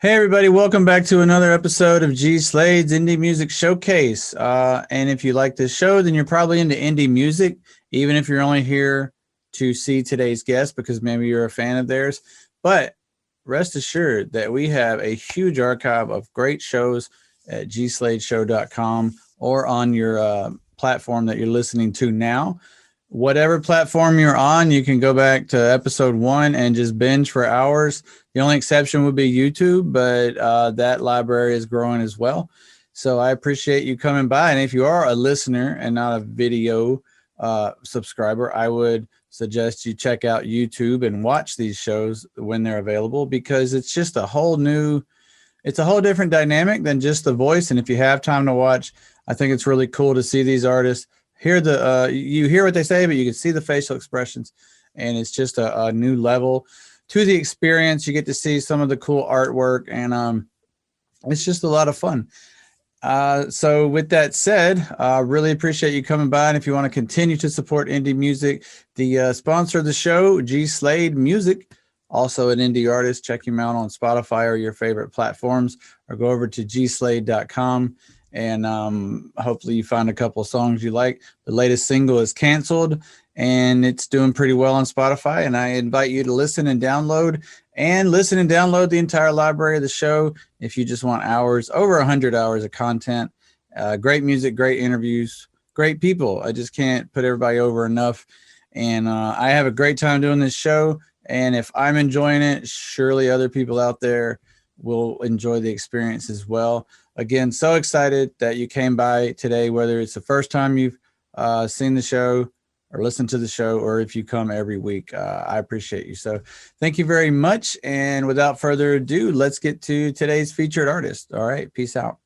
Hey everybody, welcome back to another episode of G Slade's Indie Music Showcase. And if you like this show, then you're probably into indie music, even if you're only here to see today's guest because maybe you're a fan of theirs. But rest assured that we have a huge archive of great shows at gsladeshow.com or on your platform that you're listening to now. Whatever platform you're on, you can go back to episode 1 and just binge for hours. The only exception would be YouTube, but that library is growing as well. So I appreciate you coming by. And if you are a listener and not a video subscriber, I would suggest you check out YouTube and watch these shows when they're available, because it's just a whole different dynamic than just the voice. And if you have time to watch, I think it's really cool to see these artists. You hear what they say, but you can see the facial expressions, and it's just a new level to the experience. You get to see some of the cool artwork, and it's just a lot of fun. So with that said, really appreciate you coming by. And if you want to continue to support indie music, the sponsor of the show, G Slade Music, also an indie artist, check him out on Spotify or your favorite platforms, or go over to gslade.com. And hopefully you find a couple of songs you like. The latest single is Canceled, and it's doing pretty well on Spotify. And I invite you to listen and download the entire library of the show if you just want hours, over 100 hours of content. Great music, great interviews, great people. I just can't put everybody over enough. And I have a great time doing this show. And if I'm enjoying it, surely other people out there will enjoy the experience as well. Again, so excited that you came by today, whether it's the first time you've seen the show or listened to the show, or if you come every week. I appreciate you. So thank you very much. And without further ado, let's get to today's featured artist. All right. Peace out.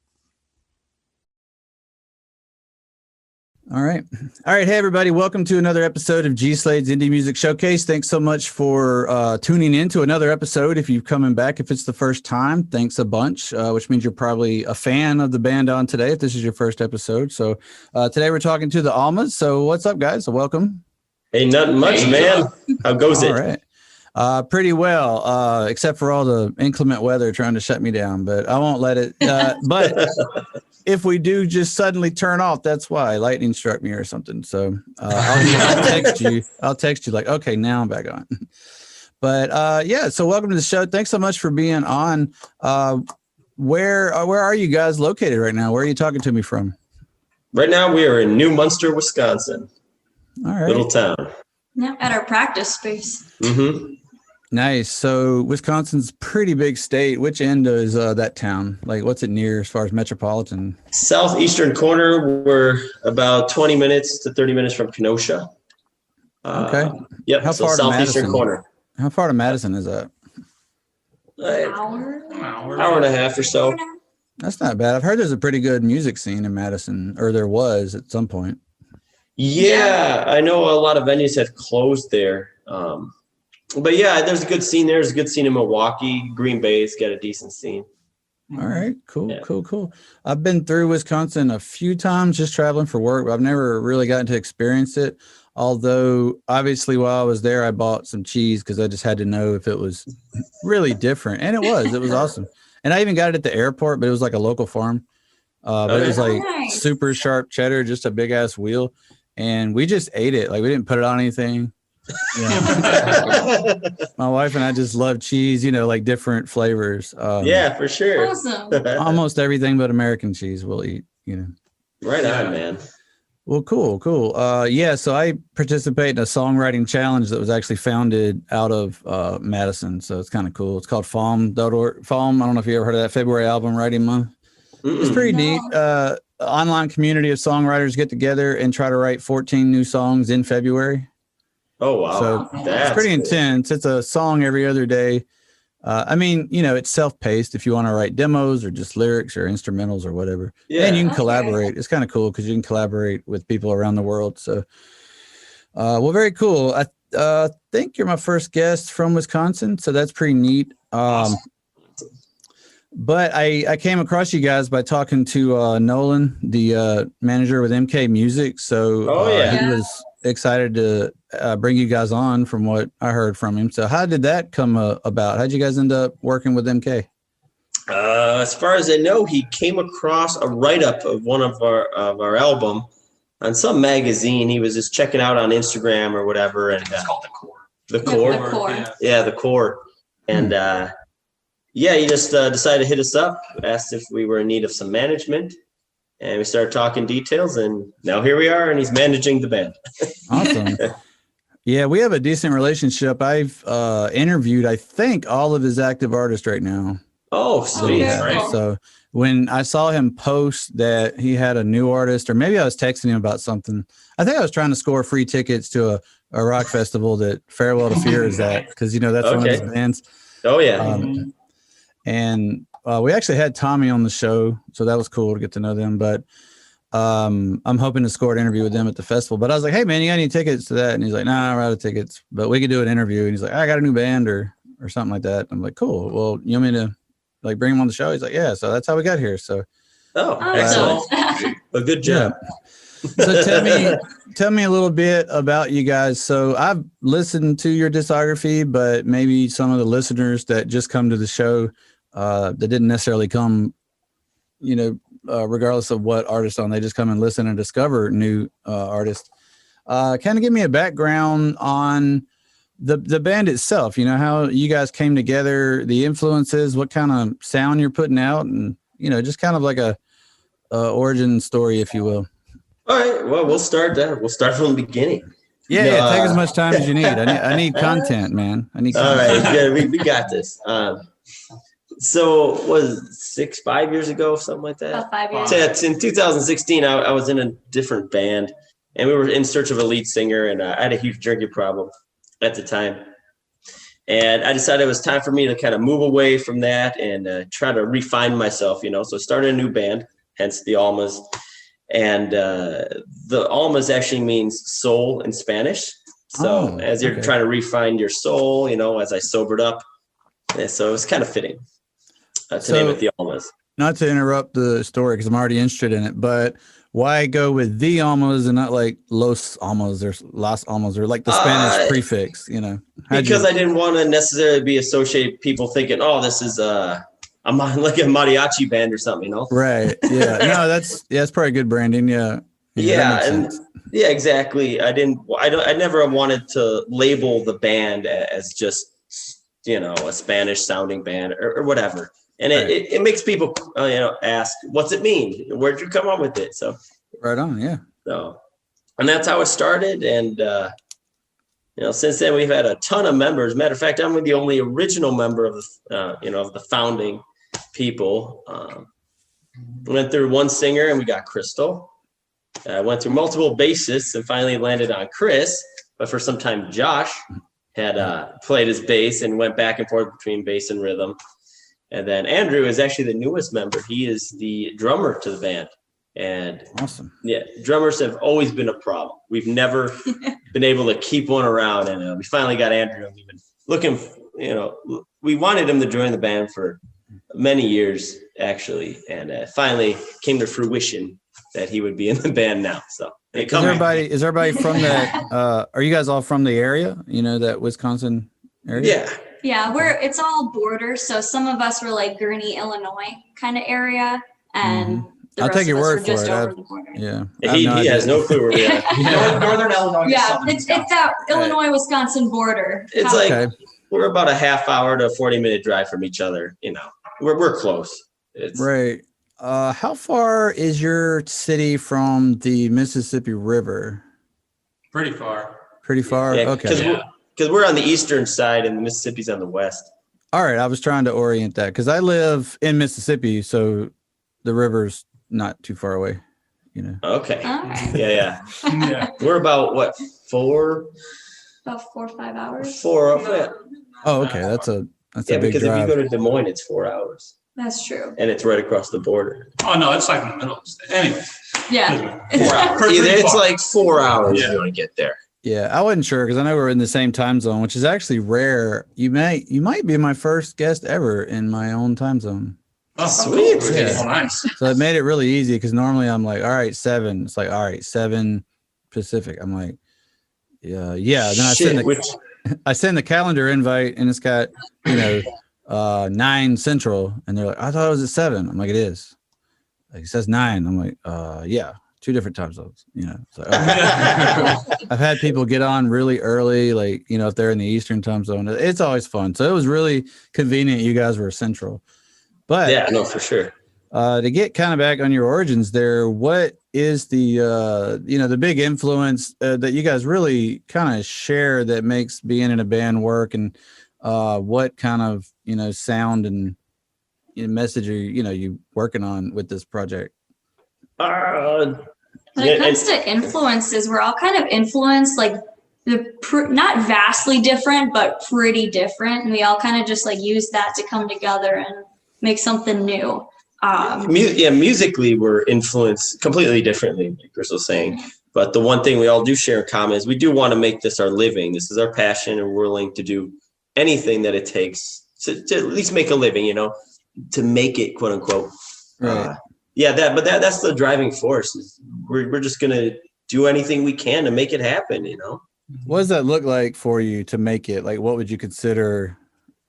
All right. Hey, everybody. Welcome to another episode of G Slade's Indie Music Showcase. Thanks so much for tuning in to another episode. If you're coming back, if it's the first time, thanks a bunch, which means you're probably a fan of the band on today if this is your first episode. So today we're talking to the Almas. So what's up, guys? Welcome. Hey, not much, man. How goes it? All right. Pretty well, except for all the inclement weather trying to shut me down, but I won't let it. But if we do just suddenly turn off, that's why lightning struck me or something. So I'll text you. I'll text you like, okay, now I'm back on. But yeah, so welcome to the show. Thanks so much for being on. Where are you guys located right now? Where are you talking to me from? Right now we are in New Munster, Wisconsin. All right. Little town. Yeah, at our practice space. Mm-hmm. Nice. So Wisconsin's pretty big state. Which end is that town? Like, what's it near as far as metropolitan? Southeastern corner. We're about 20 minutes to 30 minutes from Kenosha. Okay. Yep. How far to southeastern Madison? Corner. How far to Madison is that? Hour and a half or so. That's not bad. I've heard there's a pretty good music scene in Madison, or there was at some point. Yeah, I know a lot of venues have closed there. But yeah, there's a good scene there. There's a good scene in Milwaukee. Green Bay's got a decent scene. All right, cool, Yeah. cool. I've been through Wisconsin a few times just traveling for work, but I've never really gotten to experience it. Although, obviously, while I was there, I bought some cheese because I just had to know if it was really different. And it was awesome. And I even got it at the airport, but it was like a local farm. But it was like Nice. super sharp cheddar, just a big ass wheel. And we just ate it. Like, we didn't put it on anything. Yeah. My wife and I just love cheese, like different flavors. Yeah, for sure. Awesome. Almost everything but American cheese we'll eat, Right on, man. Well, cool. Yeah, so I participate in a songwriting challenge that was actually founded out of Madison. So it's kind of cool. It's called FALM.org. FALM, I don't know if you ever heard of that, February Album Writing Month. It's pretty neat. Online community of songwriters get together and try to write 14 new songs in February. Oh, wow. So That's it's pretty cool. intense. It's a song every other day. It's self-paced if you want to write demos or just lyrics or instrumentals or whatever. Yeah. And you can Okay. collaborate. It's kind of cool because you can collaborate with people around the world. So, well, very cool. I think you're my first guest from Wisconsin, so that's pretty neat. Awesome. But I came across you guys by talking to Nolan, the manager with MK Music. So he was excited to bring you guys on from what I heard from him. So how did that come about? How'd you guys end up working with MK? As far as I know, he came across a write-up of one of our album on some magazine. He was just checking out on Instagram or whatever, and It's called the core. the core, The core. yeah, the core, and yeah, he just decided to hit us up, asked if we were in need of some management, and we started talking details, and now here we are, and he's managing the band. Awesome. Yeah, we have a decent relationship. I've interviewed, I think, all of his active artists right now. Oh, sweet. Okay. Right. Cool. So when I saw him post that he had a new artist, or maybe I was texting him about something, I think I was trying to score free tickets to a rock festival that Farewell to Fear is at, because that's one of his bands. Oh, yeah. And we actually had Tommy on the show, so that was cool to get to know them. But I'm hoping to score an interview with them at the festival. But I was like, hey man, you got any tickets to that? And he's like, nah, we're out of tickets, but we could do an interview. And he's like, I got a new band or something like that. I'm like, cool. Well, you want me to like bring him on the show? He's like, yeah. So that's how we got here. So Oh, Oh, excellent. Well, good job. so tell me a little bit about you guys. So I've listened to your discography, but maybe some of the listeners that just come to the show that didn't necessarily come, regardless of what artist on, they just come and listen and discover new artists. Kind of give me a background on the band itself, how you guys came together, the influences, what kind of sound you're putting out, and just kind of like a origin story, if you will. All right. Well, we'll start that. We'll start from the beginning. Yeah, take as much time as you need. I need content, man. I need All content. right. Good. We got this. So was it 5 years ago, something like that? About 5 years. So it's in 2016, I was in a different band, and we were in search of a lead singer, and I had a huge drinking problem at the time. And I decided it was time for me to kind of move away from that and try to refine myself, So I started a new band, hence the Almas. And the Almas actually means soul in Spanish. So as you're trying to refine your soul, as I sobered up. And so it was kind of fitting to name it the Almas. Not to interrupt the story because I'm already interested in it, but why go with the Almas and not like Los Almas or Las Almas or like the Spanish prefix, Because I didn't want to necessarily be associated people thinking, oh, this is like a mariachi band or something, Right. Yeah. No, that's probably good branding. Yeah. Yeah. Yeah, exactly. I never wanted to label the band as just, a Spanish sounding band or whatever. And it makes people, ask, what's it mean? Where'd you come up with it? So right on. Yeah. So, and that's how it started. And, since then we've had a ton of members. Matter of fact, I'm the only original member of the founding people. We went through one singer and we got Crystal. Went through multiple bassists and finally landed on Chris. But for some time, Josh had played his bass and went back and forth between bass and rhythm. And then Andrew is actually the newest member. He is the drummer to the band. And awesome. Yeah, drummers have always been a problem. We've never been able to keep one around. And we finally got Andrew. And we've been looking, we wanted him to join the band for many years, actually. And finally came to fruition that he would be in the band now. So is everybody from that? Are you guys all from the area? That Wisconsin area? Yeah. Yeah, it's all border. So some of us were like Gurnee, Illinois kind of area, and the I'll rest take your of us word were for just it. over the border. Yeah. He has no clue where we are. Northern Illinois. Yeah, it's that Illinois-Wisconsin border. It's we're about a half hour to a 40-minute drive from each other. We're close. Right. How far is your city from the Mississippi River? Pretty far. Pretty far? Yeah, okay. Because we're on the eastern side and the Mississippi's on the west. All right. I was trying to orient that because I live in Mississippi, so the river's not too far away, Okay. All right. Yeah. We're about what, About 4 or 5 hours. 4 yeah. Oh, okay. That's a big because drive. if you go to Des Moines, it's 4 hours. That's true. And it's right across the border. Oh no, it's like in the middle of the state. Anyway. Yeah. 4 hours. It's like 4 hours you want to get there. Yeah, I wasn't sure because I know we're in the same time zone, which is actually rare. You might be my first guest ever in my own time zone. Oh, sweet. Cool. Yeah. Oh, nice. So it made it really easy because normally I'm like, all right, 7. It's like, all right, 7 Pacific. I'm like, yeah. Then I send the calendar invite and it's got, 9 Central, and they're like, I thought it was at 7. I'm like, it is. Like, it says 9. I'm like, yeah, 2 different time zones. You know, it's like, okay. I've had people get on really early, like, you know, if they're in the Eastern time zone. It's always fun. So it was really convenient you guys were Central. But yeah, no, for sure. To get kind of back on your origins there, what is the you know, the big influence that you guys really kind of share that makes being in a band work, and what kind of, you know, sound and message are you working on with this project? When it comes to influences, we're all kind of influenced, like not vastly different, but pretty different. And we all kind of just like use that to come together and make something new. Musically, we're influenced completely differently, like Chris was saying. But the one thing we all do share in common is we do want to make this our living. This is our passion, and we're willing to do anything that it takes to at least make a living, you know, to make it, quote unquote. Right. That's the driving force. We're just gonna do anything we can to make it happen, you know. What does that look like for you to make it? Like, what would you consider,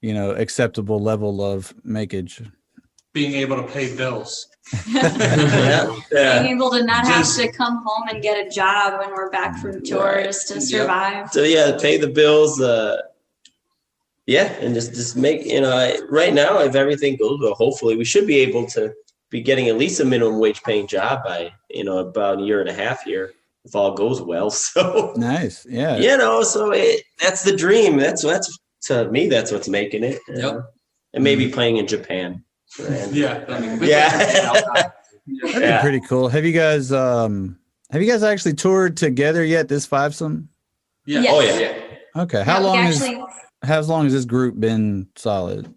you know, acceptable level of makeage? Being able to pay bills. Being able to not have to come home and get a job when we're back from tours to survive. So pay the bills. And just make, you know, right now, if everything goes well, hopefully we should be able to be getting at least a minimum wage paying job by, you know, about a year and a half here, if all goes well. So nice. Yeah. You know, so that's the dream. That's to me, that's what's making it. And maybe playing in Japan. That'd be pretty cool. Have you guys actually toured together yet, this fivesome? Yeah. Yes. Oh yeah. Okay. How long has this group been solid?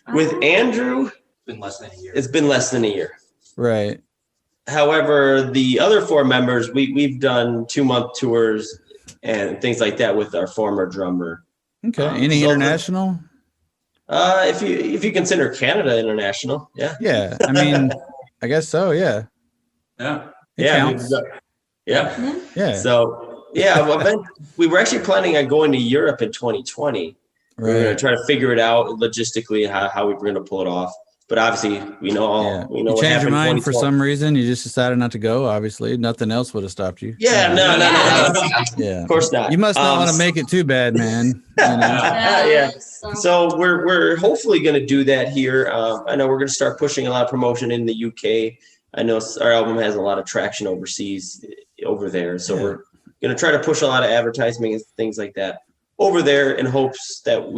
With Andrew, Been less than a year. it's been less than a year. Right. However, the other 4 members, we've done 2-month tours and things like that with our former drummer. Okay. Any international? If you consider Canada international, yeah. Yeah. I mean, I guess so. Yeah. Yeah. It counts. Yeah. So we were actually planning on going to Europe in 2020. We were going to try to figure it out logistically how we were going to pull it off. But obviously, we know you what changed happened. your mind for some reason. You just decided not to go. Obviously, nothing else would have stopped you. Yeah, no. Yeah, of course not. You must not want to make it too bad, man. You know? So we're hopefully going to do that here. I know we're going to start pushing a lot of promotion in the UK. I know our album has a lot of traction overseas over there. So we're going to try to push a lot of advertising and things like that over there in hopes that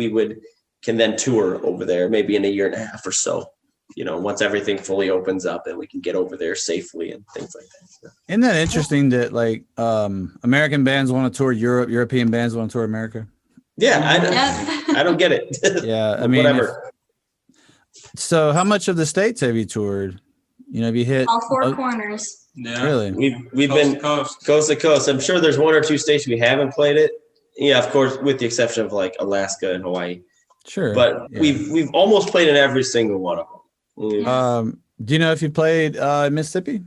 can then tour over there maybe in a year and a half or so. You know, once everything fully opens up and we can get over there safely and things like that. So. Isn't that interesting that like American bands want to tour Europe, European bands want to tour America? Yeah, I don't get it. Yeah, I mean, whatever. So how much of the States have you toured? You know, have you hit all 4 corners? Yeah. We've Really? been coast to coast. I'm sure there's 1 or 2 states we haven't played it. Yeah, of course, with the exception of like Alaska and Hawaii. Sure. But we've almost played in every single one of them. Do you know if you played Mississippi?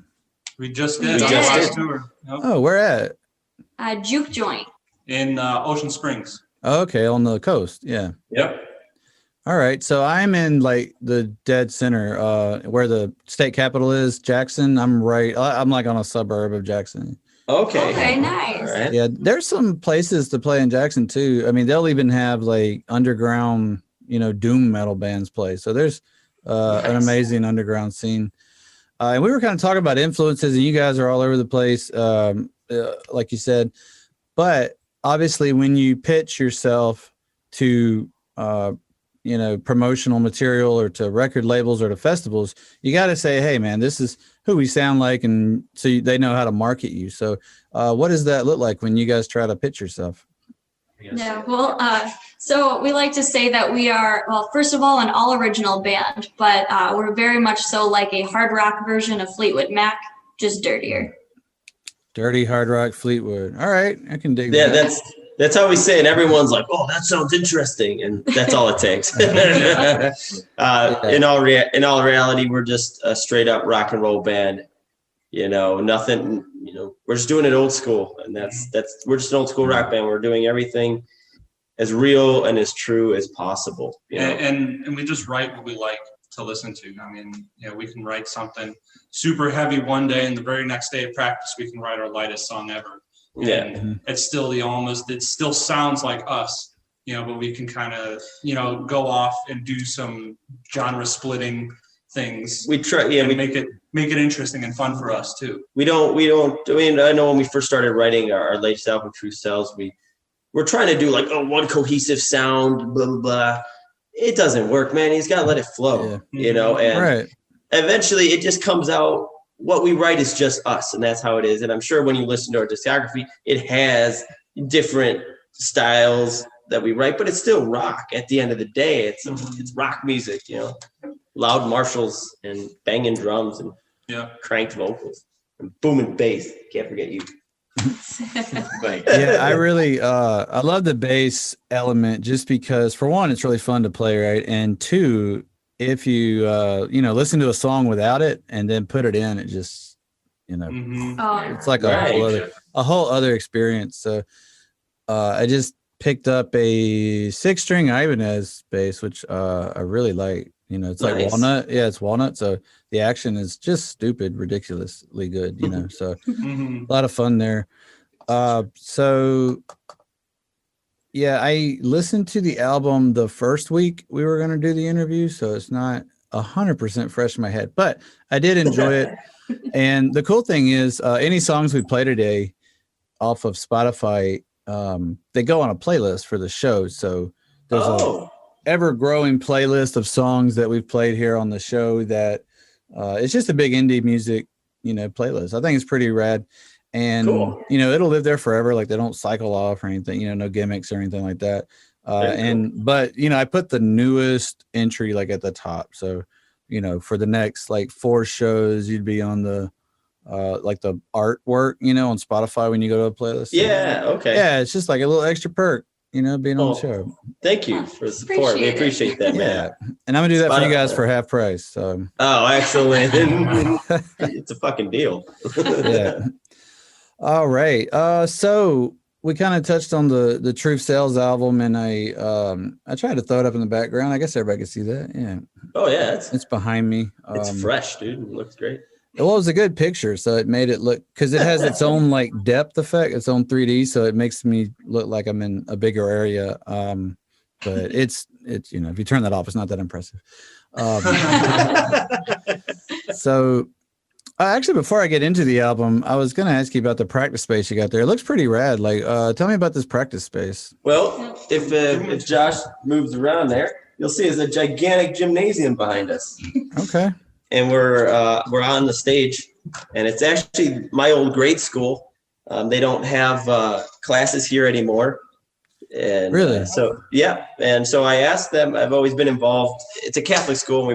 We just did. We our just last did. tour. Yep. Oh, where at? Juke Joint. In Ocean Springs. Oh, okay, on the coast. Yeah. Yep. All right. So I'm in like the dead center, where the state capital is, Jackson. I'm like on a suburb of Jackson. Okay. Nice. All right. Yeah, there's some places to play in Jackson too. I mean, they'll even have like underground, you know, doom metal bands play. So there's an amazing underground scene. And we were kind of talking about influences, and you guys are all over the place, like you said. But obviously, when you pitch yourself to, you know, promotional material or to record labels or to festivals, you got to say, hey, man, this is who we sound like. And so they know how to market you. So what does that look like when you guys try to pitch yourself? Yeah, well, so we like to say that we are, well, first of all, an all original band, but we're very much so like a hard rock version of Fleetwood Mac, just dirtier. Dirty hard rock Fleetwood. All right, I can dig Yeah, that. that's how we say it. Everyone's like, "Oh, that sounds interesting," and that's all it takes. In all reality, we're just a straight up rock and roll band. You know, nothing. You know, we're just doing it old school, and that's we're just an old school rock band. We're doing everything as real and as true as possible. You know? And we just write what we like to listen to. I mean, we can write something super heavy one day, and the very next day of practice, we can write our lightest song ever. Yeah. And it's still it still sounds like us, but we can kind of, go off and do some genre splitting things. We try, we make it interesting and fun for us too. I know when we first started writing our latest album, True Selves, we're trying to do like one cohesive sound, blah, blah, blah. It doesn't work, man. He's got to let it flow, and eventually it just comes out. What we write is just us, and that's how it is. And I'm sure when you listen to our discography, it has different styles that we write, but it's still rock. At the end of the day, it's rock music, loud Marshalls and banging drums and cranked vocals and booming bass. Can't forget you. I really I love the bass element just because, for one, it's really fun to play, right? And two, if you listen to a song without it and then put it in, it just it's like a whole other experience. So I just picked up a 6-string Ibanez bass, which I really like. It's like walnut. Yeah, it's walnut. So the action is just stupid, ridiculously good, so a lot of fun there. I listened to the album the first week we were going to do the interview, so it's not 100% fresh in my head, but I did enjoy it. And the cool thing is any songs we play today off of Spotify, they go on a playlist for the show. So there's a ever-growing playlist of songs that we've played here on the show that it's just a big indie music, playlist. I think it's pretty rad. And, cool. It'll live there forever. Like, they don't cycle off or anything, no gimmicks or anything like that. But I put the newest entry like at the top. So, for the next like 4 shows, you'd be on the like the artwork, on Spotify when you go to a playlist. Yeah. Okay. Yeah. It's just like a little extra perk, being on the show. Thank you for the support. We appreciate that, man. And I'm gonna do that for you guys for half price. So. Oh, excellent. It's a fucking deal. Yeah. All right. So we kind of touched on the True Sales album, and I tried to throw it up in the background. I guess everybody can see that. Yeah. Oh yeah, it's behind me. It's fresh, dude. It looks great. Well, it was a good picture, so it made it look, because it has its own like depth effect, its own 3D, so it makes me look like I'm in a bigger area. But it's if you turn that off, it's not that impressive. So. Actually, before I get into the album, I was going to ask you about the practice space you got there. It looks pretty rad. Like, tell me about this practice space. Well, if Josh moves around there, you'll see there's a gigantic gymnasium behind us. Okay. And we're on the stage, and it's actually my old grade school. They don't have classes here anymore. And really? And so I asked them. I've always been involved. It's a Catholic school, and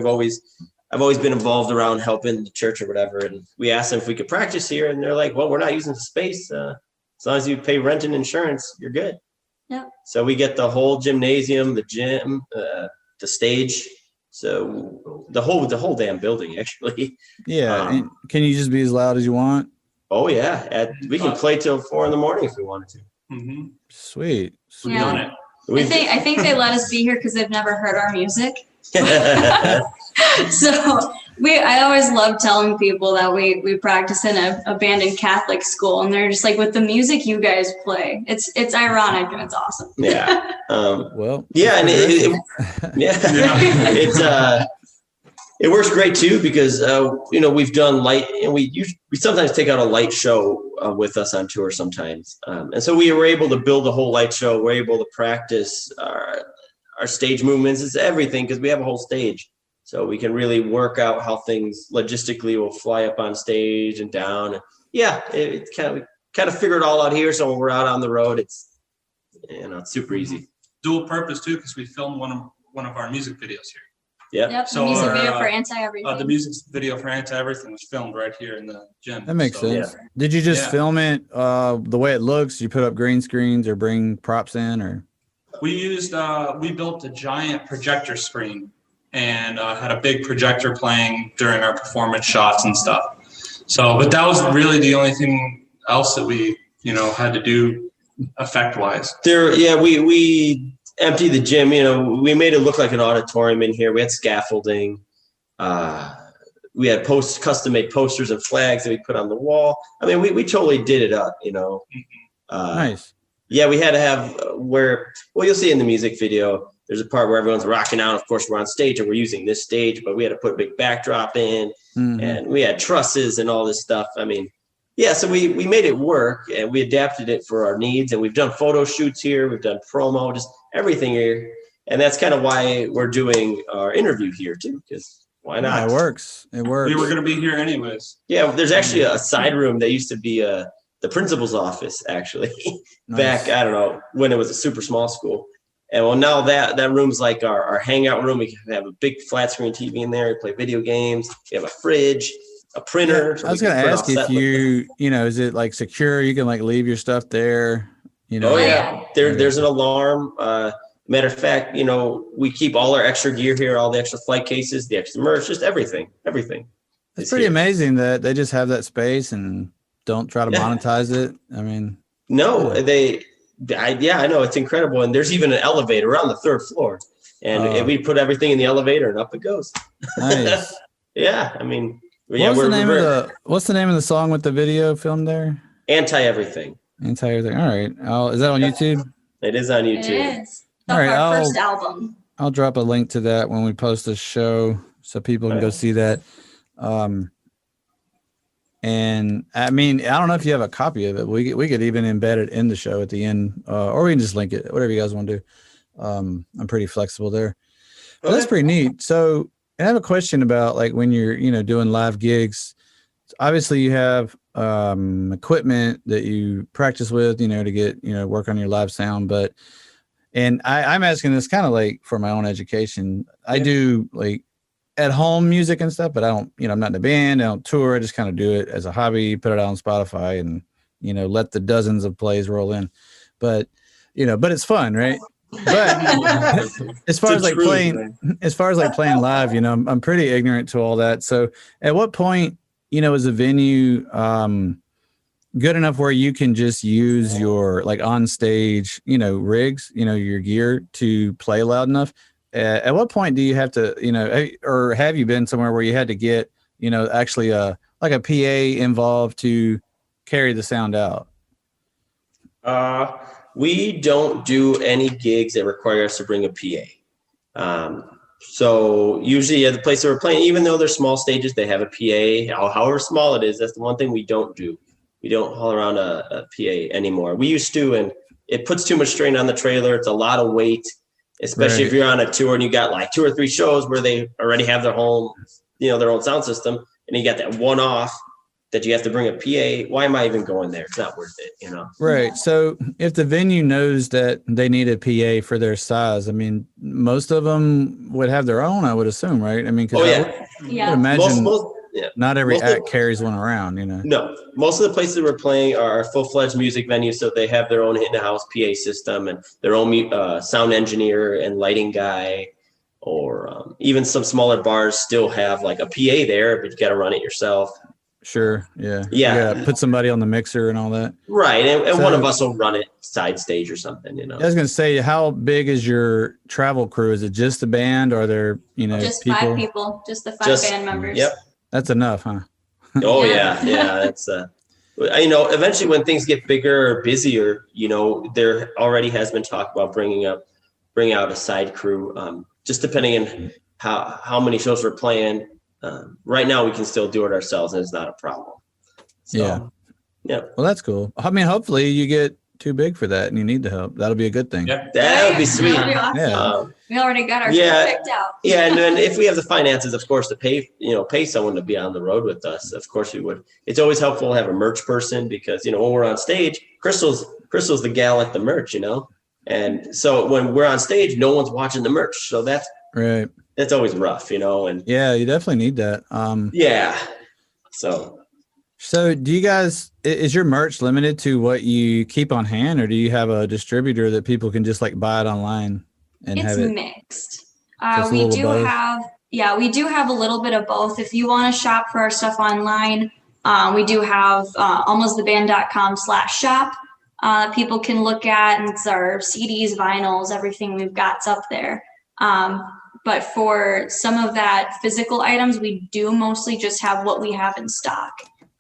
I've always been involved around helping the church or whatever. And we asked them if we could practice here. And they're like, well, we're not using the space. As long as you pay rent and insurance, you're good. Yep. So we get the whole gymnasium, the gym, the stage. So the whole damn building, actually. Yeah. And can you just be as loud as you want? Oh, yeah. We can play till 4 a.m. if we wanted to. Mm-hmm. Sweet. Yeah. I think they let us be here because they've never heard our music. So I always love telling people that we practice in a abandoned Catholic school, and they're just like, with the music you guys play, it's ironic and it's awesome. Yeah. Well. Yeah, and it works great too because we've done light, and we sometimes take out a light show with us on tour sometimes, and so we were able to build a whole light show. We're able to practice our stage movements. It's everything because we have a whole stage. So we can really work out how things logistically will fly up on stage and down. Yeah, it kind of figure it all out here. So when we're out on the road, it's it's super easy. Dual purpose too, because we filmed one of our music videos here. Yeah. Yep. So the music video for Anti-Everything. The music video for Anti-Everything was filmed right here in the gym. That makes sense. Yeah. Did you just film it the way it looks? Did you put up green screens or bring props in, or? We built a giant projector screen and had a big projector playing during our performance shots and stuff. So, but that was really the only thing else that we, had to do effect wise? We emptied the gym. We made it look like an auditorium in here. We had scaffolding. We had custom made posters and flags that we put on the wall. I mean, we totally did it up. Nice. Yeah, we had to have you'll see in the music video, there's a part where everyone's rocking out. Of course, we're on stage and we're using this stage, but we had to put a big backdrop in, and we had trusses and all this stuff. I mean, yeah, so we made it work, and we adapted it for our needs, and we've done photo shoots here, we've done promo, just everything here, and that's kind of why we're doing our interview here too, because why not? Yeah, it works. We were going to be here anyways. Yeah, there's actually a side room that used to be the principal's office, actually, back, I don't know, when it was a super small school. And well, now that room's like our hangout room. We can have a big flat screen TV in there, play video games, we have a fridge, a printer. I was going to ask if is it like secure? You can like leave your stuff there, Oh yeah, there's an alarm. Matter of fact, we keep all our extra gear here, all the extra flight cases, the extra merch, just everything. It's pretty amazing that they just have that space and don't try to monetize it. I mean, no, I know, it's incredible. And there's even an elevator on the third floor, and we put everything in the elevator and up it goes. Nice. Yeah, I mean, what's the name of the song with the video filmed there? Anti-Everything. Anti-Everything. All right. Is that on YouTube? It is on YouTube. It is. All right, our first album. I'll drop a link to that when we post the show so people can go see that. And I mean, I don't know if you have a copy of it. We could even embed it in the show at the end, or we can just link it, whatever you guys want to do. I'm pretty flexible there. But that's pretty neat. So I have a question about like when you're, doing live gigs. Obviously you have equipment that you practice with, to get, work on your live sound. And I'm asking this kind of like for my own education. I do like at home music and stuff, but I don't, I'm not in a band, I don't tour. I just kind of do it as a hobby, put it out on Spotify and, let the dozens of plays roll in. But, but it's fun, right? But as far as playing live, I'm pretty ignorant to all that. So at what point, is a venue good enough where you can just use your like on stage, rigs, your gear to play loud enough? At what point do you have to, or have you been somewhere where you had to get, actually a PA involved to carry the sound out? We don't do any gigs that require us to bring a PA. So usually at the place that we're playing, even though they're small stages, they have a PA, however small it is. That's the one thing we don't do. We don't haul around a PA anymore. We used to, and it puts too much strain on the trailer. It's a lot of weight, especially if you're on a tour and you got like 2 or 3 shows where they already have their own sound system, and you got that one off that you have to bring a PA. Why am I even going there? It's not worth it, Right. So if the venue knows that they need a PA for their size, I mean, most of them would have their own, I would assume, right? I mean, I would imagine not every act carries one around, No, most of the places we're playing are full-fledged music venues, so they have their own in-house PA system and their own sound engineer and lighting guy, or even some smaller bars still have like a PA there, but you got to run it yourself. Sure. Yeah. Put somebody on the mixer and all that. Right. And one of us will run it side stage or something, I was going to say, how big is your travel crew? Is it just the band? Or are there, just people? 5 people, just the 5 band members. Yep. That's enough, huh? Oh yeah. That's eventually when things get bigger or busier, there already has been talk about bringing out a side crew. Just depending on how many shows we're playing. Right now we can still do it ourselves and it's not a problem. So, yeah. Well, that's cool. I mean, hopefully you get too big for that and you need the help. That'll be a good thing. Yep. That would be sweet. That'd be awesome. Yeah. We already got our stuff picked out. Yeah. And then if we have the finances, of course, to pay someone to be on the road with us, of course we would. It's always helpful to have a merch person because, when we're on stage, Crystal's the gal at the merch, and so when we're on stage, no one's watching the merch. So that's right. That's always rough, and yeah, you definitely need that. Yeah. So do you guys, is your merch limited to what you keep on hand, or do you have a distributor that people can just like buy it online and have it? It's mixed. We do have a little bit of both. If you want to shop for our stuff online, we do have almostheband.com/shop. people can look at, and it's our CDs, vinyls, everything we've got's up there. But for some of that physical items, we do mostly just have what we have in stock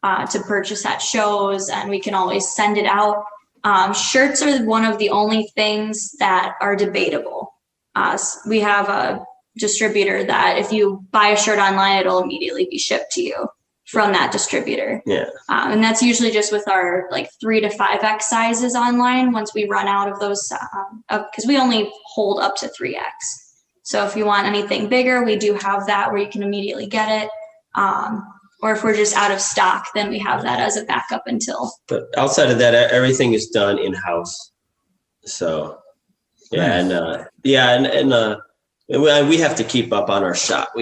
to purchase at shows, and we can always send it out. Shirts are one of the only things that are debatable. We have a distributor that if you buy a shirt online, it'll immediately be shipped to you from that distributor. Yeah. And that's usually just with our like 3 to 5X sizes online. Once we run out of those, because we only hold up to 3X. So if you want anything bigger, we do have that where you can immediately get it. Or if we're just out of stock, then we have that as a backup until. But outside of that, everything is done in-house. So, yeah, Nice. and we have to keep up on our shop.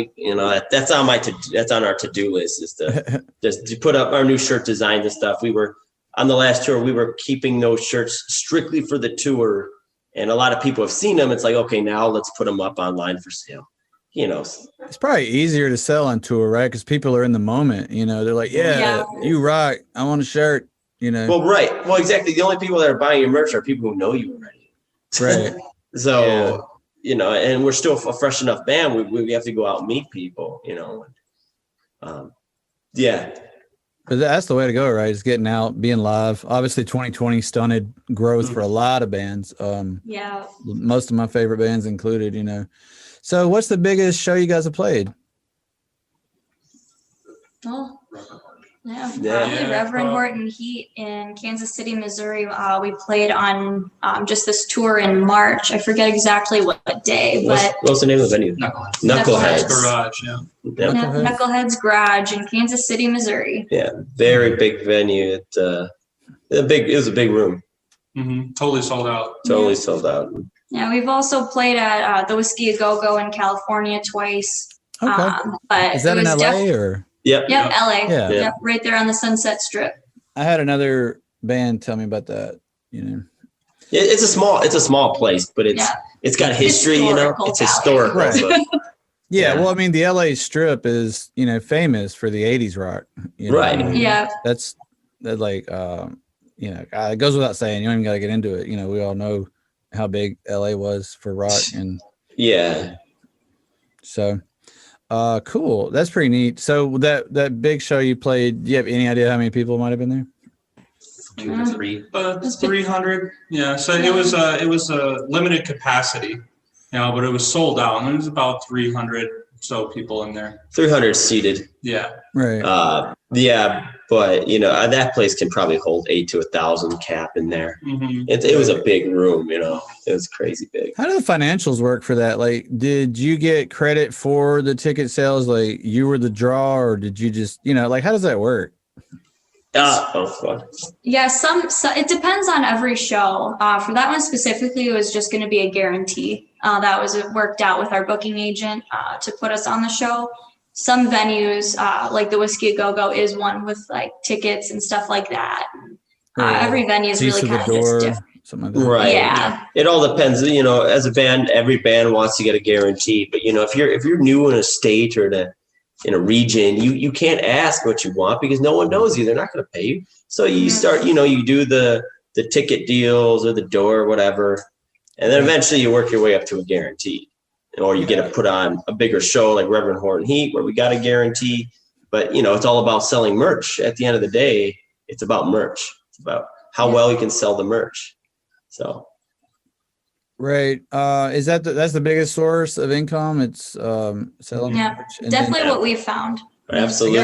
That's on our to-do list, is to just to put up our new shirt designs and stuff. We were on the last tour. We were keeping those shirts strictly for the tour, and a lot of people have seen them. It's like, okay, now let's put them up online for sale. It's probably easier to sell on tour, right? Because people are in the moment. They're like, yeah, you rock. I want a shirt. Well, right. Well, exactly. The only people that are buying your merch are people who know you already. Right. So, and we're still a fresh enough band. We have to go out and meet people, yeah. But that's the way to go, right? Is getting out, being live. Obviously, 2020 stunted growth for a lot of bands. Most of my favorite bands included, So what's the biggest show you guys have played? Oh, probably Reverend Horton Heat in Kansas City, Missouri. We played on just this tour in March. I forget exactly what day, but what's the name of the venue? Knuckleheads Garage, yeah. Knuckleheads Garage in Kansas City, Missouri. Yeah, very big venue. It was a big room. Mm-hmm. Totally sold out. Totally sold out. Yeah, we've also played at the Whiskey A Go-Go in California twice. Okay. But is that in LA or? Yep. LA. Yeah. Yep, right there on the Sunset Strip. I had another band tell me about that. It's a small place, but it's got history. It's historical. Right. But, yeah. Well, I mean, the LA Strip is famous for the '80s rock. Right. Yeah. That's like it goes without saying. You don't even got to get into it. We all know how big LA was for rock, and so cool. That's pretty neat. So that big show you played, do you have any idea how many people might have been there? 2 to 3. 300. Yeah. So it was a limited capacity, but it was sold out, and there was about 300 so people in there. 300 seated. Yeah. Right. But that place can probably hold 8 to 1,000 cap in there. Mm-hmm. It was a big room. It was crazy big. How do the financials work for that? Like, did you get credit for the ticket sales? Like, you were the draw, or did you just how does that work? Fun. Yeah, so it depends on every show. For that one specifically, it was just going to be a guarantee. That was worked out with our booking agent to put us on the show. Some venues, like the Whiskey A Go-Go, is one with like tickets and stuff like that. Every venue is really kind of just different. Something like that. Right. Yeah. It all depends. As a band, every band wants to get a guarantee. But if you're new in a state or in a region, you can't ask what you want because no one knows you. They're not going to pay you. So you start, you do the ticket deals or the door or whatever, and then eventually you work your way up to a guarantee. Or you get to put on a bigger show like Reverend Horton Heat where we got a guarantee. But, it's all about selling merch. At the end of the day, it's about merch. It's about how well you can sell the merch. So. Right. Is that's the biggest source of income? It's selling merch. And definitely what we've found. Absolutely.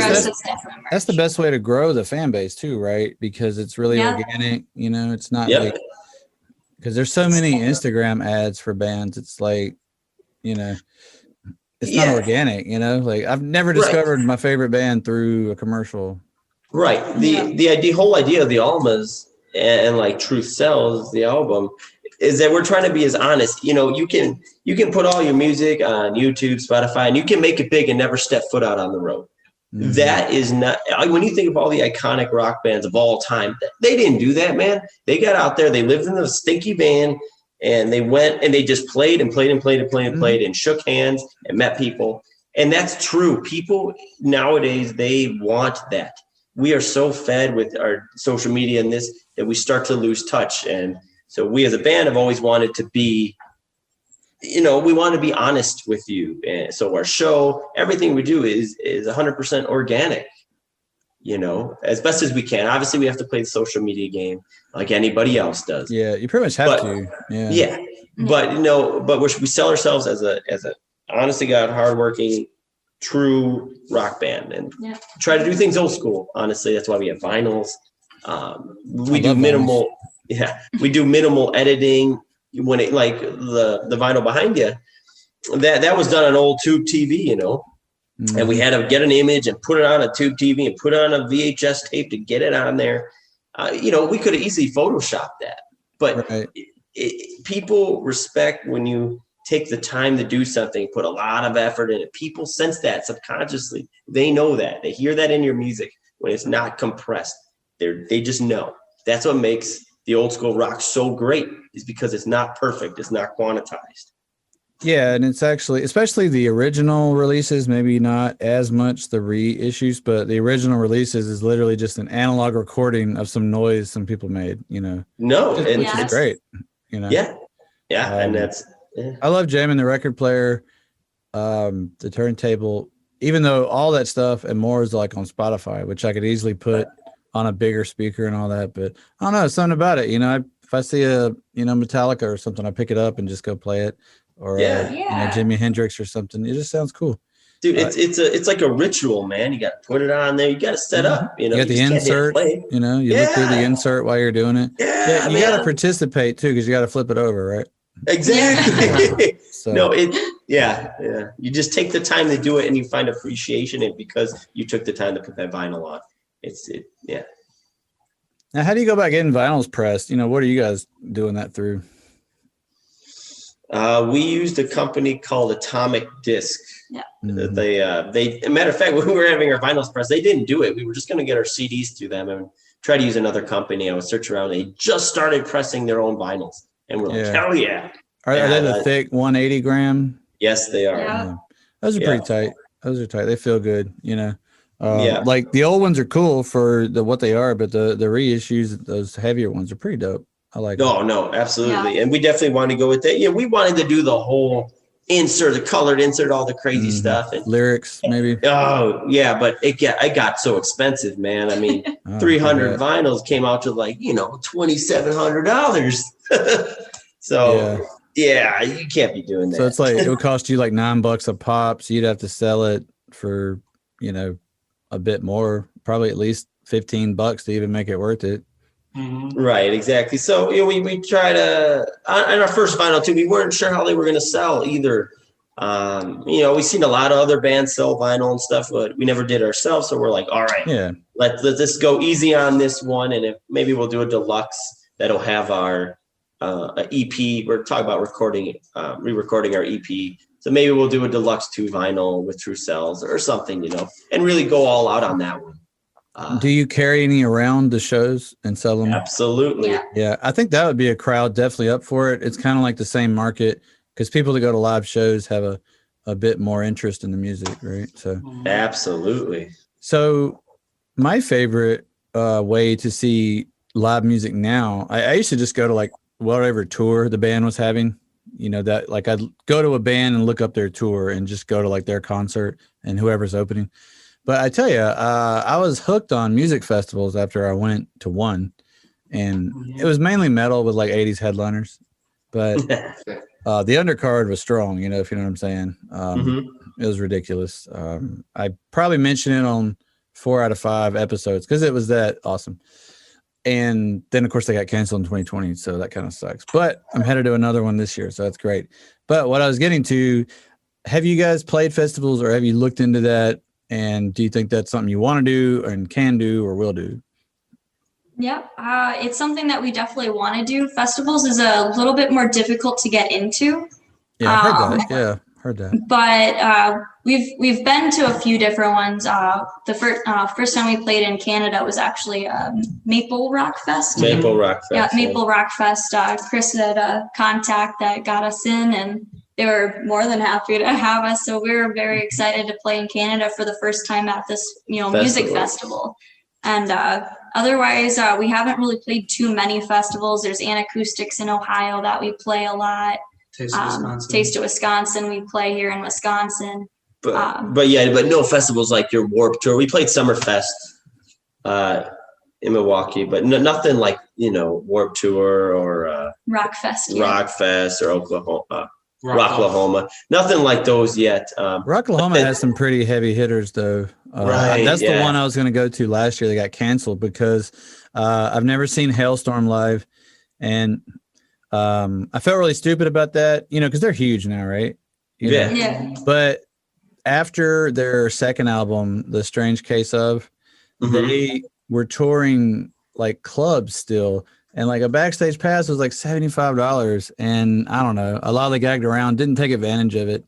That's the best way to grow the fan base too, right? Because it's really organic. It's not like, because there's so many Instagram ads for bands. It's like, it's not organic, like I've never discovered my favorite band through a commercial. Right. The whole idea of the Almas and like Truth Sells, the album, is that we're trying to be as honest. You can put all your music on YouTube, Spotify, and you can make it big and never step foot out on the road. Mm-hmm. That is not, when you think of all the iconic rock bands of all time, they didn't do that, man. They got out there, they lived in the stinky van, and they went and they just played and played and played and played and played and shook hands and met people. And that's true. People nowadays, they want that. we are so fed with our social media and this that we start to lose touch. And so we as a band have always wanted to be, we want to be honest with you. And so our show, everything we do is 100% organic, as best as we can. Obviously we have to play the social media game like anybody else does. Yeah. You pretty much have to. Yeah. Yeah. But, but we sell ourselves as a honest to God, hardworking, true rock band, and try to do things old school. Honestly, that's why we have vinyls. We do minimal. Yeah. We do minimal editing. When it like the vinyl behind you, that was done on old tube TV, and we had to get an image and put it on a tube TV and put it on a VHS tape to get it on there. We could have easily photoshopped that, but people respect when you take the time to do something, put a lot of effort in it. People sense that subconsciously. They know that. They hear that in your music when it's not compressed. They just know. That's what makes the old school rock so great, is because it's not perfect. It's not quantized. Yeah. And it's actually, especially the original releases, maybe not as much the reissues, but the original releases is literally just an analog recording of some noise some people made, No, which is great, Yeah. And that's, I love jamming the record player, the turntable, even though all that stuff and more is like on Spotify, which I could easily put on a bigger speaker and all that. But I don't know, something about it. If I see a, Metallica or something, I pick it up and just go play it, or Jimi Hendrix or something. It just sounds cool. Dude, it's like a ritual, man. You got to put it on there. You got to set up, You got the insert, you look through the insert while you're doing it. Yeah, you got to participate too, because you got to flip it over, right? Exactly. So. No, you just take the time to do it and you find appreciation in it because you took the time to put that vinyl on. Yeah. Now, how do you go about getting vinyls pressed? What are you guys doing that through? We used a company called Atomic Disc. Yeah. They matter of fact, when we were having our vinyls pressed, they didn't do it. We were just going to get our CDs to them and try to use another company. I was searching around. They just started pressing their own vinyls. And we're like, hell yeah. Are they the thick 180 gram? Yes, they are. Yeah. Those are pretty tight. Those are tight. They feel good, Like the old ones are cool for what they are, but the reissues, those heavier ones are pretty dope. I like No, absolutely. Yeah. And we definitely want to go with that. Yeah, we wanted to do the whole insert, the colored insert, all the crazy stuff. And lyrics, maybe. Oh, yeah, but it got so expensive, man. I mean, 300 vinyls came out to like, $2,700. So you can't be doing that. So it's like it would cost you like $9 a pop. So you'd have to sell it for, a bit more, probably at least $15 to even make it worth it. Mm-hmm. Right, exactly. So we try to on our first vinyl too. We weren't sure how they were going to sell either. We've seen a lot of other bands sell vinyl and stuff, but we never did ourselves. So we're like, all right, let this go easy on this one, and maybe we'll do a deluxe that'll have our EP. We're talking about re-recording our EP. So maybe we'll do a deluxe 2 vinyl with True Cells or something, and really go all out on that one. Do you carry any around the shows and sell them? Absolutely. Yeah. I think that would be a crowd definitely up for it. It's kind of like the same market because people that go to live shows have a bit more interest in the music, right? So absolutely. So my favorite way to see live music now, I used to just go to like whatever tour the band was having. That like I'd go to a band and look up their tour and just go to like their concert and whoever's opening. But I tell you, I was hooked on music festivals after I went to one, and it was mainly metal with like 80s headliners. But the undercard was strong, if you know what I'm saying. It was ridiculous. I probably mentioned it on 4 out of 5 episodes because it was that awesome. And then, of course, they got canceled in 2020, so that kind of sucks. But I'm headed to another one this year, so that's great. But what I was getting to, have you guys played festivals or have you looked into that? And do you think that's something you want to do and can do or will do? Yeah, it's something that we definitely want to do. Festivals is a little bit more difficult to get into. Yeah, I heard that. Yeah, heard that. But we've been to a few different ones. The first time we played in Canada was actually Maple Rock Fest. Maple Rock Fest. Yeah, Maple Rock Fest. Chris had a contact that got us in, and they were more than happy to have us. So we were very excited to play in Canada for the first time at this, music festival. And otherwise, we haven't really played too many festivals. There's Anacoustics in Ohio that we play a lot. Taste of Wisconsin, we play here in Wisconsin. But no festivals like your Warped Tour. We played Summerfest in Milwaukee, but nothing like, Warped Tour or Rockfest or Rocklahoma. Nothing like those yet. Rocklahoma has some pretty heavy hitters though. That's the one I was going to go to last year. They got canceled because I've never seen Hailstorm live, and I felt really stupid about that, because they're huge now, right? Yeah. But after their second album, The Strange Case of, they were touring like clubs still, and like a backstage pass was like $75, and I don't know, a lot of the gagged around, didn't take advantage of it,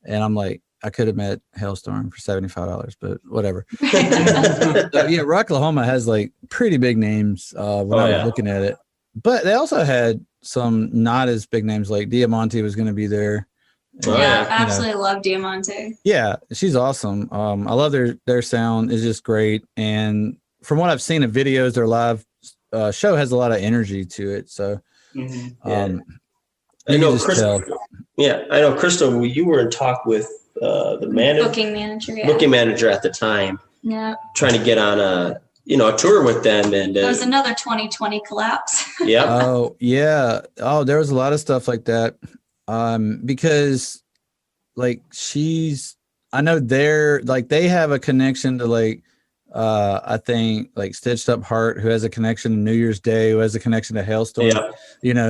and I'm like, I could have met Hailstorm for $75, but whatever. So, Rocklahoma has like pretty big names when I was looking at it, but they also had some not as big names, like Diamante was going to be there. Absolutely love Diamante. Yeah, she's awesome. I love their sound is just great, and from what I've seen of videos, their live show has a lot of energy to it. So, I know Crystal. Yeah, I know Crystal. You were in talk with the booking manager. Yeah. Booking manager at the time. Yeah. Trying to get on a tour with them, and there was another 2020 collapse. Yeah. Oh yeah. Oh, there was a lot of stuff like that. Because like I know they have a connection to like I think like Stitched Up Heart, who has a connection to New Year's Day, who has a connection to Hailstorm.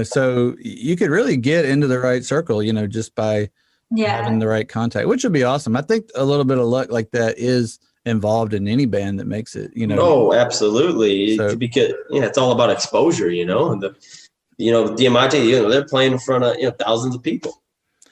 So you could really get into the right circle, just by having the right contact, which would be awesome. I think a little bit of luck like that is involved in any band that makes it, Oh, absolutely. So, because it's all about exposure, and Diamante, they're playing in front of thousands of people,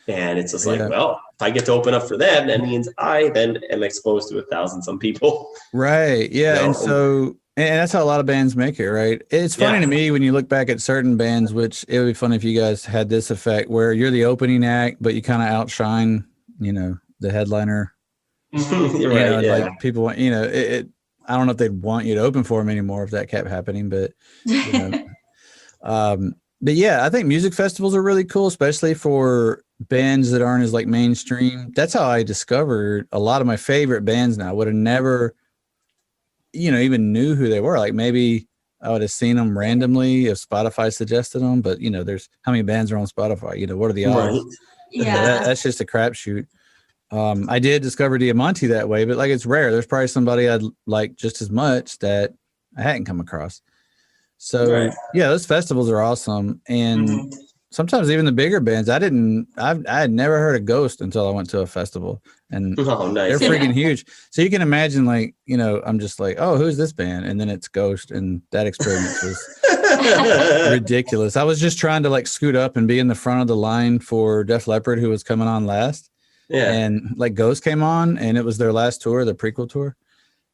and it's just like, well, if I get to open up for them, that means I then am exposed to 1,000 people. Right. Yeah. And so, and that's how a lot of bands make it, right? It's funny to me when you look back at certain bands, which it would be fun if you guys had this effect where you're the opening act, but you kind of outshine, the headliner. Like people want, I don't know if they'd want you to open for them anymore if that kept happening, but, but yeah, I think music festivals are really cool, especially for bands that aren't as like mainstream. That's how I discovered a lot of my favorite bands now. I would have never, even knew who they were. Like maybe I would have seen them randomly if Spotify suggested them, but there's how many bands are on Spotify? What are the odds? Yeah. That's just a crapshoot. I did discover Diamante that way, but like it's rare. There's probably somebody I'd like just as much that I hadn't come across. So those festivals are awesome. And sometimes even the bigger bands, I had never heard of Ghost until I went to a festival, and they're freaking huge. So you can imagine like, I'm just like, oh, who's this band? And then it's Ghost. And that experience was ridiculous. I was just trying to like scoot up and be in the front of the line for Def Leppard, who was coming on last. Yeah. And like Ghost came on, and it was their last tour, the prequel tour.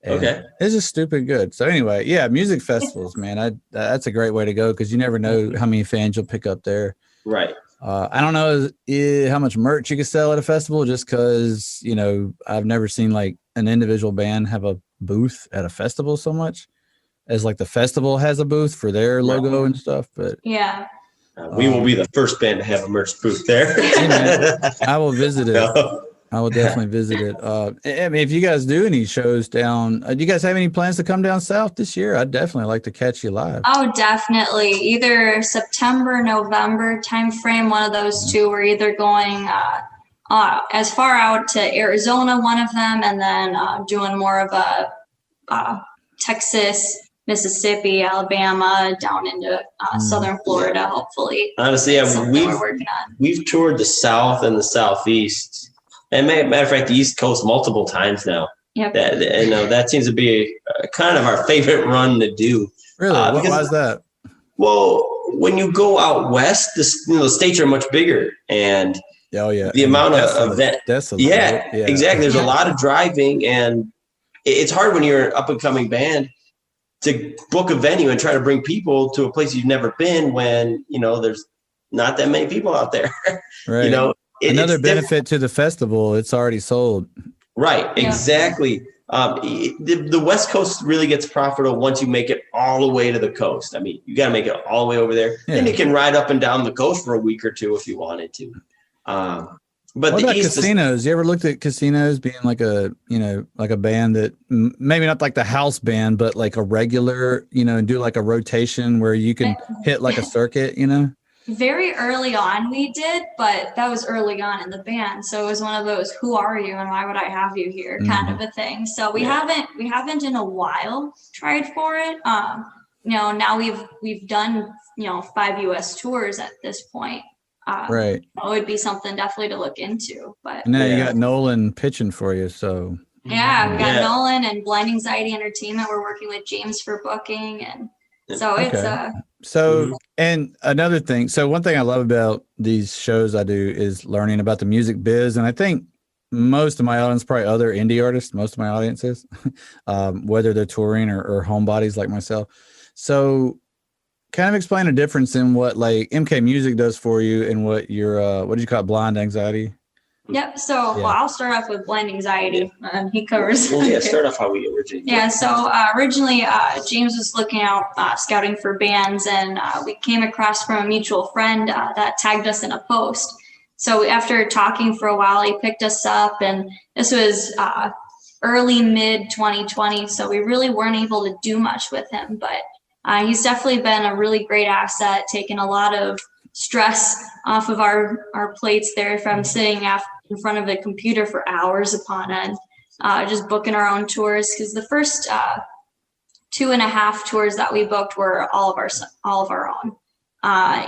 And it's just stupid good. So anyway, music festivals, man, that's a great way to go because you never know how many fans you'll pick up there. Right. I don't know how much merch you can sell at a festival, just because I've never seen like an individual band have a booth at a festival so much as like the festival has a booth for their logo and stuff. But we will be the first band to have a merch booth there. I will visit it. I will definitely visit it. I mean, if you guys do any shows down, do you guys have any plans to come down south this year? I'd definitely like to catch you live. Oh, definitely. Either September, November timeframe, one of those two. We're either going as far out to Arizona, one of them, and then doing more of a Texas, Mississippi, Alabama, down into southern Florida, hopefully. Honestly, we've toured the South and the Southeast. And matter of fact, the East Coast multiple times now. Yep. That seems to be kind of our favorite run to do. Really? Why is that? Well, when you go out west, the states are much bigger, and the amount of that. Exactly. There's a lot of driving, and it's hard when you're an up and coming band to book a venue and try to bring people to a place you've never been when there's not that many people out there. Right. Another benefit to the festival, it's already sold. Right, exactly. The West Coast really gets profitable once you make it all the way to the coast. I mean, you got to make it all the way over there. Yeah. Then you can ride up and down the coast for a week or two if you wanted to. But what about casinos? You ever looked at casinos being like a, like a band that maybe not like the house band, but like a regular, and do like a rotation where you can hit like a circuit, Very early on we did, but that was early on in the band. So it was one of those, who are you and why would I have you here kind of a thing. So we haven't in a while tried for it. Now we've done, 5 US tours at this point. Right. It would be something definitely to look into, but and now you got Nolan pitching for you. So we got Nolan and Blind Anxiety Entertainment. We're working with James for booking, and so it's and another thing. So one thing I love about these shows I do is learning about the music biz. And I think most of my audience, probably other indie artists, most of my audiences, whether they're touring or homebodies like myself. So kind of explain the difference in what like MK Music does for you and what your what did you call it, Blind Anxiety? Yep. So well, I'll start off with Blind Anxiety. He covers. Well, start off how we originally. Yeah. So originally, James was looking out scouting for bands, and we came across from a mutual friend that tagged us in a post. So after talking for a while, he picked us up, and this was early mid 2020. So we really weren't able to do much with him, but he's definitely been a really great asset, taking a lot of stress off of our plates there from sitting in front of a computer for hours upon end, just booking our own tours. Because the first 2.5 tours that we booked were all of our own.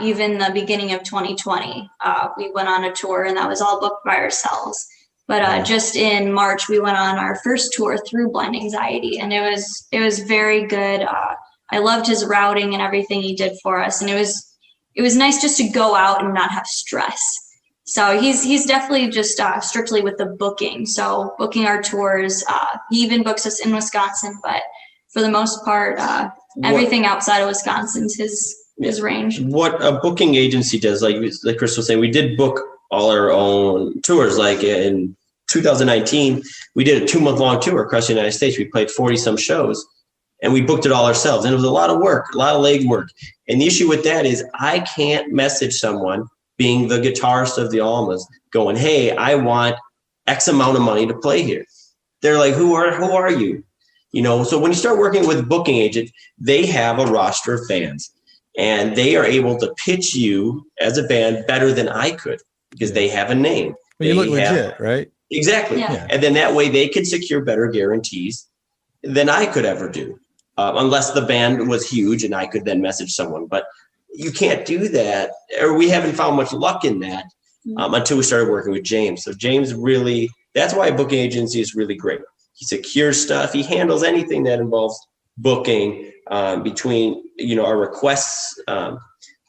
Even the beginning of 2020, we went on a tour and that was all booked by ourselves. But just in March, we went on our first tour through Blind Anxiety, and it was very good. I loved his routing and everything he did for us. And it was nice just to go out and not have stress. So he's definitely just strictly with the booking. So booking our tours, he even books us in Wisconsin, but for the most part, everything outside of Wisconsin's his range. What a booking agency does, like Chris was saying, we did book all our own tours. Like in 2019, we did a 2-month-long tour across the United States. We played 40 some shows. And we booked it all ourselves. And it was a lot of work, a lot of leg work. And the issue with that is I can't message someone, being the guitarist of the Almas, going, hey, I want X amount of money to play here. They're like, who are you? So when you start working with a booking agent, they have a roster of fans. And they are able to pitch you as a band better than I could because they have a name. But you look legit, right? Exactly. Yeah. And then that way they can secure better guarantees than I could ever do. Unless the band was huge and I could then message someone. But you can't do that, or we haven't found much luck in that until we started working with James. So James really, that's why a booking agency is really great. He secures stuff. He handles anything that involves booking between, our requests that,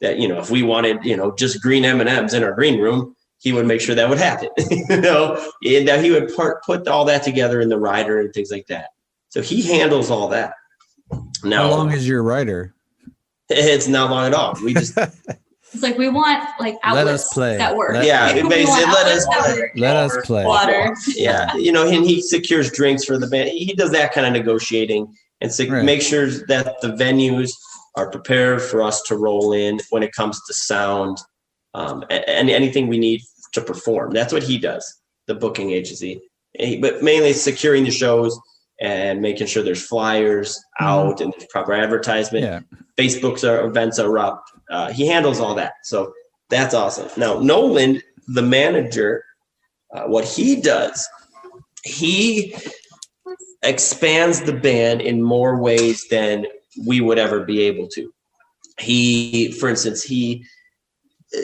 if we wanted, just green M&Ms in our green room, he would make sure that would happen, and that he would put all that together in the rider and things like that. So he handles all that. Now, how long is your rider? It's not long at all. We just it's like we want like outlets that work. Basically let us play. Water. Yeah, and he secures drinks for the band. He does that kind of negotiating and make sure that the venues are prepared for us to roll in when it comes to sound and anything we need to perform. That's what he does, the booking agency. But mainly securing the shows and making sure there's flyers out and there's proper advertisement. Yeah. Facebook's events are up. He handles all that. So that's awesome. Now, Nolan, the manager, what he does, he expands the band in more ways than we would ever be able to. For instance,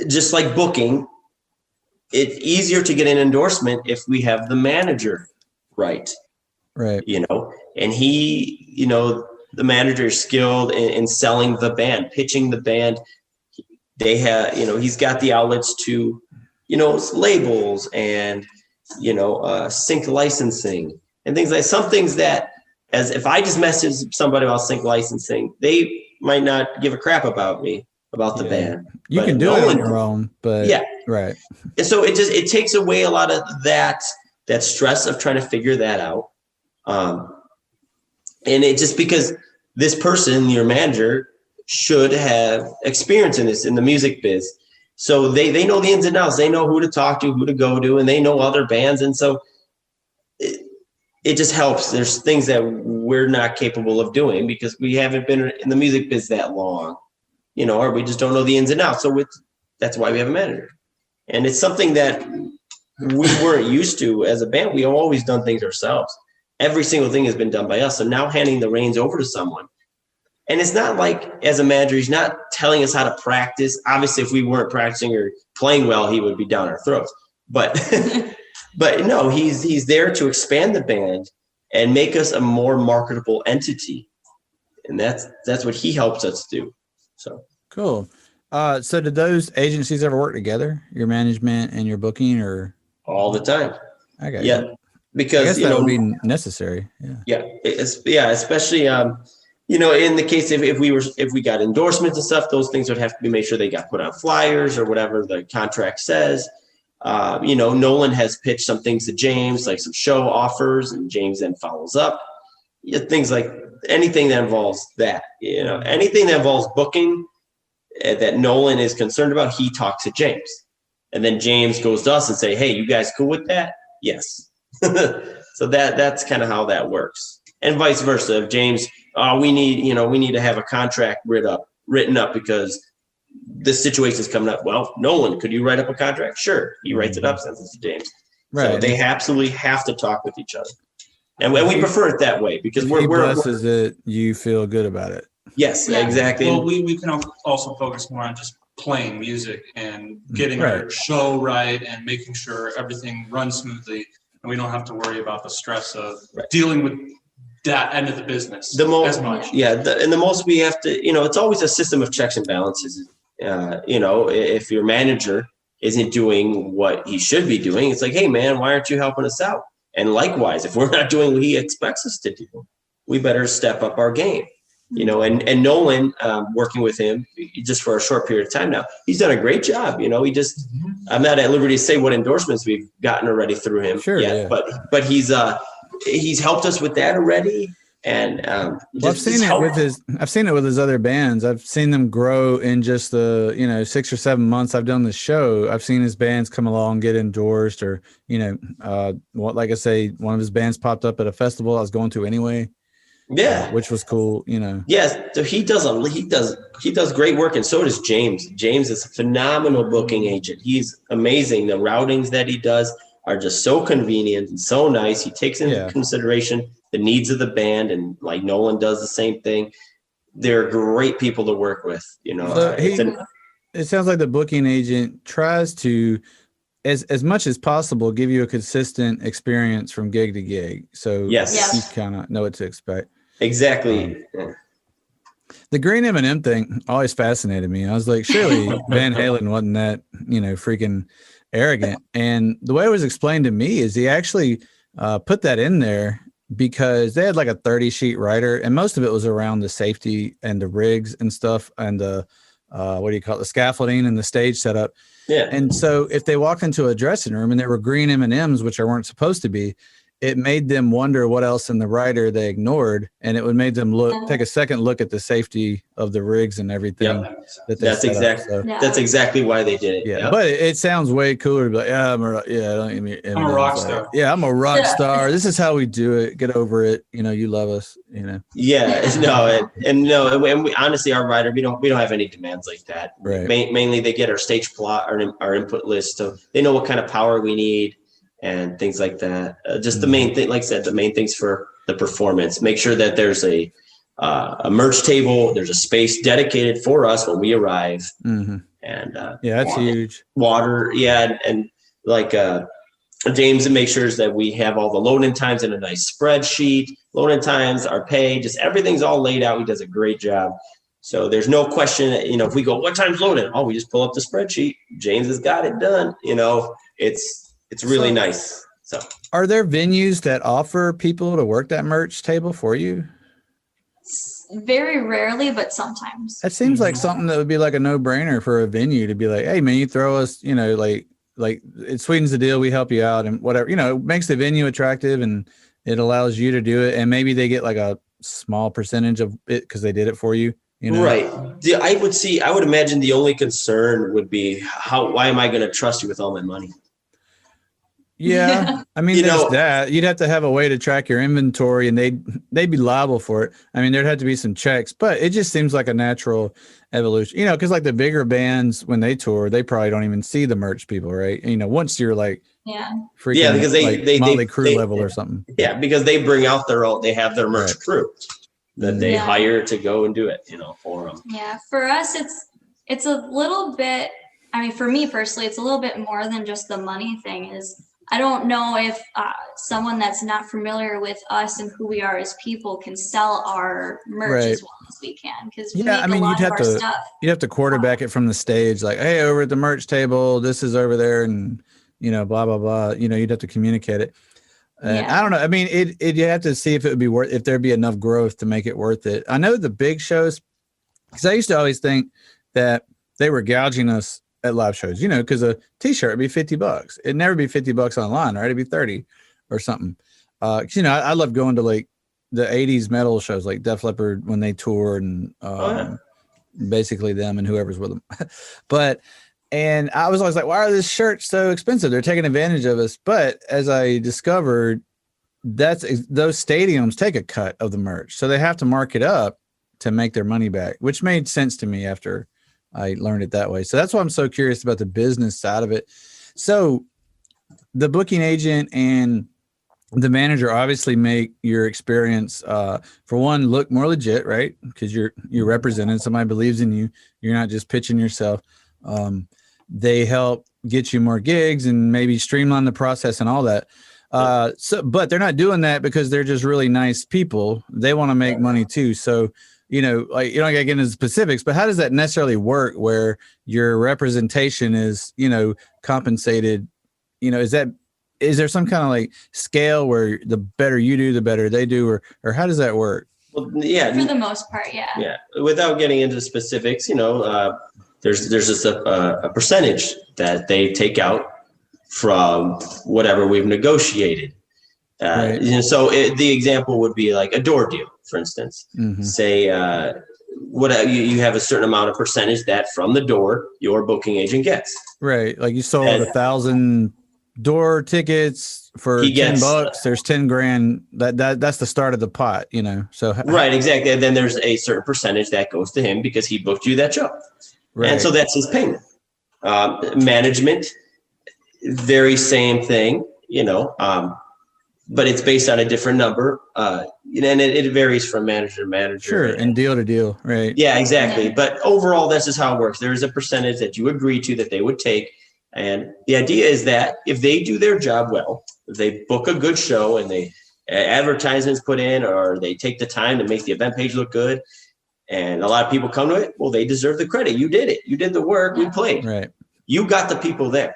just like booking, it's easier to get an endorsement if we have the manager right. Right. And he, the manager is skilled in selling the band, pitching the band. They have, he's got the outlets to, labels and, sync licensing and things like some things that as if I just message somebody about sync licensing, they might not give a crap about me, about the band. You can do it on your own, but right. And so it takes away a lot of that stress of trying to figure that out. And it just because this person, your manager, should have experience in this, in the music biz. So they know the ins and outs. They know who to talk to, who to go to, and they know other bands. And so it just helps. There's things that we're not capable of doing because we haven't been in the music biz that long, or we just don't know the ins and outs. So that's why we have a manager. And it's something that we weren't used to as a band. We have always done things ourselves. Every single thing has been done by us. So now handing the reins over to someone. And it's not like, as a manager, he's not telling us how to practice. Obviously, if we weren't practicing or playing well, he would be down our throats. But but no, he's there to expand the band and make us a more marketable entity. And that's what he helps us do. So cool. So did those agencies ever work together, your management and your booking, or all the time? Okay. Yeah. Because that would be necessary. Yeah. Especially in the case if we got endorsements and stuff, those things would have to be made sure they got put on flyers or whatever the contract says. Nolan has pitched some things to James, like some show offers, and James then follows up. Things like anything that involves that, anything that involves booking that Nolan is concerned about, he talks to James. And then James goes to us and say, hey, you guys cool with that? Yes. So that's kind of how that works. And vice versa. If James, we need to have a contract written up because this situation is coming up. Well, Nolan, could you write up a contract? Sure. He writes it up, sends it to James. Right. So they absolutely have to talk with each other. And we prefer it that way because we're blesses it, you feel good about it. Yes, exactly. Well, we can also focus more on just playing music and getting our show right and making sure everything runs smoothly. And we don't have to worry about the stress of dealing with that end of the business as much. Yeah. And the most we have to, it's always a system of checks and balances. If your manager isn't doing what he should be doing, it's like, hey, man, why aren't you helping us out? And likewise, if we're not doing what he expects us to do, we better step up our game. And Nolan, working with him just for a short period of time now, he's done a great job. I'm not at liberty to say what endorsements we've gotten already through him yet, but he's helped us with that already. And I've seen it with his other bands. I've seen them grow in just the 6 or 7 months I've done the show. I've seen his bands come along, get endorsed, or like I say, one of his bands popped up at a festival I was going to anyway. Yeah, which was cool, Yes, so he does great work, and so does James. James is a phenomenal booking agent. He's amazing. The routings that he does are just so convenient and so nice. He takes into consideration the needs of the band, and like Nolan does the same thing. They're great people to work with. So it sounds like the booking agent tries to, as much as possible, give you a consistent experience from gig to gig. So you kind of know what to expect. Exactly. The green M&M thing always fascinated me. I was like, surely Van Halen wasn't that, freaking arrogant. And the way it was explained to me is he actually put that in there because they had like a 30-sheet writer, and most of it was around the safety and the rigs and stuff, and the the scaffolding and the stage setup. Yeah. And so if they walked into a dressing room and there were green M&Ms, which weren't supposed to be, it made them wonder what else in the writer they ignored, and it would make them take a second look at the safety of the rigs and everything. That's exactly why they did it. Yeah, but it sounds way cooler to be like, I'm a rock star. Yeah, I'm a rock star. This is how we do it. Get over it. You love us. Yeah, and we, honestly, our writer, we don't have any demands like that. Right. Mainly, they get our stage plot, our input list, so they know what kind of power we need and things like that. Just the main thing, like I said, the main things for the performance. Make sure that there's a merch table. There's a space dedicated for us when we arrive. Mm-hmm. And that's huge. Water, and like James makes sure that we have all the load-in times in a nice spreadsheet. Load-in times, our pay, just everything's all laid out. He does a great job. So there's no question, if we go, what time's load-in? Oh, we just pull up the spreadsheet. James has got it done. It's really nice. So are there venues that offer people to work that merch table for you? Very rarely, but sometimes. That seems like something that would be like a no-brainer for a venue to be like, hey man, you throw us, like it sweetens the deal, we help you out and whatever, it makes the venue attractive and it allows you to do it, and maybe they get like a small percentage of it because they did it for you. You know? Right. I would imagine the only concern would be why am I going to trust you with all my money? Yeah. I mean, there's that. You'd have to have a way to track your inventory, and they'd be liable for it. I mean, there'd have to be some checks, but it just seems like a natural evolution, because like the bigger bands, when they tour, they probably don't even see the merch people, right? Once you're like, freaking, because they Motley Crue level or something. Yeah, because they bring out they have their merch crew that they hire to go and do it, for them. Yeah, for us, it's a little bit. I mean, for me personally, it's a little bit more than just the money thing. I don't know if someone that's not familiar with us and who we are as people can sell our merch as well as we can. Because you'd have to quarterback it from the stage, like, hey, over at the merch table, this is over there, and blah blah blah. You'd have to communicate it. And I don't know. I mean, you have to see if it would be if there'd be enough growth to make it worth it. I know the big shows, because I used to always think that they were gouging us at live shows, because a t-shirt would be $50. It'd never be $50 online, right? It'd be 30 or something. I love going to like the 80s metal shows, like Def Leppard when they toured, and basically them and whoever's with them. And I was always like, why are these shirts so expensive? They're taking advantage of us. But as I discovered, those stadiums take a cut of the merch, so they have to mark it up to make their money back, which made sense to me after I learned it that way. So that's why I'm so curious about the business side of it. So the booking agent and the manager obviously make your experience, for one, look more legit, right? Because you're representing somebody believes in you. You're not just pitching yourself. They help get you more gigs and maybe streamline the process and all that. But they're not doing that because they're just really nice people. They want to make money too. So, like, you don't gotta get into the specifics, but how does that necessarily work where your representation is, compensated? Is there some kind of like scale where the better you do, the better they do, or how does that work? Well, yeah, for the most part, yeah. Yeah, without getting into specifics, there's just a percentage that they take out from whatever we've negotiated. So the example would be like a door deal, for instance. Mm-hmm. Say you have a certain amount of percentage that from the door your booking agent gets. Right, like you sold 1,000 door tickets for $10. There's $10,000. That's the start of the pot, So right, exactly. And then there's a certain percentage that goes to him because he booked you that show, and so that's his payment. Management, very same thing, but it's based on a different number, and it varies from manager to manager. Sure, and deal to deal, right? Yeah, exactly. Yeah. But overall, this is how it works. There is a percentage that you agree to that they would take, and the idea is that if they do their job well, if they book a good show and they advertisements put in, or they take the time to make the event page look good, and a lot of people come to it, well, they deserve the credit. You did it. You did the work. We played. Right. You got the people there.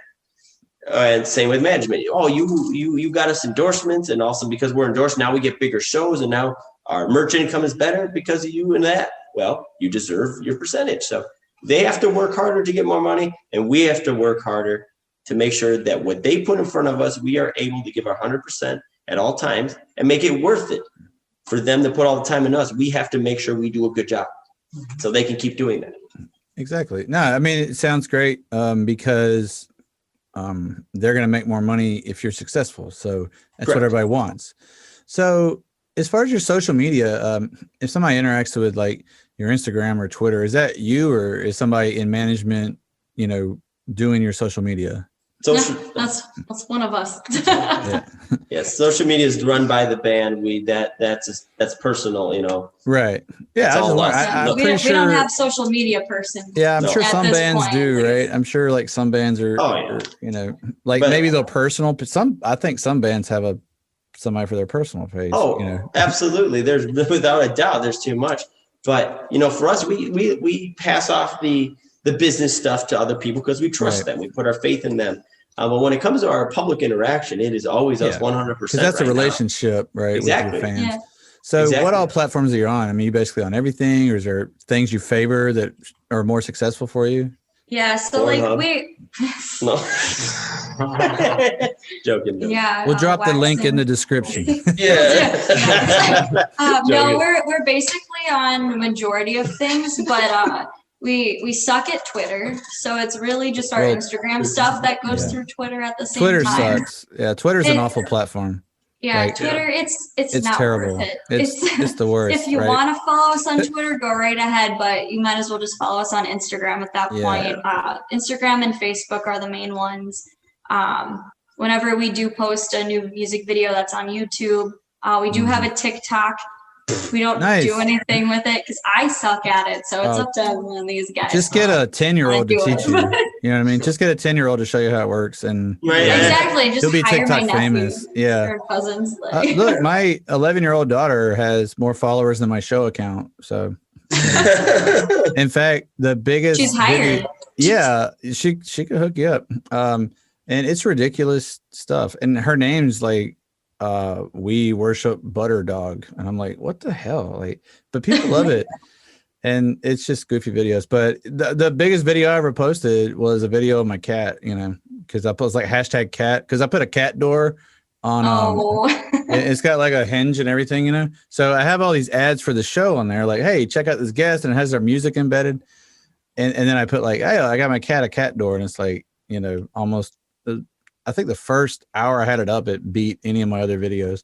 And same with management. Oh, you got us endorsements, and also because we're endorsed, now we get bigger shows, and now our merch income is better because of you and that. Well, you deserve your percentage. So they have to work harder to get more money, and we have to work harder to make sure that what they put in front of us, we are able to give our 100% at all times and make it worth it for them to put all the time in us. We have to make sure we do a good job so they can keep doing that. Exactly. No, I mean, it sounds great because they're going to make more money if you're successful. So that's Correct. What everybody wants. So as far as your social media, if somebody interacts with like your Instagram or Twitter, is that you, or is somebody in management, doing your social media? That's one of us. Yes, social media is run by the band. That's personal, Right. Yeah, we don't have social media person. Yeah, I'm sure some bands do, right? I'm sure like some bands are, maybe they'll personal. But I think some bands have somebody for their personal page. Oh, absolutely. There's without a doubt, there's too much. But for us, we pass off the business stuff to other people because we trust them. We put our faith in them. But when it comes to our public interaction, it is always us 100%. Because that's a relationship, right? Exactly. With your fans. Yeah. So what all platforms are you on? I mean, you basically on everything, or is there things you favor that are more successful for you? Yeah. So like Joking. Yeah. We'll drop the link in the description. Yeah. No, we're basically on the majority of things, but we suck at Twitter, so it's really just our Instagram stuff that goes through Twitter at the same Twitter time. sucks. Yeah, Twitter's an awful platform. Yeah, Like, Twitter, it's not terrible. worth it. It's the worst. If you want to follow us on Twitter, go right ahead, but you might as well just follow us on Instagram at that point. Instagram and Facebook are the main ones. Whenever we do post a new music video that's on YouTube, we do have a TikTok. We don't do anything with it because I suck at it. So it's up to one of these guys. Just get a 10-year-old to teach you. You know what I mean? Just get a 10-year-old to show you how it works, and exactly. Just you'll be hire TikTok my famous. Yeah. Or cousins. Look, my 11-year-old daughter has more followers than my show account. So, in fact, the biggest. She's hired. She could hook you up. And it's ridiculous stuff. And her name's like, we worship Butter Dog, and I'm like, what the hell? Like, but people love it, and it's just goofy videos. But the biggest video I ever posted was a video of my cat, you know, because I post like #cat because I put a cat door on. It's got like a hinge and everything, you know. So I have all these ads for the show on there, like, hey, check out this guest, and it has their music embedded, and then I put like, hey, I got my cat a cat door, and it's like, you know, almost. I think the first hour I had it up, it beat any of my other videos.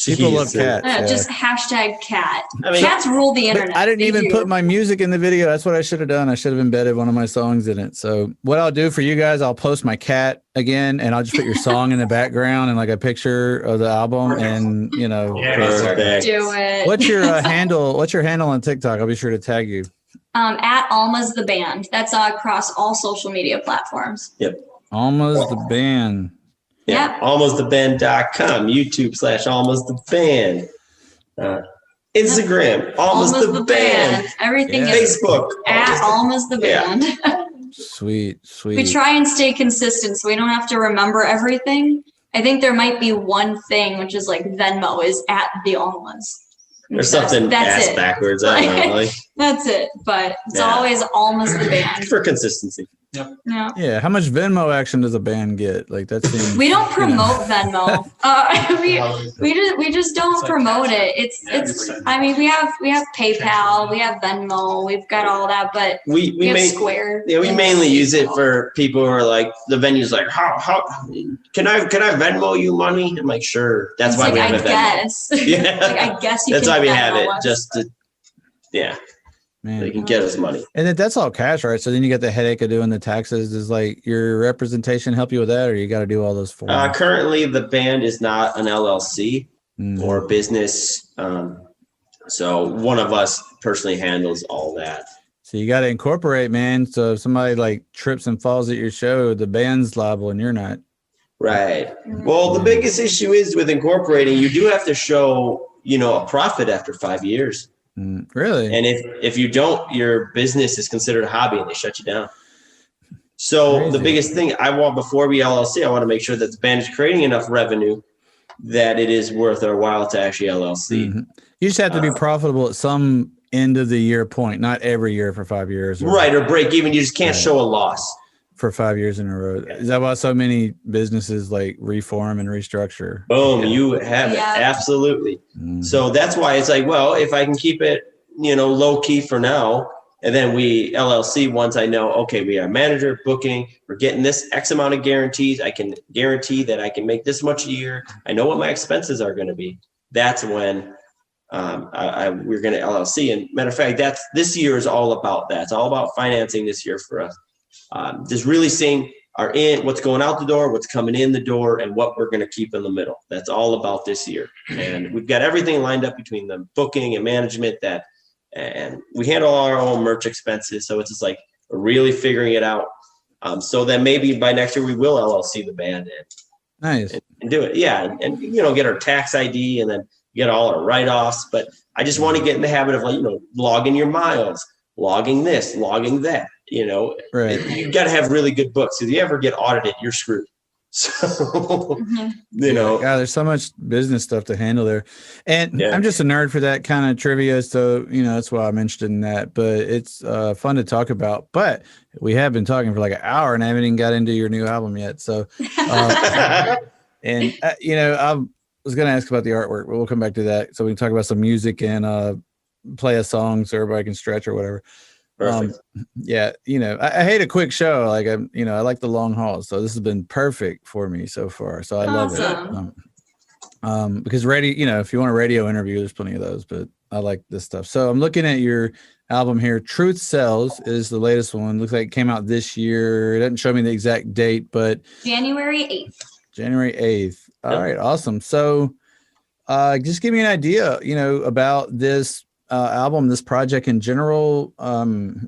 People love cats. Just #cat. I mean, cats rule the internet. I didn't even put my music in the video. That's what I should have done. I should have embedded one of my songs in it. So what I'll do for you guys, I'll post my cat again, and I'll just put your song in the background and like a picture of the album, and you know. Do it. What's your handle? What's your handle on TikTok? I'll be sure to tag you. At Almas the band. That's across all social media platforms. Yep. Almas the band. Yeah. Almastheband.com. YouTube /AlmasTheBand. Instagram. Almas the band. Everything is Facebook. At Almas the band. Sweet. We try and stay consistent so we don't have to remember everything. I think there might be one thing, which is like Venmo is at the Almas. Or something ass backwards. I don't know. Like, that's it. But it's always Almas the band. For consistency. Yep. Yeah. How much Venmo action does a band get? Like that seems. We don't promote Venmo. We just don't promote it. It's. I mean, we have PayPal, we have Venmo, we've got all that, but we have Square. Yeah, we mainly use it for people who are like the venue's like, how can I Venmo you money? I'm like, sure. That's why we have a Venmo. Yeah. Like, I guess you. That's can why we Venmo have it, us. just to. Yeah. Man. They can get us money. And that's all cash, right? So then you get the headache of doing the taxes. Does like your representation help you with that, or you got to do all those forms? Currently, the band is not an LLC or business. So one of us personally handles all that. So you got to incorporate, man. So if somebody like trips and falls at your show, the band's liable and you're not. Right. Well, the biggest issue is with incorporating, you do have to show, a profit after 5 years. Really? And if you don't, your business is considered a hobby and they shut you down. So Crazy. The biggest thing I want before we LLC, I want to make sure that the band is creating enough revenue that it is worth our while to actually LLC. Mm-hmm. You just have to be profitable at some end of the year point, not every year for 5 years. Or break even. You just can't show a loss. For 5 years in a row. Is that why so many businesses like reform and restructure? Boom, you have it. Absolutely. So that's why it's like, well, if I can keep it, low key for now, and then we LLC once I know, okay, we are manager booking, we're getting this X amount of guarantees. I can guarantee that I can make this much a year. I know what my expenses are going to be. That's when we're going to LLC. And matter of fact, this year is all about that. It's all about financing this year for us. Just really seeing what's going out the door, what's coming in the door, and what we're going to keep in the middle. That's all about this year. And we've got everything lined up between the booking and management and we handle our own merch expenses. So it's just like we're really figuring it out. So then maybe by next year we will LLC the band and do it. Yeah. And get our tax ID and then get all our write-offs. But I just want to get in the habit of logging your miles, logging this, logging that. Right. You got to have really good books. If you ever get audited, you're screwed. So, you know, God, there's so much business stuff to handle there. And I'm just a nerd for that kind of trivia. So, that's why I'm interested in that. But it's fun to talk about. But we have been talking for like an hour and I haven't even got into your new album yet. So, and, I was going to ask about the artwork, but we'll come back to that. So we can talk about some music and play a song so everybody can stretch or whatever. Perfect. I hate a quick show. Like I like the long hauls. So this has been perfect for me so far. So I love it. Because radio, if you want a radio interview, there's plenty of those, but I like this stuff. So I'm looking at your album here. Truth Sells is the latest one. Looks like it came out this year. It doesn't show me the exact date, but January 8th. January 8th. All right. Awesome. So just give me an idea, about this album, this project in general.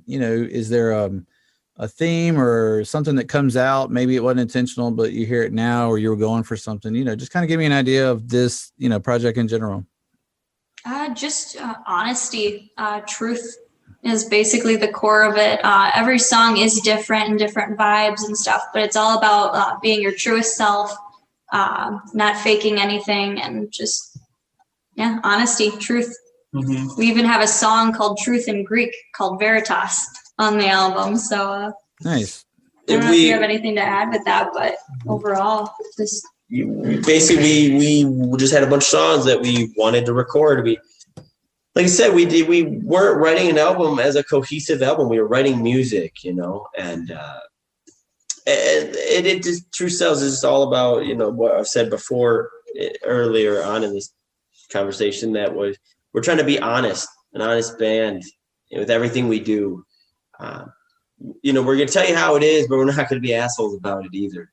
Is there a theme or something that comes out? Maybe it wasn't intentional, but you hear it now, or you were going for something. Just kind of give me an idea of this, project in general. Just honesty. Truth is basically the core of it. Every song is different and different vibes and stuff, but it's all about being your truest self, not faking anything, and just honesty, truth. Mm-hmm. We even have a song called Truth in Greek called Veritas on the album. So nice. I don't know if you have anything to add with that, but overall, just basically we just had a bunch of songs that we wanted to record. We, like I said, we weren't writing an album as a cohesive album. We were writing music, and it just Truth Sells is just all about, what I've said before earlier on in this conversation, that was, we're trying to be honest, an honest band with everything we do. We're going to tell you how it is, but we're not going to be assholes about it either,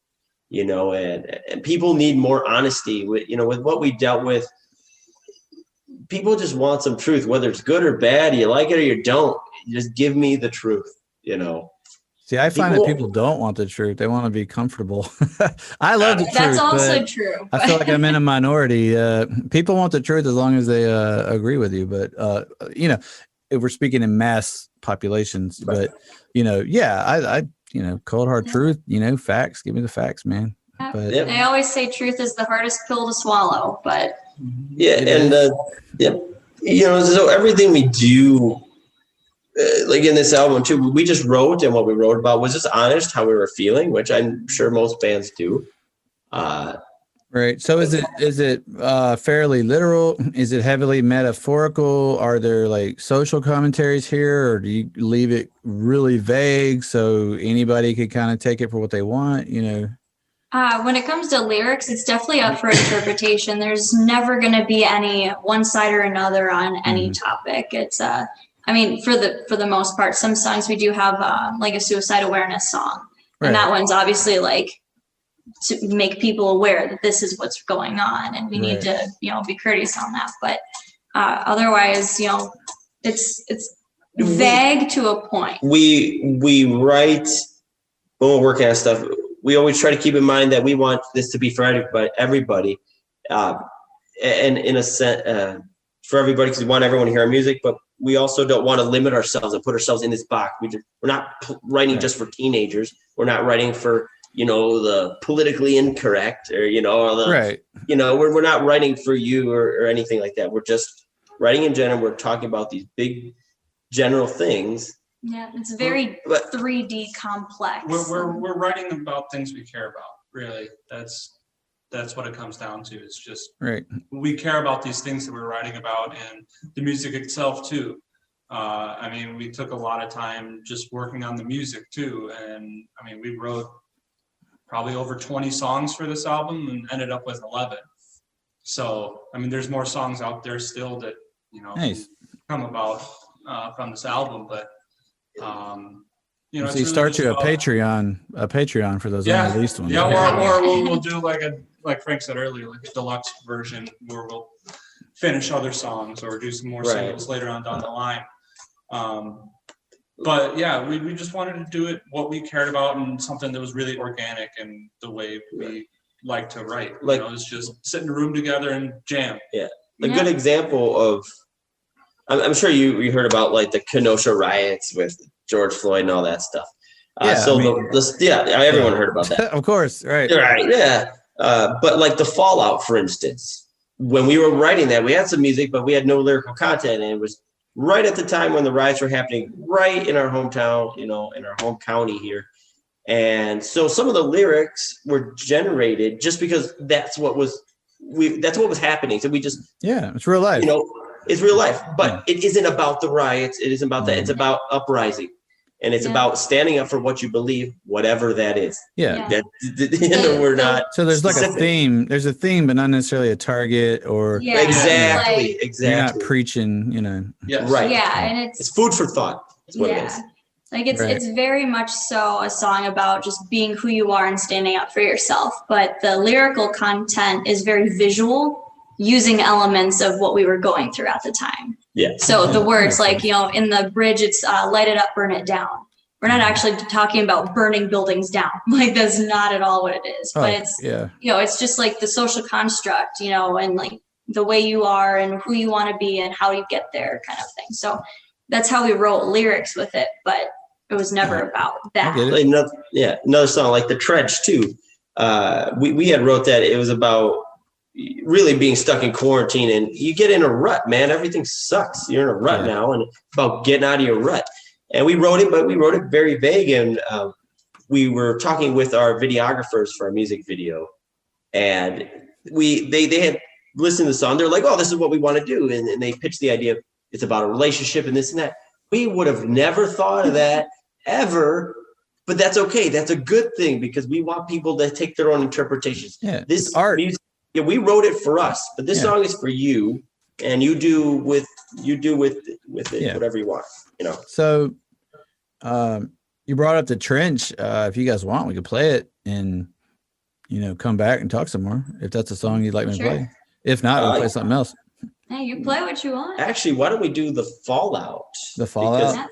and people need more honesty with what we dealt with. People just want some truth, whether it's good or bad, you like it or you don't. You just give me the truth, See, I find that people don't want the truth. They want to be comfortable. I love the truth. That's also true. I feel like I'm in a minority. People want the truth as long as they agree with you. But, if we're speaking in mass populations, but, I cold hard truth, facts. Give me the facts, man. But I always say truth is the hardest pill to swallow, but. So everything we do, like in this album too, we just wrote, and what we wrote about was just honest, how we were feeling, which I'm sure most bands do. Right. So is it fairly literal? Is it heavily metaphorical? Are there like social commentaries here, or do you leave it really vague so anybody could kind of take it for what they want? When it comes to lyrics, it's definitely up for interpretation. There's never going to be any one side or another on any topic. It's for the most part, some songs we do have like a suicide awareness song, and that one's obviously like to make people aware that this is what's going on, and we need to be courteous on that. But otherwise, it's vague to a point. We write when we're working on stuff. We always try to keep in mind that we want this to be for everybody, and in a sense, for everybody, because we want everyone to hear our music, but we also don't want to limit ourselves and put ourselves in this box. We're not writing just for teenagers. We're not writing for the politically incorrect, or we're not writing for you or anything like that. We're just writing in general. We're talking about these big general things. Yeah, it's very 3D complex. We're writing about things we care about. Really, that's what it comes down to. It's just we care about these things that we're writing about, and the music itself too. We took a lot of time just working on the music too, and we wrote probably over 20 songs for this album and ended up with 11. So there's more songs out there still that come about from this album, but. So you start you a Patreon for those unreleased ones. Or we'll do like Frank said earlier, like a deluxe version where we'll finish other songs or do some more singles later on down the line. But we just wanted to do it what we cared about, and something that was really organic and the way we like to write. It's just sit in a room together and jam. Yeah, a good example of. I'm sure you heard about like the Kenosha riots with George Floyd and all that stuff. Everyone heard about that. Of course, right. Right, yeah. But like the fallout, for instance, when we were writing that, we had some music, but we had no lyrical content, and it was right at the time when the riots were happening, right in our hometown, in our home county here. And so some of the lyrics were generated just because that's what was happening. So we just it's real life. It's real life, but it isn't about the riots. It isn't about that. It's about uprising. And it's about standing up for what you believe, whatever that is. Yeah. We're not. So there's like a theme. There's a theme, but not necessarily a target or. Yeah. Exactly. You're not preaching, Yes. Right. Yeah. And it's food for thought. That's what it is. Like it's very much so a song about just being who you are and standing up for yourself. But the lyrical content is very visual, using elements of what we were going through at the time. Yeah. So the words like, in the bridge, it's light it up, burn it down. We're not actually talking about burning buildings down. Like that's not at all what it is. But it's, it's just like the social construct, and like the way you are and who you want to be and how you get there kind of thing. So that's how we wrote lyrics with it. But it was never about that. Another song like The Trench too. We had wrote that. It was about really being stuck in quarantine, and you get in a rut, man. Everything sucks. You're in a rut now, and it's about getting out of your rut. And we wrote it, but we wrote it very vague. And we were talking with our videographers for our music video, and they had listened to the song. They're like, "Oh, this is what we want to do," and they pitched the idea of it's about a relationship and this and that. We would have never thought of that ever. But that's okay. That's a good thing because we want people to take their own interpretations. Yeah, this art. Music, we wrote it for us, but this song is for you, and you do with it whatever you want. So, you brought up The Trench. If you guys want, we could play it and come back and talk some more. If that's a song you'd like me to play. If not, we'll play something else. Hey, you play what you want. Actually, why don't we do The Fallout? The Fallout?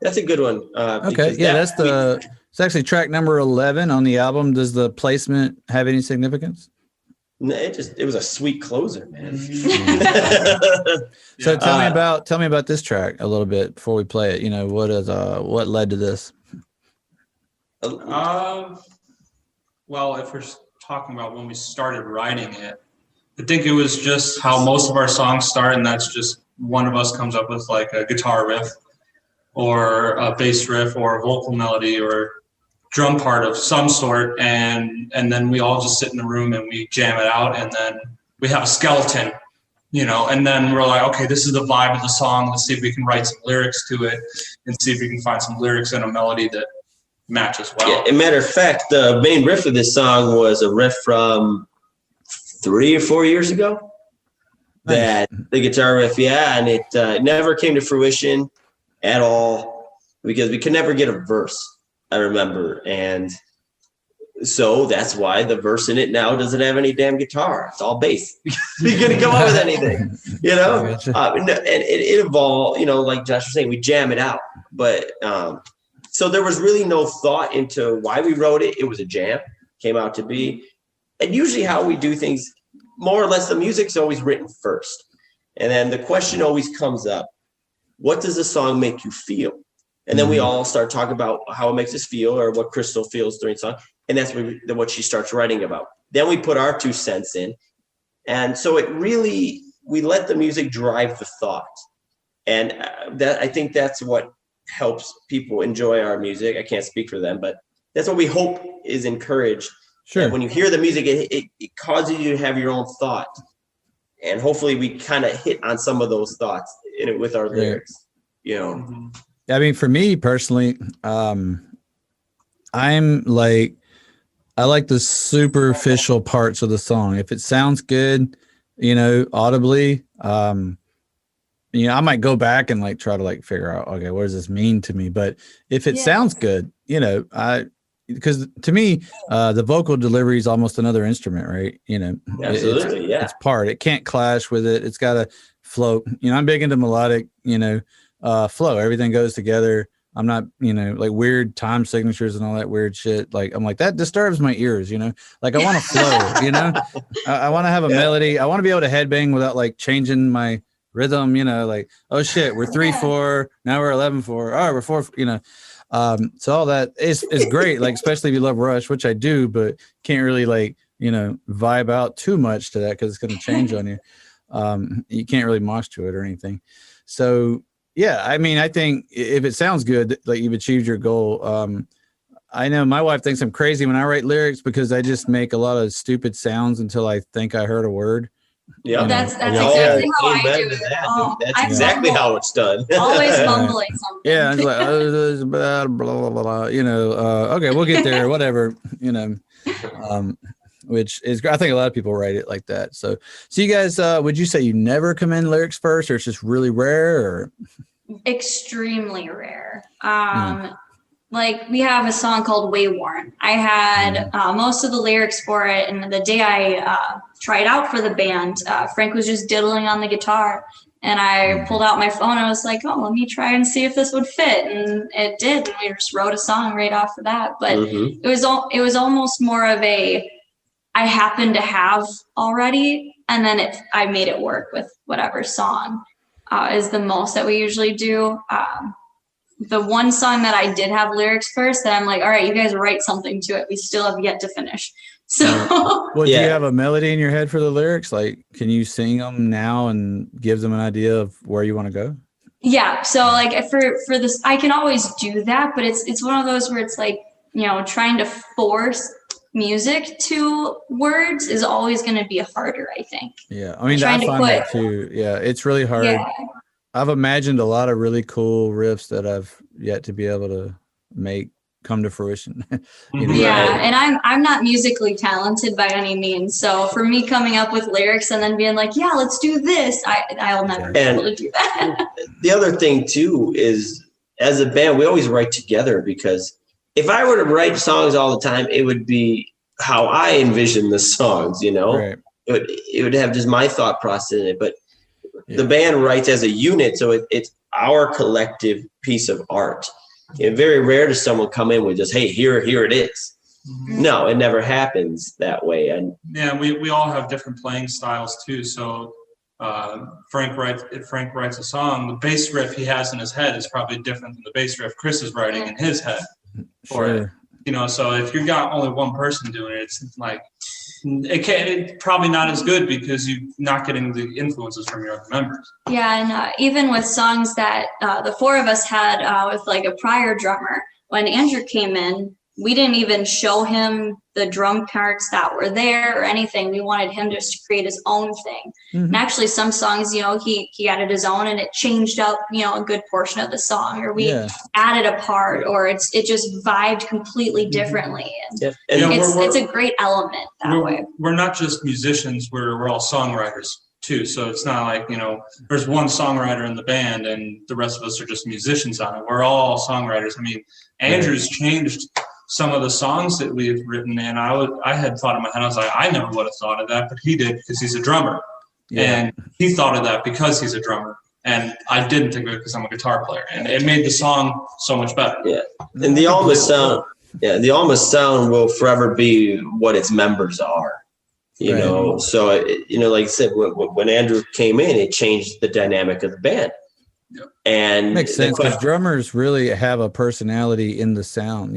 That's a good one. Okay, it's actually track number 11 on the album. Does the placement have any significance? No, it was a sweet closer, man. So tell me about this track a little bit before we play it. What led to this? Well, if we're talking about when we started writing it, I think it was just how most of our songs start, and that's just one of us comes up with like a guitar riff or a bass riff or a vocal melody or drum part of some sort, and then we all just sit in the room and we jam it out, and then we have a skeleton, and then we're like, okay, this is the vibe of the song. Let's see if we can write some lyrics to it and see if we can find some lyrics and a melody that matches well. Yeah, as a matter of fact, the main riff of this song was a riff from 3 or 4 years ago. That the guitar riff, and it never came to fruition at all because we could never get a verse, I remember. And so that's why the verse in it now doesn't have any damn guitar. It's all bass. We couldn't come up with anything, and it evolved, like Josh was saying, we jam it out. But so there was really no thought into why we wrote it. It was a jam, came out to be. And usually how we do things, more or less, the music's always written first. And then the question always comes up, what does the song make you feel? And then we all start talking about how it makes us feel or what Crystal feels during the song. And that's what she starts writing about. Then we put our 2 cents in. And so we let the music drive the thought. And I think that's what helps people enjoy our music. I can't speak for them, but that's what we hope is encouraged. Sure. And when you hear the music, it causes you to have your own thought. And hopefully we kind of hit on some of those thoughts in it with our lyrics, I mean, for me personally, I like the superficial parts of the song. If it sounds good, audibly, I might go back and try to figure out, okay, what does this mean to me? But if it sounds good, because to me, the vocal delivery is almost another instrument, right? Absolutely, it's part. It can't clash with it. It's got to flow. I'm big into melodic, flow. Everything goes together. I'm not, weird time signatures and all that weird shit. I'm like, that disturbs my ears, I want to flow, I want to have a melody. I want to be able to headbang without changing my rhythm, oh shit, we're 3/4, now we're 11/4. All right, we're 4, So all that is great, like especially if you love Rush, which I do, but can't really like, vibe out too much to that because it's going to change on you. You can't really mosh to it or anything. So yeah, I mean, I think if it sounds good, like you've achieved your goal. I know my wife thinks I'm crazy when I write lyrics because I just make a lot of stupid sounds until I think I heard a word. Yeah, that's exactly how I do it. That's exactly how it's done. Always mumbling something. Yeah, it's like blah, blah, blah, blah, okay, we'll get there, whatever, which is, I think a lot of people write it like that. So you guys, would you say you never come in lyrics first, or it's just really rare, or? Extremely rare. Like we have a song called Wayworn. I had most of the lyrics for it, and the day I tried out for the band, Frank was just diddling on the guitar, and I pulled out my phone and I was like, oh, let me try and see if this would fit, and it did. And we just wrote a song right off of that. But it was almost more of a I happened to have already, and then I made it work with whatever song is the most that we usually do. The one song that I did have lyrics first, that I'm like, all right, you guys write something to it. We still have yet to finish. So, well, do you have a melody in your head for the lyrics? Like, can you sing them now and give them an idea of where you want to go? Yeah. So, like for this, I can always do that, but it's one of those where it's like, trying to force music to words is always going to be harder, I think. Yeah, I mean, I find that too. Yeah, it's really hard. Yeah. I've imagined a lot of really cool riffs that I've yet to be able to make come to fruition. Yeah, and I'm not musically talented by any means. So for me coming up with lyrics and then being like, yeah, let's do this, I'll never be able to do that. The other thing too is, as a band, we always write together, because if I were to write songs all the time, it would be how I envision the songs, Right. It would have just my thought process in it. But the band writes as a unit, so it's our collective piece of art. It's very rare to someone come in with just, hey, here it is. No, it never happens that way. And yeah, we all have different playing styles too. So Frank writes a song, the bass riff he has in his head is probably different than the bass riff Chris is writing in his head. Sure. So if you've got only one person doing it, it's like it's probably not as good because you're not getting the influences from your other members. Yeah, and even with songs that the four of us had with like a prior drummer, when Andrew came in, we didn't even show him the drum parts that were there or anything. We wanted him just to create his own thing. And actually some songs, he added his own and it changed up, a good portion of the song, or we added a part, or it just vibed completely differently. And it's a great element that way. We're not just musicians, we're all songwriters too. So it's not like, there's one songwriter in the band and the rest of us are just musicians on it. We're all songwriters. I mean, Andrew's changed some of the songs that we've written, and I had thought in my head, I was like, I never would have thought of that, but he did because he's a drummer. And he thought of that because he's a drummer. And I didn't think of it because I'm a guitar player. And it made the song so much better. Yeah. And the Almas sound, the Almas sound will forever be what its members are. You know, so like I said, when Andrew came in, it changed the dynamic of the band. And makes sense because drummers really have a personality in the sound,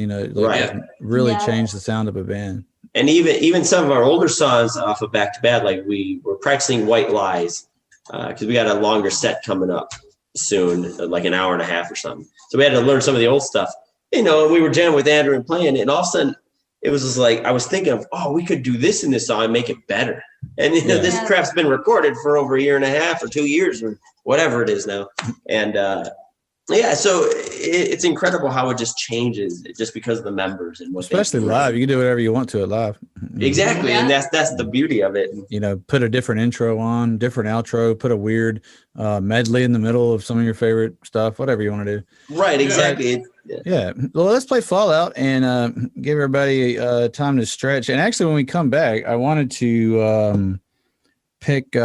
really change the sound of a band. And even some of our older songs off of Back to Bad, like we were practicing White Lies because we got a longer set coming up soon, like an hour and a half or something. So we had to learn some of the old stuff, and we were jamming with Andrew and playing it, and all of a sudden it was just like I was thinking of, we could do this in this song and make it better. And this crap's been recorded for over a year and a half or 2 years or whatever it is now. And so it's incredible how it just changes just because of the members and what. Especially live, you can do whatever you want to it live. Exactly, and that's the beauty of it. Put a different intro on, different outro, put a weird medley in the middle of some of your favorite stuff, whatever you want to do. Right, exactly. Yeah. Well, let's play Fallout and give everybody time to stretch. And actually, when we come back, I wanted to pick.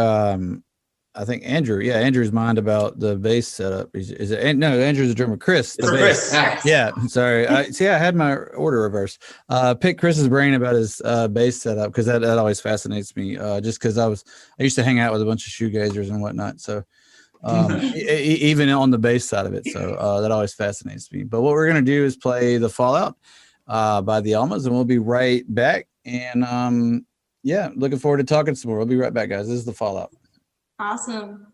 I think Andrew. Yeah, Andrew's mind about the bass setup. Is it? No, Andrew's the drummer. Chris. It's Chris. Yeah. Sorry. I had my order reversed. Pick Chris's brain about his bass setup because that always fascinates me. Just because I used to hang out with a bunch of shoegazers and whatnot. So even on the bass side of it. So that always fascinates me. But what we're going to do is play The Fallout by the Almas, and we'll be right back. And yeah, looking forward to talking some more. We'll be right back, guys. This is The Fallout. Awesome.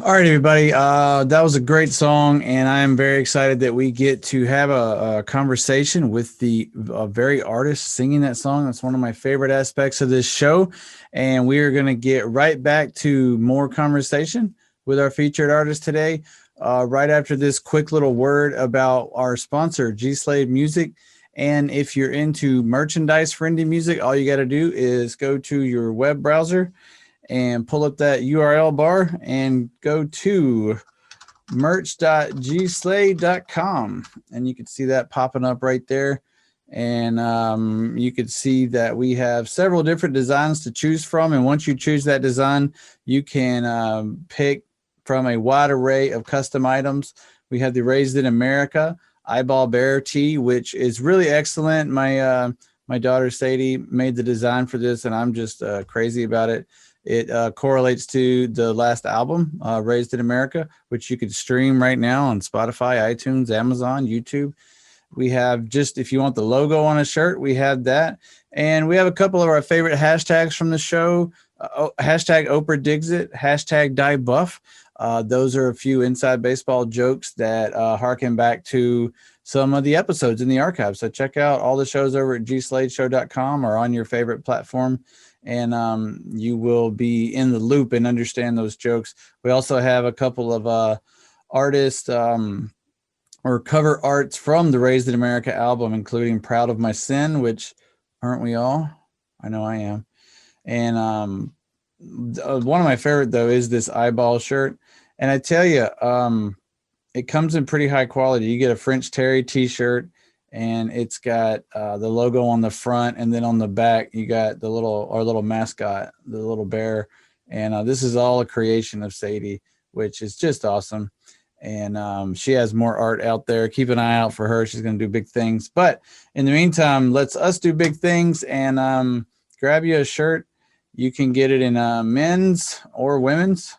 All right, everybody. That was a great song, and I am very excited that we get to have a conversation with the very artist singing that song. That's one of my favorite aspects of this show, and we are going to get right back to more conversation with our featured artist today, right after this quick little word about our sponsor, G Slade Music. And if you're into merchandise for indie music, all you got to do is go to your web browser and pull up that URL bar and go to merch.gslade.com, and you can see that popping up right there. And you can see that we have several different designs to choose from, and once you choose that design, you can pick from a wide array of custom items. We have the Raised in America Eyeball Bear tee, which is really excellent. My daughter Sadie made the design for this, and I'm just crazy about it. It correlates to the last album, Raised in America, which you can stream right now on Spotify, iTunes, Amazon, YouTube. We have just, if you want the logo on a shirt, we have that. And we have a couple of our favorite hashtags from the show. Hashtag Oprah Digs It, hashtag Die Buff. Those are a few inside baseball jokes that harken back to some of the episodes in the archive. So check out all the shows over at gsladeshow.com or on your favorite platform, and you will be in the loop and understand those jokes. We also have a couple of artists or cover arts from the Raised in America album, including Proud of My Sin, which aren't we all? I know I am. And one of my favorite, though, is this eyeball shirt. And I tell you, it comes in pretty high quality. You get a French Terry t-shirt, and it's got the logo on the front, and then on the back you got our little mascot, the little bear. And this is all a creation of Sadie, which is just awesome. And she has more art out there. Keep an eye out for her. She's going to do big things. But in the meantime, let's us do big things, and grab you a shirt. You can get it in men's or women's,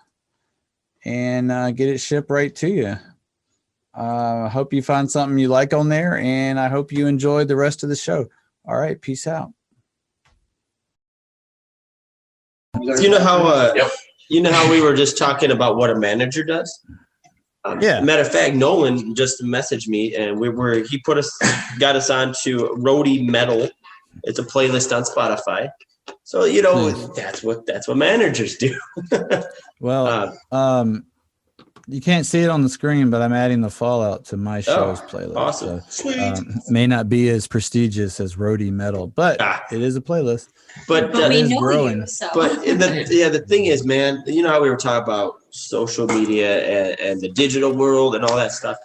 and get it shipped right to you. I hope you find something you like on there, and I hope you enjoy the rest of the show. All right, peace out. You know how we were just talking about what a manager does? Yeah. Matter of fact, Nolan just messaged me, and he got us on to Roadie Metal. It's a playlist on Spotify. So that's what managers do. Well, you can't see it on the screen, but I'm adding the Fallout to my show's playlist. Awesome. So, may not be as prestigious as Roadie Metal, but it is a playlist. But we know growing. you, so. But the thing is, man, you know how we were talking about social media and the digital world and all that stuff.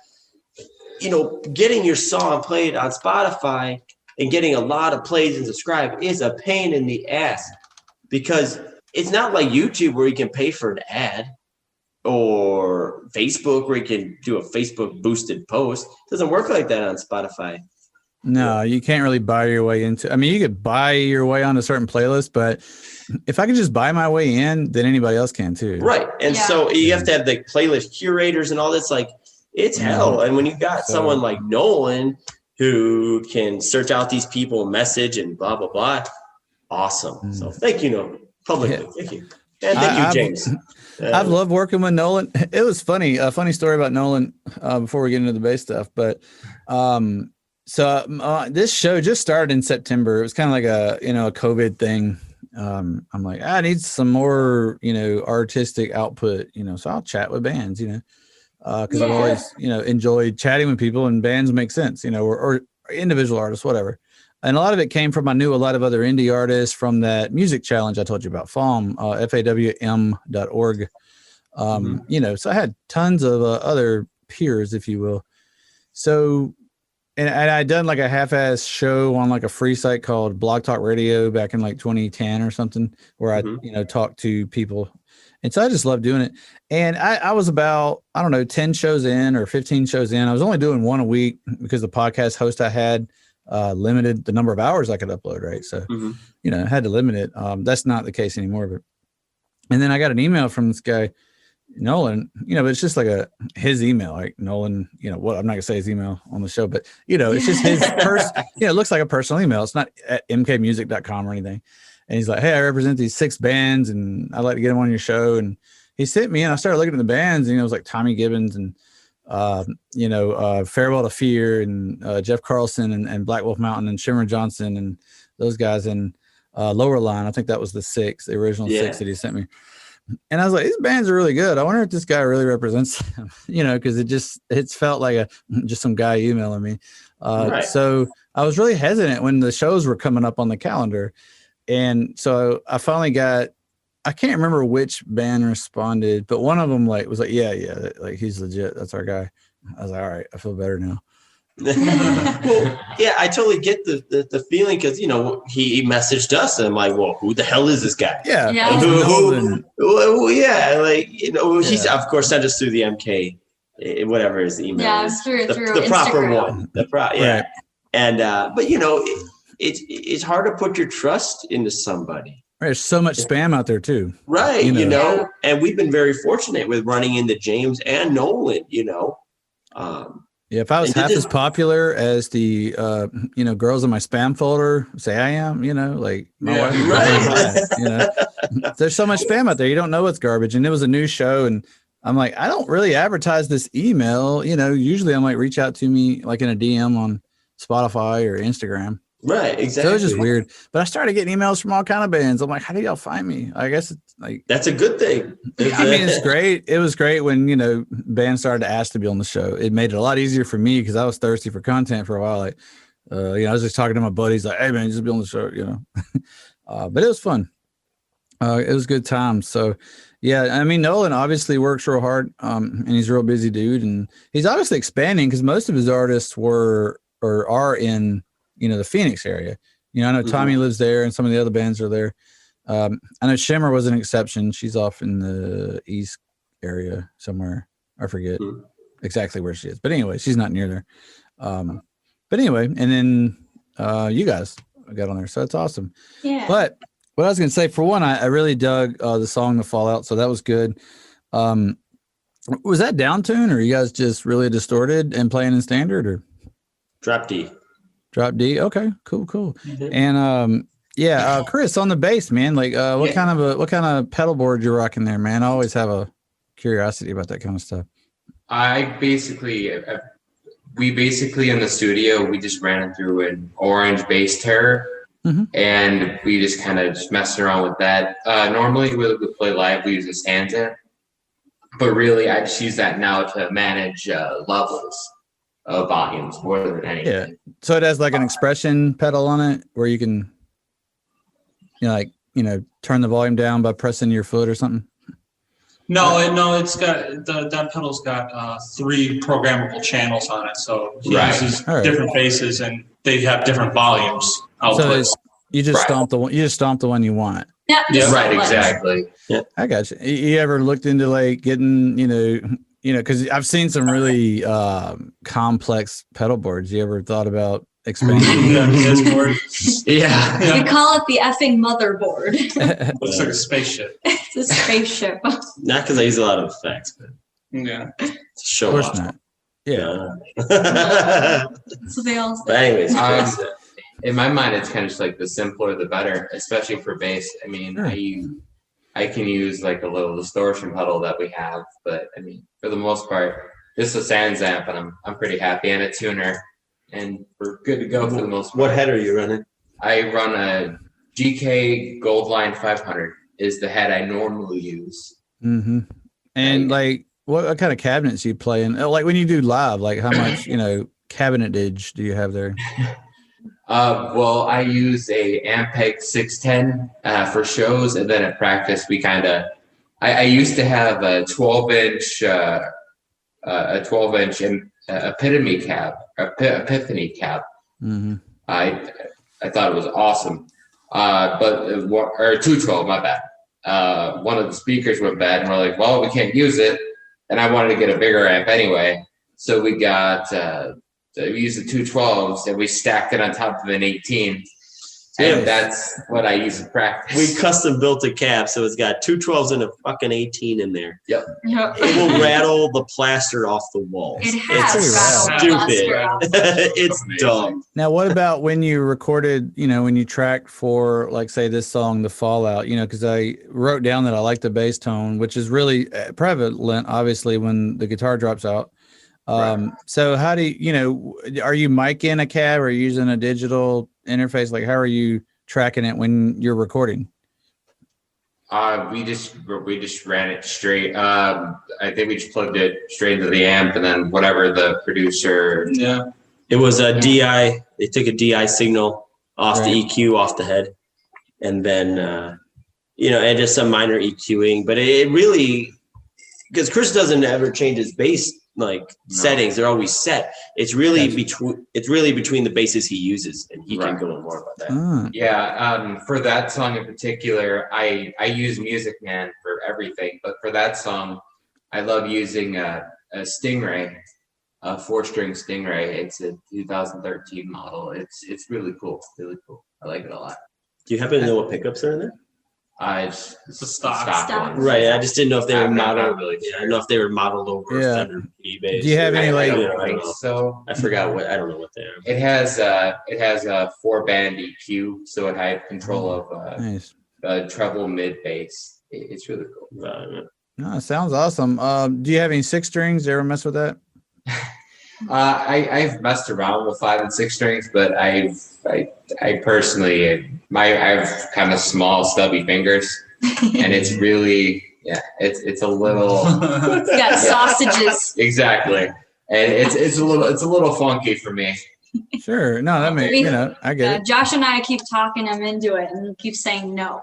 Getting your song played on Spotify and getting a lot of plays and subscribe is a pain in the ass, because it's not like YouTube where you can pay for an ad, or Facebook where you can do a Facebook boosted post. It doesn't work like that on Spotify. No, you can't really buy your way into. I mean, you could buy your way on a certain playlist, but if I could just buy my way in, then anybody else can too. Right. And so you have to have the playlist curators and all this. Like, it's hell. And when you've got someone like Nolan who can search out these people, message, and blah, blah, blah, awesome. So thank you, Nolan. Publicly. Thank you. And thank you, James. I've loved working with Nolan. It was funny. A funny story about Nolan before we get into the bass stuff. But this show just started in September. It was kind of like a COVID thing. I'm like, I need some more, artistic output, so I'll chat with bands, because I've always, enjoyed chatting with people, and bands make sense, or individual artists, whatever. And a lot of it came from, I knew a lot of other indie artists from that music challenge I told you about, FAWM, FAWM.org. So I had tons of other peers, if you will. So, and I'd done like a half-ass show on like a free site called Blog Talk Radio back in like 2010 or something, where I, talked to people. And so I just loved doing it. And I was about, 10 shows in or 15 shows in. I was only doing one a week because the podcast host I had limited the number of hours I could upload, right? So, I had to limit it. That's not the case anymore. But, and then I got an email from this guy, Nolan, but it's just like his email, like Nolan, what I'm not gonna say his email on the show, but it's just his it looks like a personal email. It's not at mkmusic.com or anything. And he's like, hey, I represent these 6 bands and I'd like to get them on your show. And he sent me, and I started looking at the bands, and it was like Tommy Gibbons and Farewell to Fear and Jeff Carlson and Black Wolf Mountain and Shimmer Johnson and those guys, and Lower Line. I think that was the original 6 that he sent me. And I was like, these bands are really good. I wonder if this guy really represents them, because it's felt like just some guy emailing me. Right. So I was really hesitant when the shows were coming up on the calendar. And so I finally I can't remember which band responded, but one of them was like, yeah, like he's legit. That's our guy. I was like, all right, I feel better now. Well, yeah, I totally get the feeling, because he messaged us, and I'm like, well, who the hell is this guy? Yeah. He's of course sent us through the MK, whatever his email. Yeah, is. true. The proper one. Right. And but it's hard to put your trust into somebody. Right, there's so much spam out there too. Right, and we've been very fortunate with running into James and Nolan. Yeah, if I was half as popular as the girls in my spam folder say I am, like my wife, right? There's so much spam out there. You don't know what's garbage. And it was a new show, and I'm like, I don't really advertise this email. Usually I'm like, reach out to me like in a DM on Spotify or Instagram. Right, exactly. So it was just weird. But I started getting emails from all kind of bands. I'm like, how do y'all find me? I guess it's like that's a good thing. I mean, it's great. It was great when, bands started to ask to be on the show. It made it a lot easier for me because I was thirsty for content for a while. Like, I was just talking to my buddies like, hey man, just be on the show, but it was fun. It was good times. So yeah, I mean, Nolan obviously works real hard, and he's a real busy dude, and he's obviously expanding because most of his artists were or are in, the Phoenix area. I know Tommy lives there, and some of the other bands are there. I know Shimmer was an exception. She's off in the East area somewhere. I forget exactly where she is, but anyway, she's not near there. But anyway, and then you guys got on there, so that's awesome. Yeah. But what I was going to say, for one, I really dug the song "The Fallout," so that was good. Was that downtune, or you guys just really distorted and playing in standard, or drop D? Drop D. Okay, cool. And Chris on the bass, man. Like, what kind of pedal board you're rocking there, man? I always have a curiosity about that kind of stuff. We basically in the studio, we just ran it through an orange bass terror. And we just kind of just messed around with that. Normally we play live, we use a stanza, but really I just use that now to manage levels of volumes more than anything. Yeah. So it has like an expression pedal on it where you can, turn the volume down by pressing your foot or something. No, it's got that pedal's got 3 programmable channels on it, so he uses different basses and they have different volumes. So you just stomp the one. You just stomp the one you want. Yeah. Right. Exactly. Yeah. I got you. You ever looked into like getting, because I've seen some really complex pedal boards. You ever thought about expanding? Yeah. We call it the effing motherboard. Looks like a spaceship. It's a spaceship. Not because I use a lot of effects, but yeah, to show Of course off. not. Yeah. So they all say. But anyways, In my mind, it's kind of just like the simpler, the better, especially for bass. I mean, I can use like a little distortion pedal that we have, but I mean, for the most part, this is a Sans amp, and I'm pretty happy, and a tuner, and we're good to go for the most part. What head are you running? I run a GK Goldline 500 is the head I normally use. And like, what kind of cabinets you play in? Like when you do live, like how much cabinetage do you have there? Well, I use a Ampeg 610 for shows, and then at practice we kind of. I used to have a 12-inch Epiphany cab. I thought it was awesome, or 212. My bad. One of the speakers went bad, and we're like, well, we can't use it, and I wanted to get a bigger amp anyway, so we got. So we used the 212s and we stacked it on top of an 18. And that's what I use in practice. We custom built a cab, so it's got 212s and a fucking 18 in there. Yep. It will rattle the plaster off the walls. It has It's stupid. It's dumb. Now, what about when you recorded, when you tracked for, like, say, this song, The Fallout, because I wrote down that I like the bass tone, which is really prevalent, obviously, when the guitar drops out. So how do are you micing a cab or using a digital interface? Like, how are you tracking it when you're recording? We just ran it straight. I think we just plugged it straight into the amp, and then whatever the producer. Yeah. It was a DI. They took a DI signal off the EQ, off the head, and then and just some minor EQing. But it really, because Chris doesn't ever change his bass settings, they're always set. It's really between the basses he uses, and he can go on more about that. Yeah, for that song in particular, I use Music Man for everything, but for that song, I love using a Stingray, a 4-string Stingray. It's a 2013 model. It's really cool, really cool. I like it a lot. Do you happen to know what pickups are in there? It's a stock one. Right. I just didn't know if they were modeled. Really sure. I don't know if they were modeled over Fender eBay. Do you have any I don't think so. I forgot what. I don't know what they are. It has a 4-band EQ, so I have control of Nice. Treble, mid, bass. It's really cool. No, sounds awesome. Do you have any 6 strings? You ever mess with that? I've messed around with 5 and 6 strings, but I personally, I have kind of small, stubby fingers, and it's really, it's a little. It's got sausages. Exactly, and it's a little funky for me. Sure. No, that makes, I get it. Josh and I keep talking him into it, and he keeps saying no.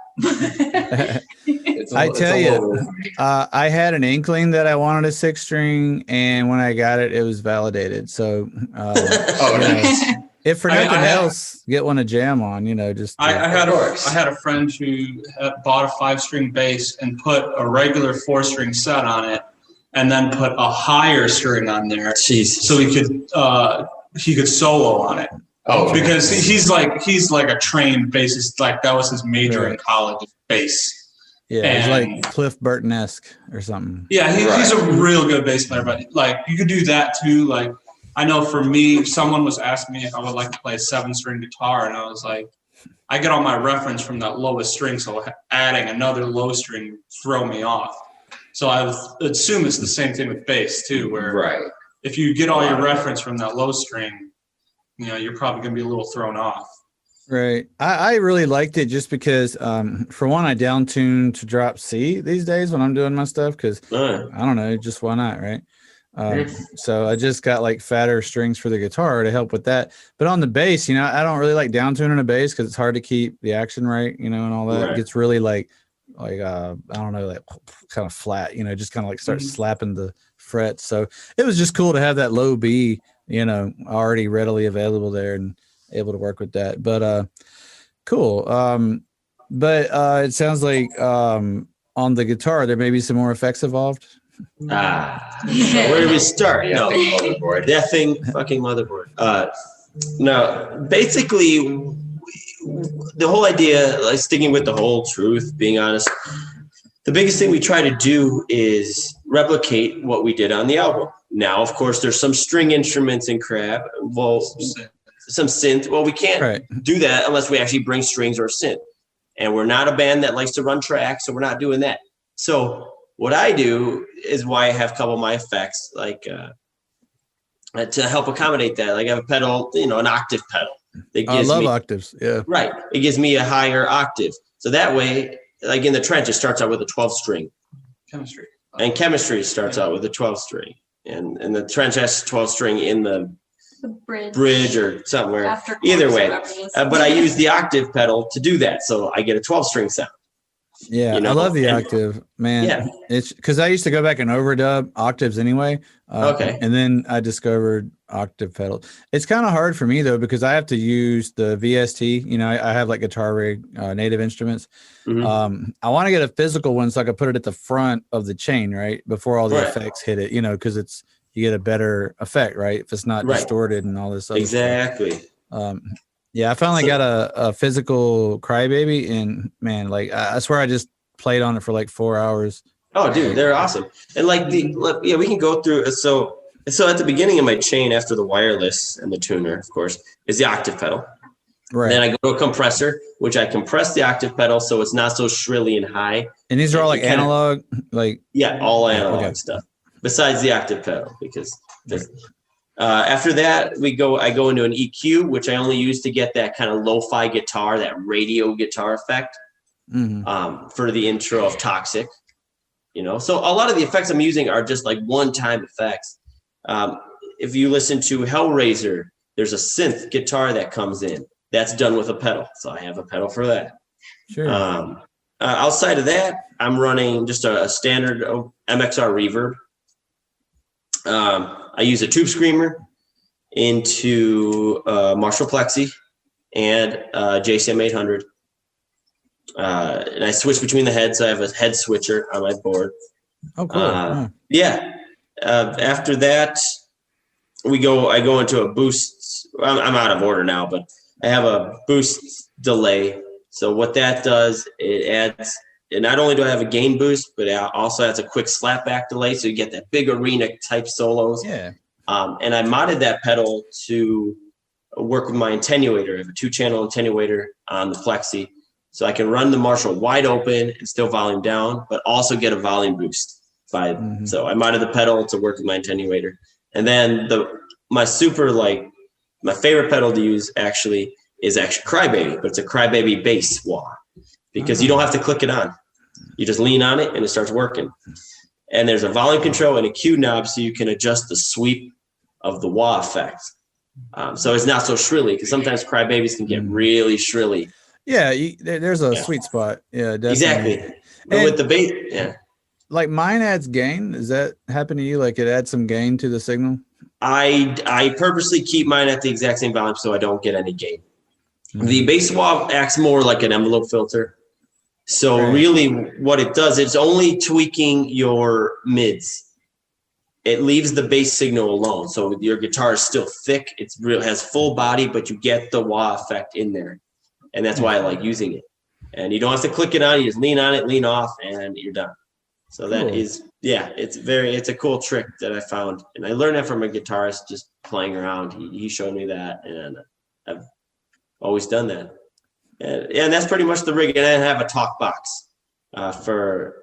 I tell you, I had an inkling that I wanted a 6 string, and when I got it, it was validated. So, if for nothing else, get one to jam on. Just. I had a friend who bought a 5-string bass and put a regular 4-string set on it, and then put a higher string on there, so he could solo on it. Oh, because he's like a trained bassist. Like that was his major in college, bass. Yeah, he's like Cliff Burton-esque or something. Yeah, he's a real good bass player. But like you could do that too. Like I know for me, someone was asking me if I would like to play a 7-string guitar, and I was like, I get all my reference from that lowest string, so adding another low string throw me off. So I would assume it's the same thing with bass too, where if you get all your reference from that low string, you're probably going to be a little thrown off. Right. I really liked it just because, for one, I down tune to drop C these days when I'm doing my stuff because, I don't know, just why not, right? So I just got like fatter strings for the guitar to help with that. But on the bass, I don't really like down tuning a bass because it's hard to keep the action right, and all that. It gets really like I don't know, like kind of flat, just kind of like start slapping the frets. So it was just cool to have that low B, already readily available there and able to work with that. But cool. But it sounds like on the guitar there may be some more effects involved. Where do we start? Motherboard. That thing, fucking motherboard. No, basically the whole idea, like sticking with the whole truth, being honest, the biggest thing we try to do is replicate what we did on the album. Now, of course, there's some string instruments and crap. Well, some synth. Well, we can't do that unless we actually bring strings or synth. And we're not a band that likes to run tracks, so we're not doing that. So what I do is why I have a couple of my effects, like to help accommodate that. Like I have a pedal, an octave pedal. I love octaves. Yeah. Right. It gives me a higher octave. So that way, like in the Trench, it starts out with a 12-string. Chemistry. And Chemistry starts out with a 12-string. And the Trench has 12-string in the bridge or somewhere. Either way. But I use the octave pedal to do that. So I get a 12-string sound. Yeah, I love the octave, man. Yeah. It's because I used to go back and overdub octaves anyway. And then I discovered octave pedal. It's kind of hard for me though because I have to use the VST. I have like Guitar Rig native instruments. I want to get a physical one so I can put it at the front of the chain, right, before all the effects hit it. Because you get a better effect, right, if it's not distorted and all this other stuff. Yeah, I finally got a physical Crybaby, and man, like I swear I just played on it for like 4 hours. Oh, dude, they're awesome. And like we can go through. So at the beginning of my chain, after the wireless and the tuner, of course, is the octave pedal. Right. Then I go to a compressor, which I compress the octave pedal so it's not so shrilly and high. And these are all like analog, like all analog stuff. Besides the octave pedal, because. After that, I go into an EQ, which I only use to get that kind of lo-fi guitar, that radio guitar effect for the intro of Toxic. So a lot of the effects I'm using are just like one-time effects. If you listen to Hellraiser, there's a synth guitar that comes in. That's done with a pedal. So I have a pedal for that. Sure. Outside of that, I'm running just a standard MXR reverb. I use a Tube Screamer into Marshall Plexi and JCM 800. And I switch between the heads. I have a head switcher on my board. Oh, cool. After that, I go into a boost. I'm out of order now, but I have a boost delay. So what that does, it adds. And not only do I have a gain boost, but it also has a quick slapback delay, so you get that big arena type solos. Yeah. And I modded that pedal to work with my attenuator. I have a 2-channel attenuator on the Plexi, so I can run the Marshall wide open and still volume down, but also get a volume boost. So I mounted the pedal to work with my attenuator. And then my favorite pedal to use is Crybaby, but it's a Crybaby bass wah, because you don't have to click it on. You just lean on it and it starts working. And there's a volume control and a Q knob, so you can adjust the sweep of the wah effect. So it's not so shrilly, because sometimes Crybabies can get really shrilly. Yeah, there's a sweet spot. Yeah, definitely. Exactly. But with the bass, like mine adds gain. Does that happen to you? Like it adds some gain to the signal? I purposely keep mine at the exact same volume so I don't get any gain. The bass wah acts more like an envelope filter. So really what it does, it's only tweaking your mids. It leaves the bass signal alone. So your guitar is still thick. Has full body, but you get the wah effect in there. And that's why I like using it. And you don't have to click it on. You just lean on it, lean off, and you're done. So that is, it's a cool trick that I found. And I learned that from a guitarist just playing around. He showed me that, and I've always done that. And that's pretty much the rig. And I have a talk box for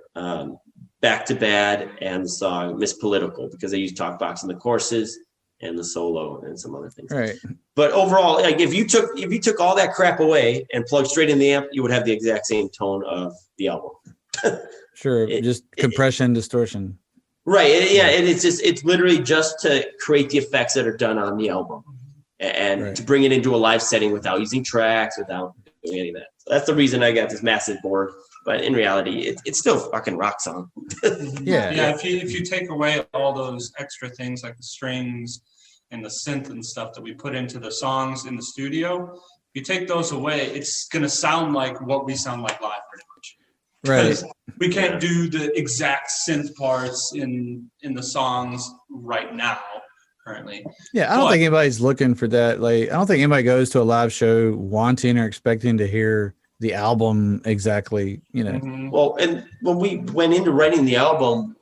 Back to Bad and the song Miss Political, because I use talk box in the choruses and the solo and some other things. Right. But overall, like if you took all that crap away and plugged straight in the amp, you would have the exact same tone of the album. Sure. Just compression, distortion. Right. It's literally just to create the effects that are done on the album, and to bring it into a live setting without using tracks, without doing any of that. So that's the reason I got this massive board. But in reality, it's still a fucking rock song. Yeah. If you take away all those extra things like the strings and the synth and stuff that we put into the songs in the studio, if you take those away, it's gonna sound like what we sound like live, pretty much. Right. We can't do the exact synth parts in the songs right now, currently. Yeah, I don't think anybody's looking for that. Like, I don't think anybody goes to a live show wanting or expecting to hear the album exactly, Well, and when we went into writing the album,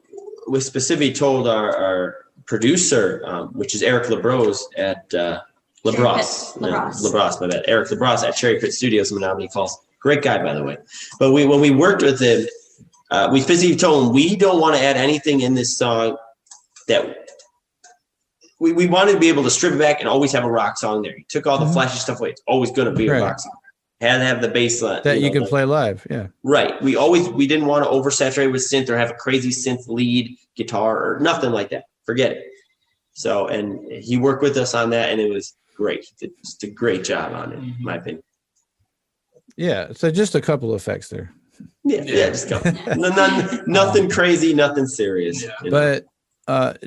we specifically told our producer, which is Eric Labros at Labros, my bad. Eric Labros at Cherry Pit Studios in Menominee Falls. Great guy, by the way. But when we worked with him, we specifically told him we don't want to add anything in this song that we wanted to be able to strip it back and always have a rock song there. He took all the flashy stuff away. It's always going to be a rock song. Had to have the bass line that you can play live. Yeah. Right. We didn't want to oversaturate with synth or have a crazy synth lead guitar or nothing like that. Forget it. So, and he worked with us on that, and it was great. He did just a great job on it, in my opinion. Yeah. So just a couple of effects there. Yeah. Just a couple. Nothing crazy, nothing serious. Yeah. But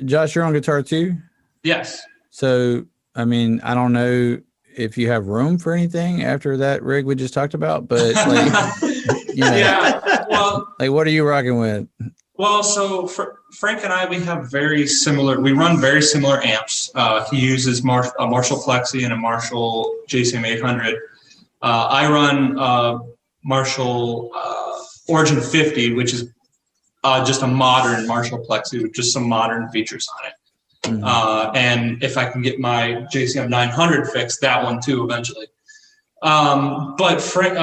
Josh, you're on guitar too? Yes. So, I mean, I don't know if you have room for anything after that rig we just talked about, but well, like what are you rocking with? Well, so for Frank and I, we run very similar amps. He uses a Marshall Plexi and a Marshall JCM 800. I run Marshall Origin 50, which is just a modern Marshall Plexi with just some modern features on it. And if I can get my JCM 900 fixed, that one too eventually. But Frank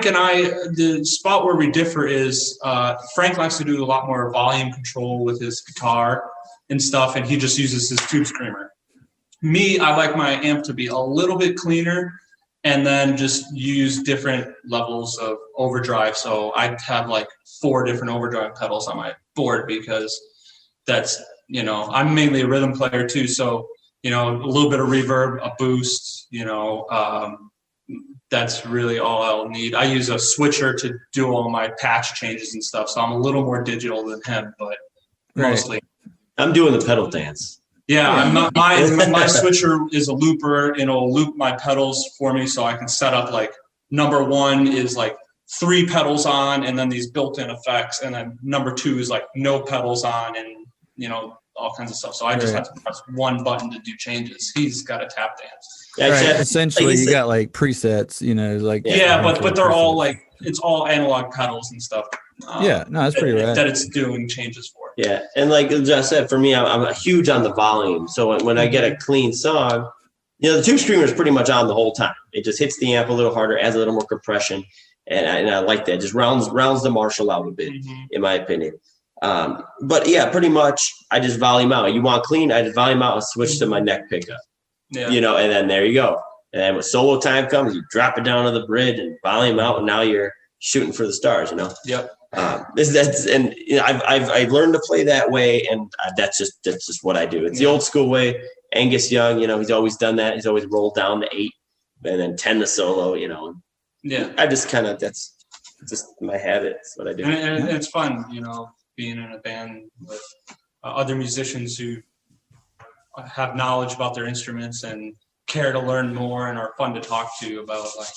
and I, the spot where we differ is Frank likes to do a lot more volume control with his guitar and stuff, and he just uses his tube screamer. Me, I like my amp to be a little bit cleaner and then just use different levels of overdrive. So I have like 4 different overdrive pedals on my board because that's, I'm mainly a rhythm player too. So, a little bit of reverb, a boost, that's really all I'll need. I use a switcher to do all my patch changes and stuff. So I'm a little more digital than him, but mostly. I'm doing the pedal dance. Yeah, my switcher is a looper, and it'll loop my pedals for me so I can set up like number 1 is like 3 pedals on and then these built-in effects, and then number 2 is like no pedals on and all kinds of stuff. So I just have to press one button to do changes. He's got a tap dance. Right. Essentially, you got like presets, but they're all like, it's all analog pedals and stuff. That's pretty rad. That it's doing changes for. Yeah, and like Josh said, for me, I'm huge on the volume. So when I get a clean song, the tube screamer is pretty much on the whole time. It just hits the amp a little harder, adds a little more compression, and I like that. Just rounds the Marshall out a bit, in my opinion. But yeah, pretty much I just volume out. You want clean, I just volume out and switch to my neck pickup. Yeah. You know, and then there you go. And then when solo time comes, you drop it down to the bridge and volume out, and now you're shooting for the stars, you know? Yep. I've learned to play that way, and that's just what I do. It's the old school way. Angus Young, you know, he's always done that. He's always rolled down to 8 and then 10 to solo, you know. Yeah. I just that's just my habit. It's what I do. And it's fun, you know, being in a band with other musicians who have knowledge about their instruments and care to learn more and are fun to talk to about, like,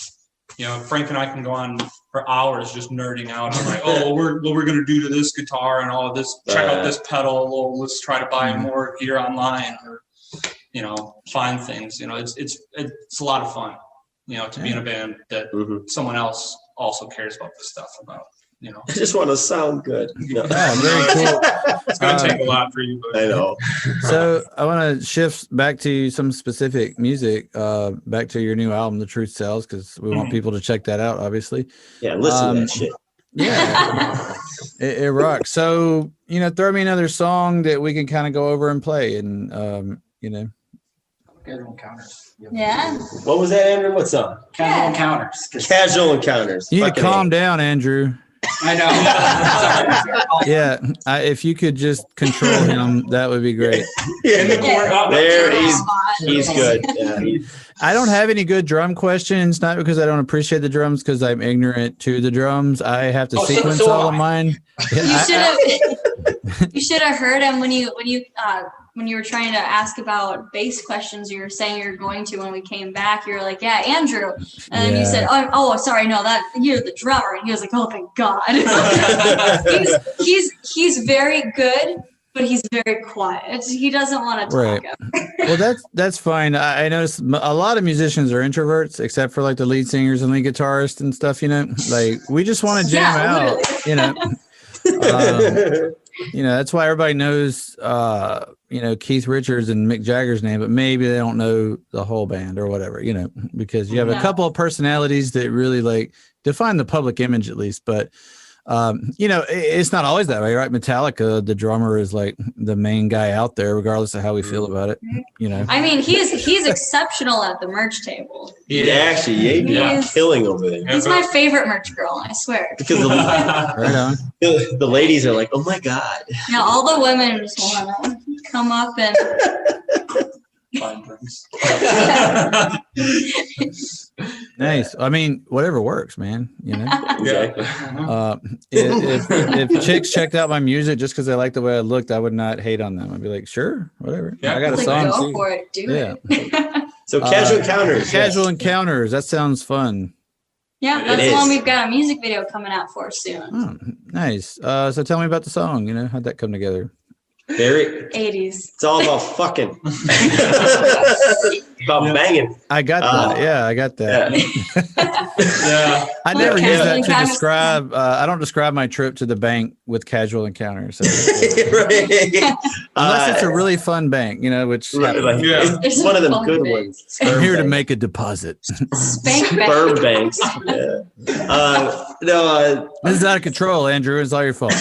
you know, Frank and I can go on for hours just nerding out on like, oh, what we're gonna do to this guitar and all of this. Check out this pedal. Well, let's try to buy more gear online, or, you know, find things. You know, it's a lot of fun, you know, to be in a band that someone else also cares about this stuff about. You know, I just want to sound good. No. Yeah, very cool. It's gonna take a lot for you, but I know. So I want to shift back to some specific music, back to your new album, The Truth Sells, because we want people to check that out, obviously. Yeah, listen to that shit. Yeah, it rocks. So, you know, throw me another song that we can kind of go over and play, and you know. Casual Encounters. Yeah. What was that, Andrew? What song? Casual Encounters. Casual Encounters. You need to calm down, Andrew. I know. Yeah, if you could just control him, that would be great. There, he's good. Yeah. I don't have any good drum questions, not because I don't appreciate the drums, because I'm ignorant to the drums. I have to sequence all of mine. You should have heard him when you were trying to ask about bass questions. You were saying you're going to when we came back. You were like, "Yeah, Andrew," and then you said, "Oh, sorry, no, that you're the drummer." And he was like, "Oh, thank God." he's very good, but he's very quiet. He doesn't want to talk. Right. Well, that's fine. I noticed a lot of musicians are introverts, except for like the lead singers and lead guitarists and stuff. You know, like we just want to jam out. Literally. You know. You know, that's why everybody knows, you know, Keith Richards and Mick Jagger's name, but maybe they don't know the whole band or whatever, you know, because you have a couple of personalities that really like define the public image at least. But, you know, it's not always that way, right? Metallica, the drummer is like the main guy out there, regardless of how we feel about it, you know. I mean, he's exceptional at the merch table. He's killing over there. He's my favorite merch girl, I swear. Because Right on. the ladies are like, "Oh my God." Now all the women just want to come up and fine drinks. Nice. I mean, whatever works, man. You know. Exactly. If chicks checked out my music just because they liked the way I looked, I would not hate on them. I'd be like, sure, whatever. Yeah. I got a like, song. go too. for it, do Yeah. it. So Casual Encounters. Casual Encounters. That sounds fun. Yeah, It that's the is. one we've got a music video coming out for soon. Oh, nice. So tell me about the song. You know, how'd that come together? Very. 80s. It's all about fucking. About banging. I got that. Yeah, I got that. Yeah. I never use Casual that to Encounters. describe. I don't describe my trip to the bank with Casual Encounters. So, Right. unless it's a really fun bank, you know, which Right, like, Yeah. it's one of them good Fun ones. I'm here to Sperm make a deposit. Spank back. Sperm banks. Yeah. No. This is out of control, Andrew. It's all your fault.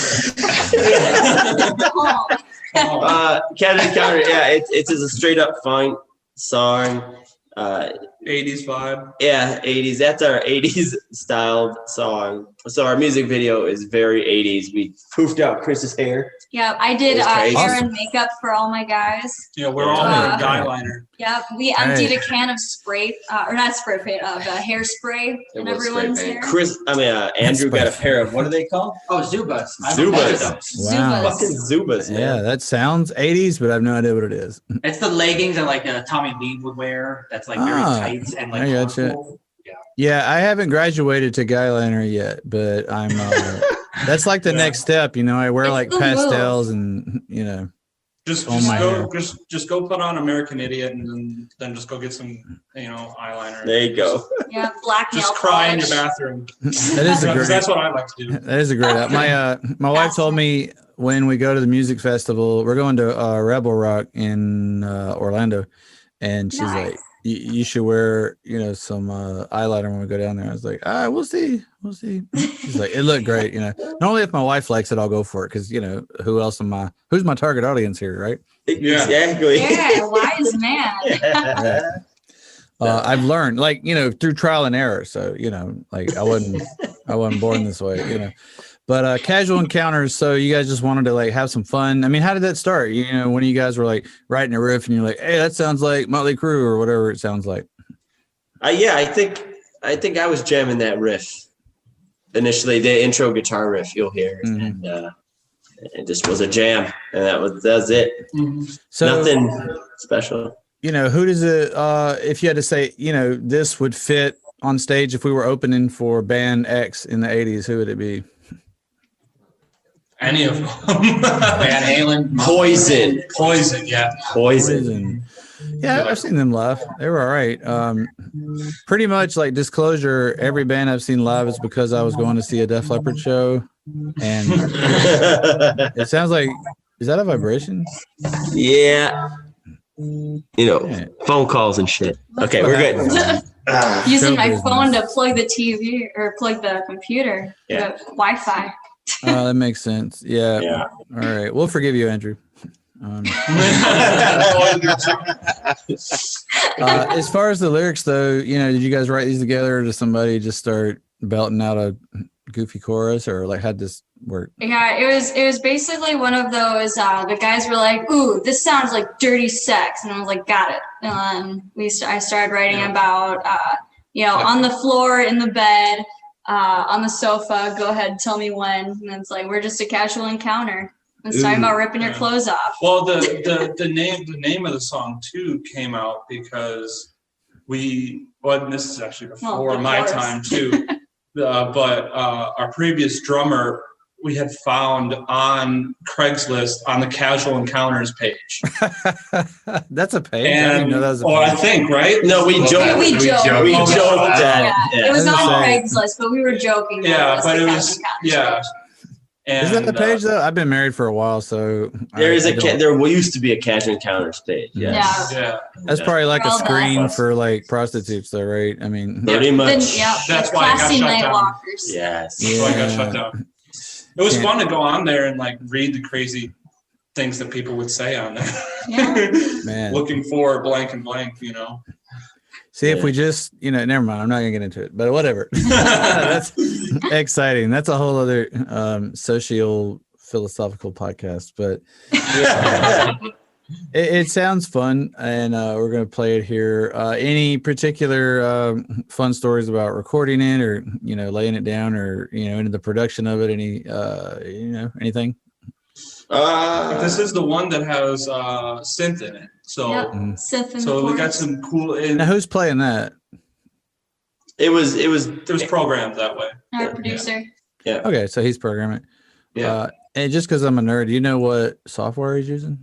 Casual Encounter. Yeah, it's just a straight up fun song. 80s vibe. Yeah, 80s. That's our 80s styled song. So our music video is very 80s. We poofed out Chris's hair. Yeah, I did It's crazy. hair and makeup for all my guys. Yeah, we're all Uh, in a guy liner. Yeah, we emptied a can of spray, or not spray paint, of hairspray It in was spray everyone's paint. hair. Andrew got a pair of, what are they called? Oh, Zubas. Zubas. Wow. Fucking Zubas, man. Yeah, that sounds 80s, but I have no idea what it is. It's the leggings that like Tommy Lee would wear. That's like very tight and like I gotcha. colorful. Yeah, I haven't graduated to guy liner yet, but I'm. That's like the next step, you know. I wear It's like the pastels, and you know. Just Oh my go, hair. just go put on American Idiot, and then just go get some, you know, eyeliner. There you go. Yeah, black nail Just cry in your polish. bathroom. That is a great. That's what I like to do. That is a great. My wife told me when we go to the music festival, we're going to Rebel Rock in Orlando, and she's Nice. like, you should wear, some eyeliner when we go down there. I was like, we'll see. She's like, it looked great. Normally if my wife likes it, I'll go for it. Cause who's my target audience here, right? Exactly. Yeah, wise man. Right. I've learned through trial and error. So, I wasn't born this way, but casual encounters. So you guys just wanted to have some fun. I mean, how did that start? When you guys were writing a riff and you're like, hey, that sounds like Motley Crue or whatever it sounds like. I think I was jamming that riff initially, the intro guitar riff you'll hear. Mm-hmm. And it just was a jam. And that was it. Mm-hmm. So nothing special. Who does it, if you had to say, this would fit on stage if we were opening for band X in the 80s, who would it be? Any of them. Van Halen. Poison, yeah. Poison. Yeah, I've seen them live. They were all right. Pretty much disclosure, every band I've seen live is because I was going to see a Def Leppard show. And it sounds like, is that a vibration? Yeah. Phone calls and shit. Okay, we're good. Using my phone to plug the TV or plug the computer. Yeah. The Wi-Fi. That makes sense. Yeah. All right. We'll forgive you, Andrew. As far as the lyrics, though, did you guys write these together, or did somebody just start belting out a goofy chorus, or how'd this work? Yeah, it was basically one of those. The guys were like, "Ooh, this sounds like dirty sex," and I was like, "Got it." And I started writing about, on the floor, in the bed, on the sofa. Go ahead, tell me when. And it's like we're just a casual encounter. It's talking about ripping your clothes off. Well, the name of the song too came out because and this is actually before my time too. But our previous drummer, we had found on Craigslist on the Casual Encounters page. That's a page. And, I didn't know that was a page. I think, right? No, we joked. We joked. That. Yeah. It was I on was saying- Craigslist, but we were joking. Yeah, but it was And, is that the page though? I've been married for a while, so there used to be a Casual Encounters page. Yes. Yeah. That's probably like a Well, screen for prostitutes, though, right? I mean, Pretty much. That's why it got classy shut night down. walkers. Yes. That's why I got shut down. It was fun to go on there and read the crazy things that people would say on there. Yeah. Man. Looking for blank and blank, See, if we just, never mind. I'm not gonna get into it, but whatever. That's exciting. That's a whole other socio philosophical podcast, but it sounds fun, and we're gonna play it here. Any particular fun stories about recording it, or laying it down, or into the production of it? Any anything? This is the one that has synth in it. So Synth in the we got chorus. some cool. Now, who's playing that? It was programmed that way. Our producer. Yeah. Okay, so he's programming. Yeah. And just because I'm a nerd, do you know what software he's using?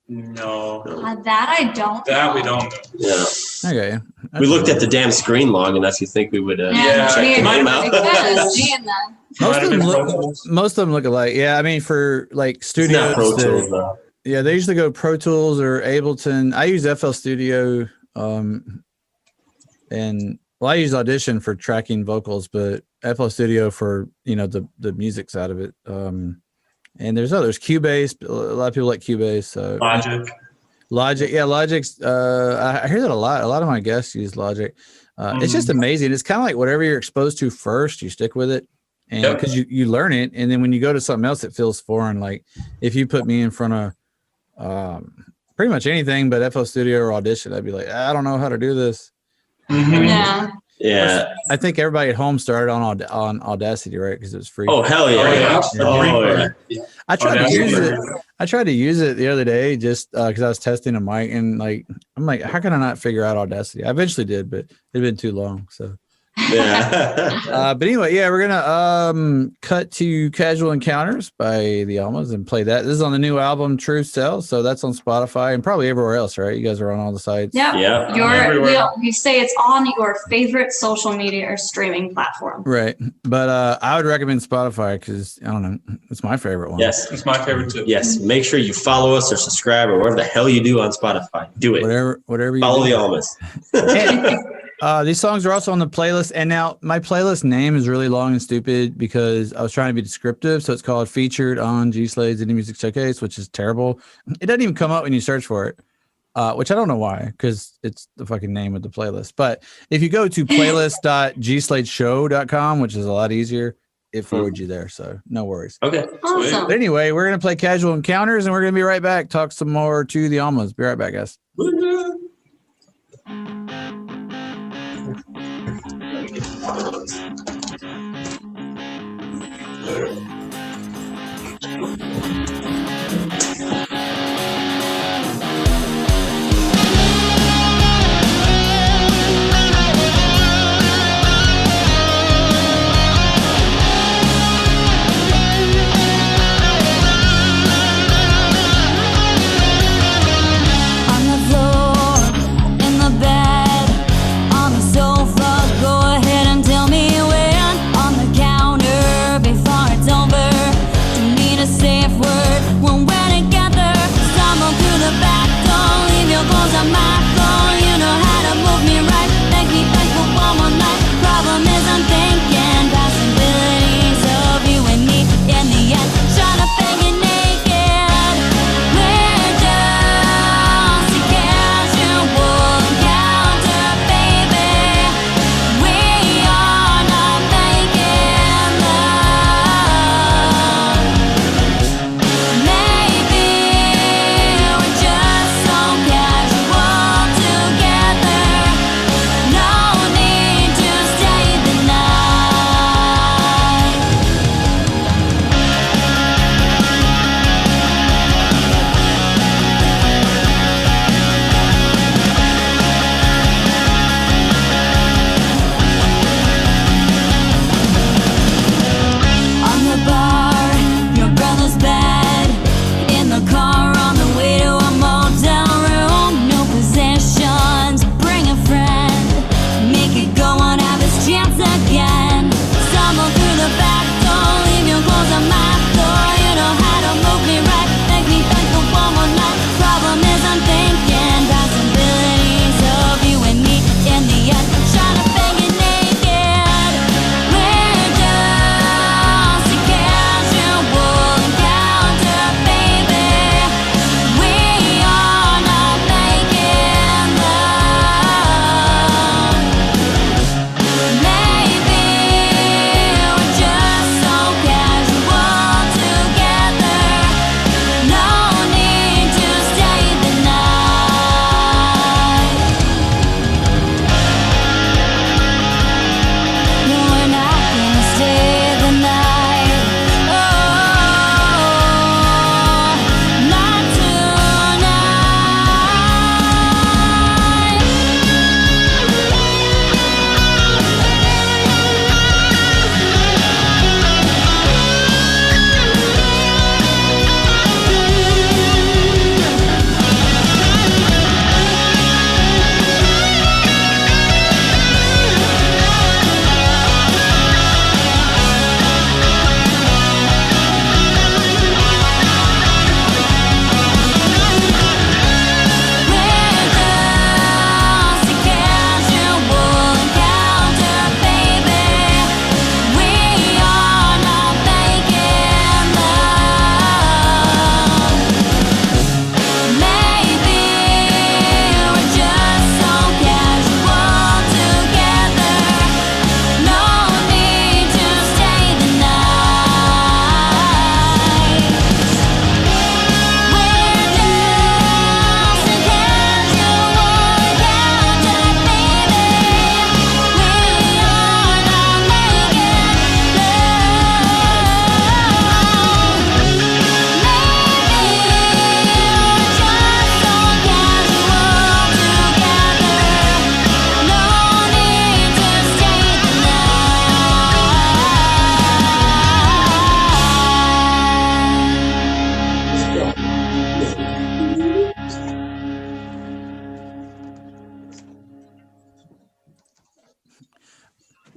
No. That I don't. That we don't know. Yeah. Okay. We looked at the damn screen log, and that's you think we would check the name out. Most of them look alike. Yeah, I mean for It's studios. not Pro Tools though. Yeah, they usually go Pro Tools or Ableton. I use FL Studio, and I use Audition for tracking vocals, but FL Studio for the music side of it. And there's others. Cubase. A lot of people like Cubase. So Logic. Yeah, Logic's. I hear that a lot. A lot of my guests use Logic. It's just amazing. It's kind of like whatever you're exposed to first, you stick with it, and because you learn it, and then when you go to something else, it feels foreign. Like if you put me in front of pretty much anything but FL Studio or Audition, I'd be like, I don't know how to do this. Yeah. Yeah. I think everybody at home started on Audacity, right? Because it was free. Oh hell yeah! I tried to use it. I tried to use it the other day just because I was testing a mic, and I'm like, how can I not figure out Audacity? I eventually did, but it'd been too long. So Yeah. But anyway, yeah, we're gonna cut to Casual Encounters by the Almas and play that. This is on the new album Truth Sells, so that's on Spotify and probably everywhere else, right? You guys are on all the sites. Yep. Yeah. We say it's on your favorite social media or streaming platform. Right. But I would recommend Spotify because I don't know, it's my favorite one. Yes. It's my favorite too. Yes. Make sure you follow us or subscribe or whatever the hell you do on Spotify. Do it. Whatever you Follow do. the Almas. These songs are also on the playlist, and now my playlist name is really long and stupid because I was trying to be descriptive, so it's called Featured on G Slade's Indie Music Showcase, which is terrible. It doesn't even come up when you search for it, which I don't know why, because it's the fucking name of the playlist. But if you go to playlist.gsladeshow.com, which is a lot easier, it forwards you there, so no worries. Okay. Awesome. But anyway, we're going to play Casual Encounters, and we're going to be right back, talk some more to the Almas. Be right back, guys. On the floor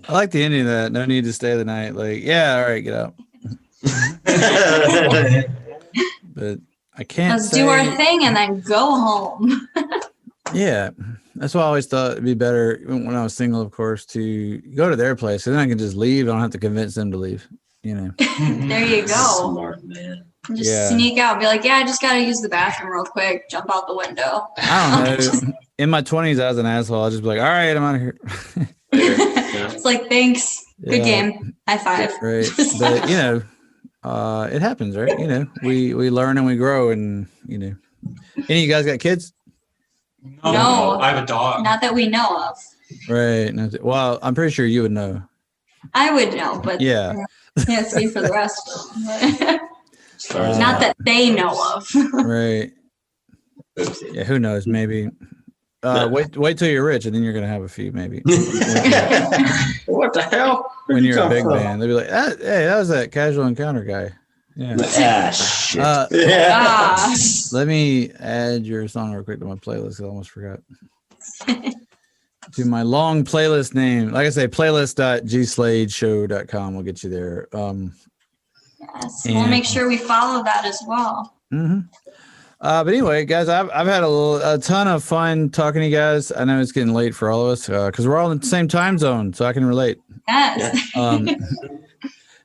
I like the ending of that. No need to stay the night. Like, yeah, all right, get out. But I can't Let's do our thing and then go home. Yeah, that's why I always thought it'd be better when I was single, of course, to go to their place. So then I can just leave. I don't have to convince them to leave. There you go. Smart man. Just sneak out. Be like, yeah, I just got to use the bathroom real quick. Jump out the window. I don't know. In my 20s, I was an asshole. I'll just be like, all right, I'm out of here. It's like, thanks. Good game. High five. Right. But, it happens, right? We learn and we grow. And, any of you guys got kids? No. I have a dog. Not that we know of. Right. Well, I'm pretty sure you would know. I would know, but yeah. Can't speak for the rest of them. Not that they know of. Right. Yeah, who knows? Maybe. Wait till you're rich, and then you're gonna have a few, maybe. What the hell? When you're a big band, they'll be like, "Hey, that was that Casual Encounter guy." Yeah. Shit. Let me add your song real quick to my playlist. I almost forgot. To my long playlist name, like I say, playlist.gsladeshow.com will get you there. Yes, we'll make sure we follow that as well. Mm-hmm. But anyway, guys, I've had a ton of fun talking to you guys. I know it's getting late for all of us because we're all in the same time zone, so I can relate. Yes.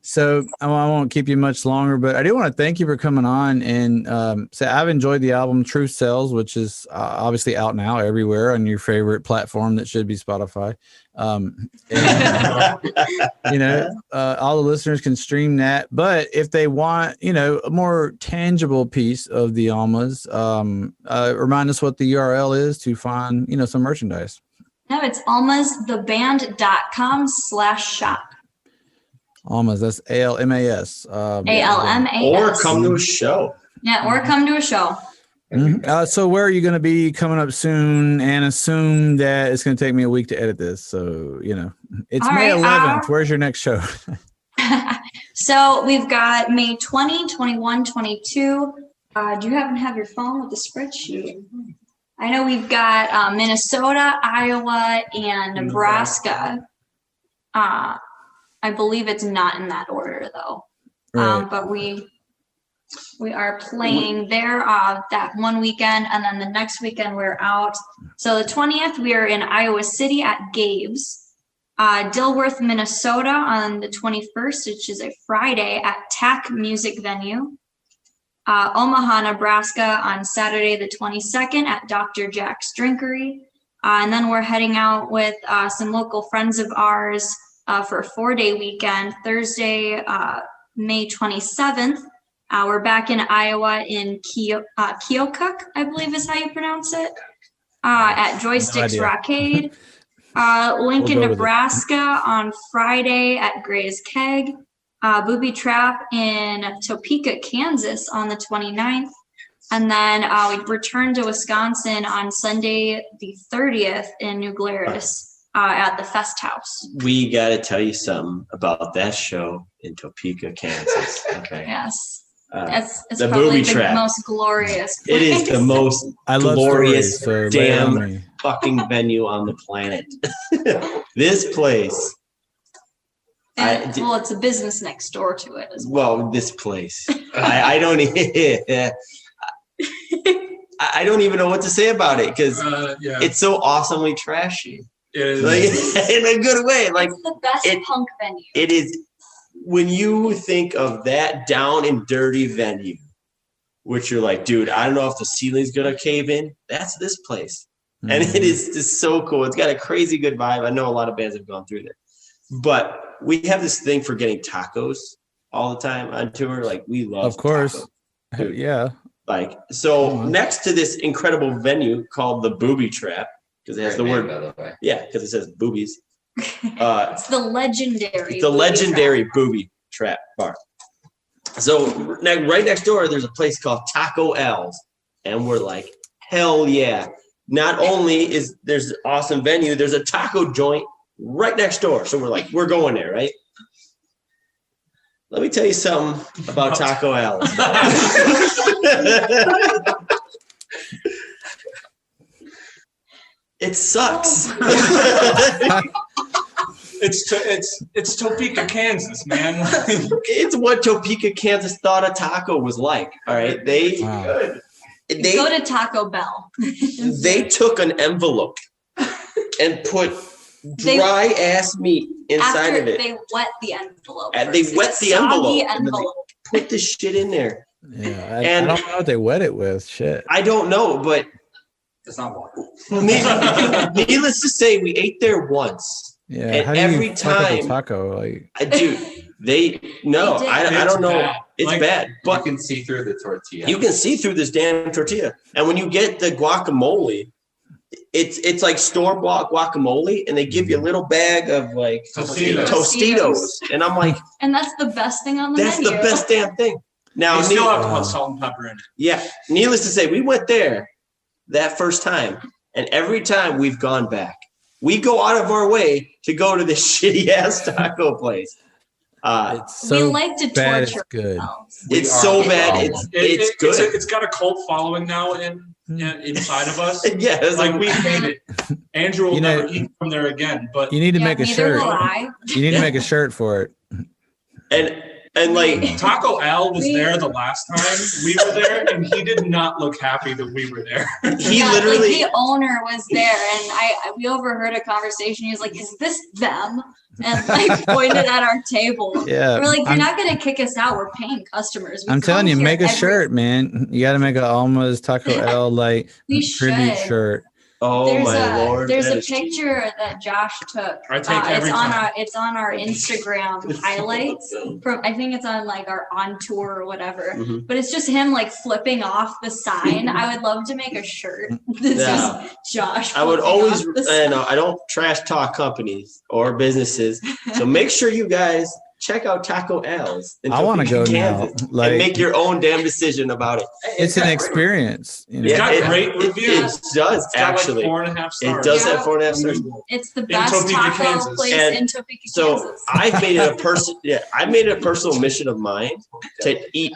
So I won't keep you much longer, but I do want to thank you for coming on and say I've enjoyed the album Truth Sells, which is obviously out now everywhere on your favorite platform that should be Spotify. And, all the listeners can stream that. But if they want, a more tangible piece of the Almas, remind us what the URL is to find, some merchandise. No, it's almastheband.com/shop. Almas, that's ALMAS. ALMAS. Or come to a show. Yeah, or come to a show. Mm-hmm. So where are you going to be coming up soon? And assume that it's going to take me a week to edit this. So, it's all May right, 11th. Where's your next show? So we've got May 20, 21, 22. Do you happen to have your phone with the spreadsheet? I know we've got Minnesota, Iowa, and Nebraska. I believe it's not in that order though. Right. But we are playing there that one weekend, and then the next weekend we're out. So the 20th we are in Iowa City at Gabe's. Dilworth, Minnesota on the 21st, which is a Friday at TAC Music Venue. Omaha, Nebraska on Saturday the 22nd at Dr. Jack's Drinkery. And then we're heading out with some local friends of ours for a 4-day weekend. Thursday, May 27th, we're back in Iowa in Keokuk, I believe is how you pronounce it, at Joysticks Rockade. Lincoln, Nebraska on Friday at Gray's Keg. Booby Trap in Topeka, Kansas on the 29th. And then we return to Wisconsin on Sunday the 30th in New Glarus. At the Fest House. We got to tell you something about that show in Topeka, Kansas. Okay. Yes. It's the probably Booby the Trap. most glorious place. It is the most glorious damn fucking venue on the planet. This place. It's a business next door to it as well. Well, this place. I don't I don't even know what to say about it because it's so awesomely trashy. It is. Like, in a good way. Like, it's the best punk venue. It is. When you think of that down and dirty venue, which you're like, dude, I don't know if the ceiling's gonna cave in. That's this place, and it is just so cool. It's got a crazy good vibe. I know a lot of bands have gone through there, but we have this thing for getting tacos all the time on tour. Like, we love, of course, tacos. Yeah. Like, so next to this incredible venue called the Booby Trap. Because it has the word, by the way. Yeah, because it says boobies. It's the legendary. It's the legendary Booby Trap bar. So right next door, there's a place called Taco L's, and we're like, hell yeah! Not only is there's an awesome venue, there's a taco joint right next door. So we're like, we're going there, right? Let me tell you something about Taco L's. It sucks. It's Topeka, Kansas, man. It's what Topeka, Kansas thought a taco was like. All right, they Go to Taco Bell. they took an envelope and put dry ass meat inside of it. They wet the envelope. And they wet the envelope. And then envelope. they put this shit in there. Yeah, I And- don't know what they wet it with. Shit. I don't know, but It's not water. needless to say, we ate there once. Yeah. And How do every you fuck up a time- taco? Like, Dude, I don't know. bad. It's Like, bad, You but can see through the tortilla. you can see through this damn tortilla. And when you get the guacamole, it's like store-bought guacamole, and they give you a little bag of like Tostitos. And I'm like, And that's the best thing on the that's menu. the best damn thing. Now, You still have to Wow. put salt and pepper in it. yeah, needless to say, we went there that first time, and every time we've gone back. We go out of our way to go to this shitty ass taco place. it's so we like to bad. It's torture good. ourselves. It's We so are bad. the It's good. It's got a cult following now inside of us. Yeah, it's Like like we hate it. Andrew will You know- never eat from there again. But You need to Yeah, make a neither shirt. will I. You need to make a shirt for it. and like Taco Al was We- there the last time we were there, and he did not look happy that we were there. he Yeah, literally like the owner was there, and we overheard a conversation. He was like, "Is this them?" And like pointed at our table. Yeah. We're like, "You're I'm, not gonna kick us out. We're paying customers." We I'm telling come you, here make a every- shirt, man. You got to make an Almas Taco L like We tribute should. shirt. oh There's my lord. There's that a is cheap. picture that Josh took. I take every it's on time. it's on our Instagram highlights. From I think it's on like our on tour or whatever. Mhm. But it's just him like flipping off the sign. I would love to make a shirt. This Yeah. is Josh. I would flipping always, off the sign. I don't trash talk companies or businesses. So make sure you guys check out Taco L's. in I want to Topeka, go now. Kansas, and Like, make your own damn decision about it. it's an experience. You know? It's got it- great it reviews. does It's got actually. like 4.5 stars. It does Yeah. have 4.5 stars. It's the best Topeka, taco Kansas. place And in Topeka, So Kansas. I've made it I made it a personal mission of mine to eat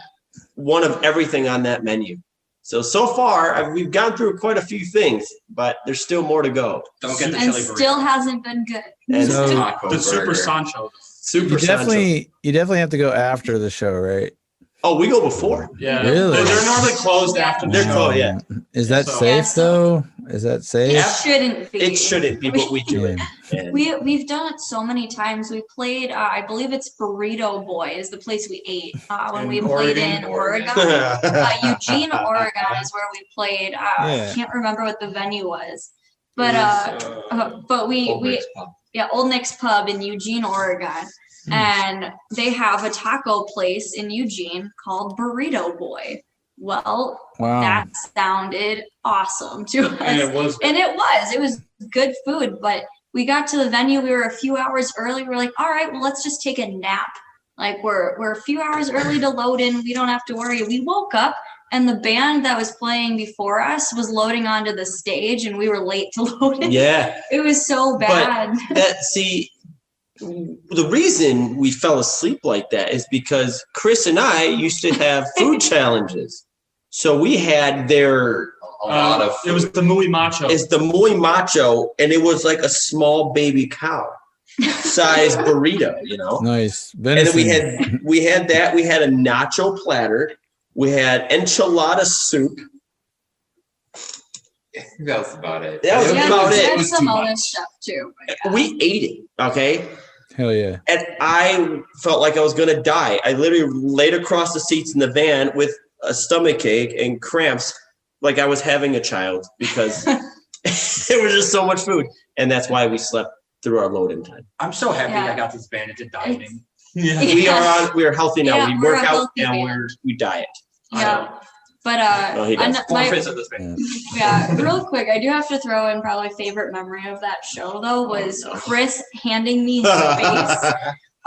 one of everything on that menu. So far we've gone through quite a few things, but there's still more to go. Don't get the And chili burrito. still hasn't been good. And So- Taco The Super burger. Sancho. super You Sancho. definitely have to go after the show, right? Oh, we go before. Yeah. Really? They're normally closed after the They're show. closed, yeah. Is that So- safe Yeah, so- though? Is that safe? It shouldn't be. It shouldn't be, but we do it. Yeah. And We've done it so many times. We played, I believe it's Burrito Boy is the place we ate when In we played Oregon? in Oregon. Eugene, Oregon is where we played. Yeah. I can't remember what the venue was, but we Old Rick's Pub. Old Nick's Pub in Eugene, Oregon, and they have a taco place in Eugene called Burrito Boy. Well, Wow. that sounded awesome to us. And it was. And it was good food, but we got to the venue, we were a few hours early. We were like, all right, well, let's just take a nap. Like we're a few hours early to load in. We don't have to worry. We woke up and the band that was playing before us was loading onto the stage and we were late to load in. yeah, It was so bad. the reason we fell asleep like that is because Chris and I used to have food challenges. So we had A lot of It was the Muy Macho. it's the muy macho, and it was like a small baby cow size burrito, you know. Nice. And then Venison. we had that. We had a nacho platter. We had enchilada soup. That was about it. That was Yeah, about we it. had was some too other much. stuff too. but yeah. We ate it, okay? Hell yeah. And I felt like I was gonna die. I literally laid across the seats in the van with a stomach ache and cramps, like I was having a child because there was just so much food, and that's why we slept through our load-in time. I'm so happy Yeah. I got this band into dieting. Yeah. We are healthy now. Yeah, we we're work a out healthy and band. we diet. Yeah. But No, he does. my- Forfeits of this band. yeah, real quick, I do have to throw in probably favorite memory of that show though was Oh, no. Chris handing me his bass.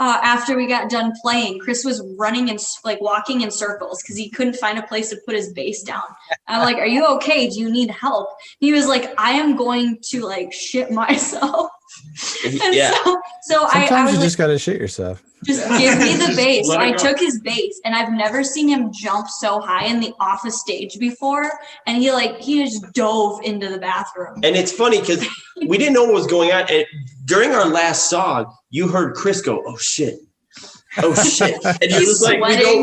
After we got done playing, Chris was running and like walking in circles because he couldn't find a place to put his bass down. I'm like, "Are you okay? Do you need help?" He was like, "I am going to like shit myself." And Yeah. so I Sometimes was you like, just gotta shit yourself. just give me the Just bass. let it I go. took his bass and I've never seen him jump so high in the office stage before. And he just dove into the bathroom. And it's funny because we didn't know what was going on. And during our last song, you heard Chris go, "Oh shit." Oh shit. And he was like,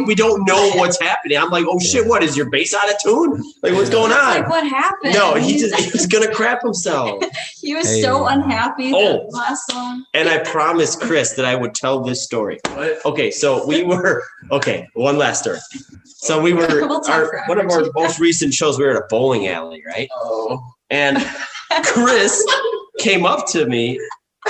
we don't know what's happening. I'm like, oh shit, what is your bass out of tune? Like, what's going on? Like, what happened? No, he was gonna crap himself. He was so unhappy the last song. And I promised Chris that I would tell this story. Okay, so one last story. So we were one of our most recent shows, we were at a bowling alley, right? Oh. And Chris came up to me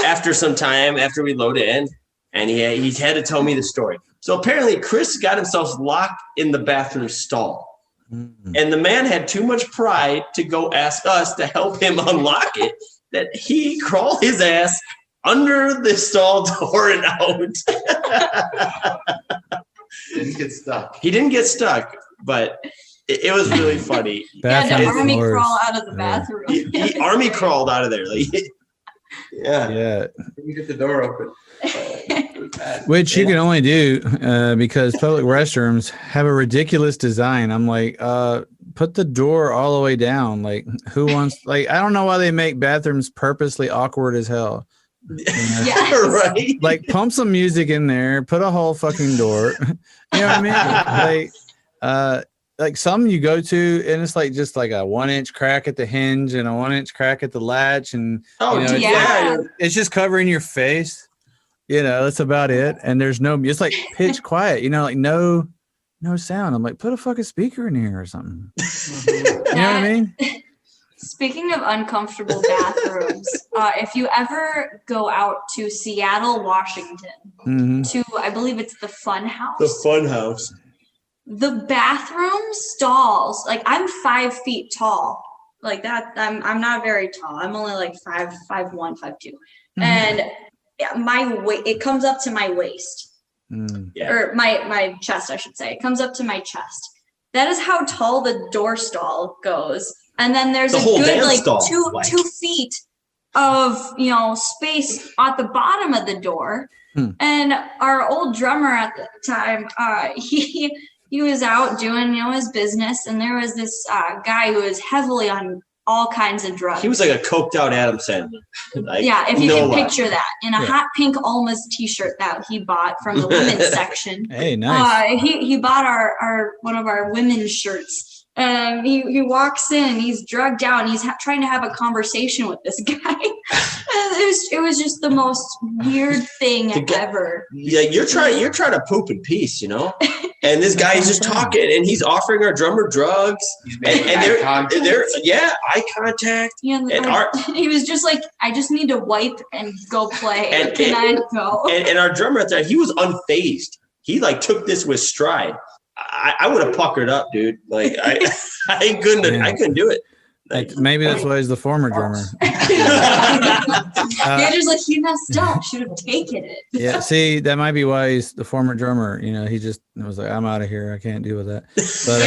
after some time after we loaded in. And he had to tell me the story. So apparently Chris got himself locked in the bathroom stall. Mm-hmm. And the man had too much pride to go ask us to help him unlock it, that he crawled his ass under the stall door and out. Didn't get stuck. He didn't get stuck, but it was really funny. He had to army crawl out of the bathroom. He army crawled out of there. Like, yeah. You get the door open. Which you can only do because public restrooms have a ridiculous design. I'm like, put the door all the way down. Like, who wants? Like, I don't know why they make bathrooms purposely awkward as hell. You know? Yes. Right? Like, pump some music in there. Put a whole fucking door. You know what I mean? Like some you go to, and it's like just like a 1-inch crack at the hinge and a 1-inch crack at the latch, and it's just covering your face. You know, that's about it. And there's it's like pitch quiet, you know, like no sound. I'm like, put a fucking speaker in here or something. You know what I mean? Speaking of uncomfortable bathrooms, if you ever go out to Seattle, Washington, to, I believe it's the Fun House. The Fun House. The bathroom stalls, like I'm 5 feet tall. Like that, I'm not very tall. I'm only like 5'1", 5'2". And it comes up to my waist, or my chest, I should say. It comes up to my chest. That is how tall the door stall goes. And then there's a good like 2 feet of space at the bottom of the door. And our old drummer at the time, he was out doing his business, and there was this guy who was heavily on all kinds of drugs. He was like a coked out Adam Sandler. Like, if you can picture that, in a hot pink Almas t-shirt that he bought from the women's section. Hey, nice. He bought our one of our women's shirts. And he walks in, and he's drugged out, and he's trying to have a conversation with this guy. It was just the most weird thing ever. Yeah, you're trying to poop in peace, And this guy is just talking, and he's offering our drummer drugs. And they're eye contact. Yeah, and he was just like, I just need to wipe and go play. Can I go? And our drummer at that, he was unfazed. He like took this with stride. I would have puckered up, dude. Like I couldn't do it. Like, maybe that's why he's the former drummer. Just like, he messed up. Should have taken it. Yeah, see, that might be why he's the former drummer. He just was like, I'm out of here. I can't deal with that. But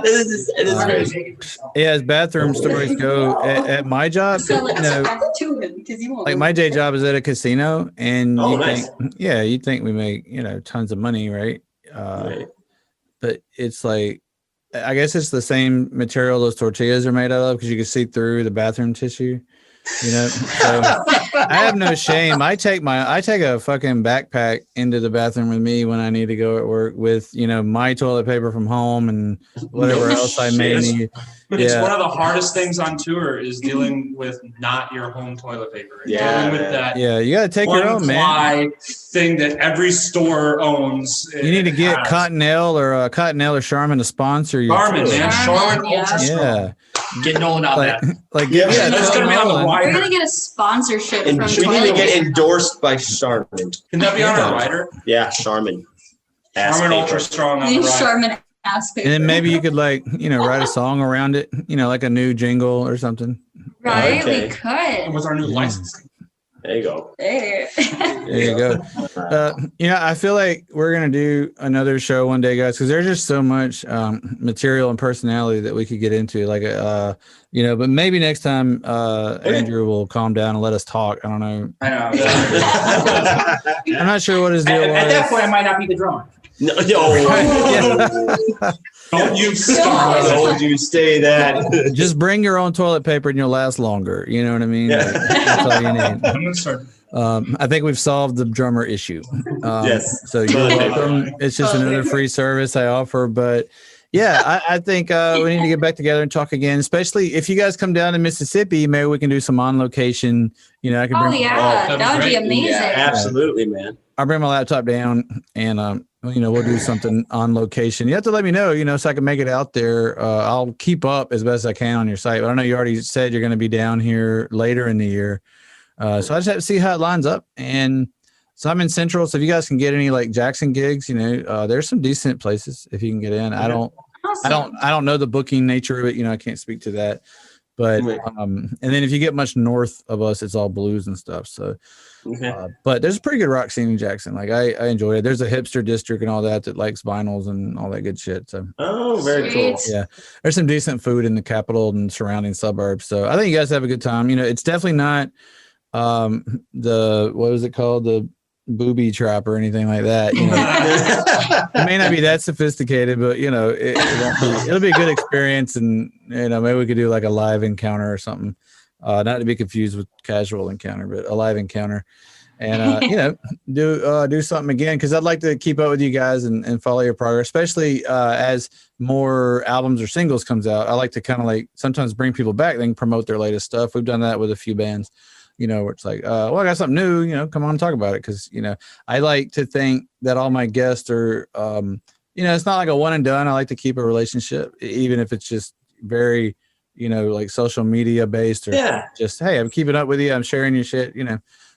it is crazy. Yeah, as bathroom stories go, at my job, like my day job is at a casino, and you'd think we make tons of money, right? Right. But it's like, I guess it's the same material those tortillas are made out of, because you can see through the bathroom tissue. So I have no shame. I take a fucking backpack into the bathroom with me when I need to go at work with my toilet paper from home and whatever else I may need. It's one of the hardest things on tour is dealing with not your home toilet paper. Dealing with that. Yeah, you got to take your own, man. Thing that every store owns. You need to get Cottonelle or Charmin to sponsor you. Charmin, man. Charmin Ultra Strong. Yeah. Get Nolan on that. That's going to be on the rider. We're going to get a sponsorship and from we need to get endorsed by Charmin. Can that be on our rider? Yeah, Charmin. Charmin Ultra Strong on the rider. Charmin ass paper. And then maybe you could write a song around it, like a new jingle or something. Right, we could. And with our new licensing. There you go. There you go. I feel like we're going to do another show one day, guys, because there's just so much material and personality that we could get into. But maybe next time Andrew will calm down and let us talk. I don't know. I know. I'm not sure what his deal was. At that point, I might not be the drummer. No. Don't you I start. told you stay that. Just bring your own toilet paper and you'll last longer. You know what I mean? Yeah. Like, that's all you need. I'm gonna start. I think we've solved the drummer issue. Yes. So you're Toilet paper. welcome. It's just another free service I offer. But yeah, I think we need to get back together and talk again, especially if you guys come down to Mississippi. Maybe we can do some on location. You know, I can Oh bring yeah, that'd be that would be great. amazing. Yeah, Absolutely, man. I'll bring my laptop down and we'll do something on location. You have to let me know, so I can make it out there. I'll keep up as best I can on your site. But I know you already said you're going to be down here later in the year. So I just have to see how it lines up. And so I'm in Central. So if you guys can get any like Jackson gigs, there's some decent places if you can get in. Awesome. I don't know the booking nature of it. I can't speak to that. But and then if you get much north of us, it's all blues and stuff. So, but there's a pretty good rock scene in Jackson. Like I enjoy it. There's a hipster district and all that likes vinyls and all that good shit. So, Very cool. yeah, there's some decent food in the capital and surrounding suburbs. So I think you guys have a good time. It's definitely not what was it called, the booby trap or anything like that. It may not be that sophisticated, but it'll be a good experience. And maybe we could do like a live encounter or something, not to be confused with casual encounter, but a live encounter. And do something again, because I'd like to keep up with you guys and follow your progress, especially as more albums or singles comes out. I like to kind of like sometimes bring people back, then promote their latest stuff. We've done that with a few bands, where it's like, I got something new, come on and talk about it. Because, I like to think that all my guests are, it's not like a one and done. I like to keep a relationship, even if it's just very, like social media based or just, hey, I'm keeping up with you. I'm sharing your shit,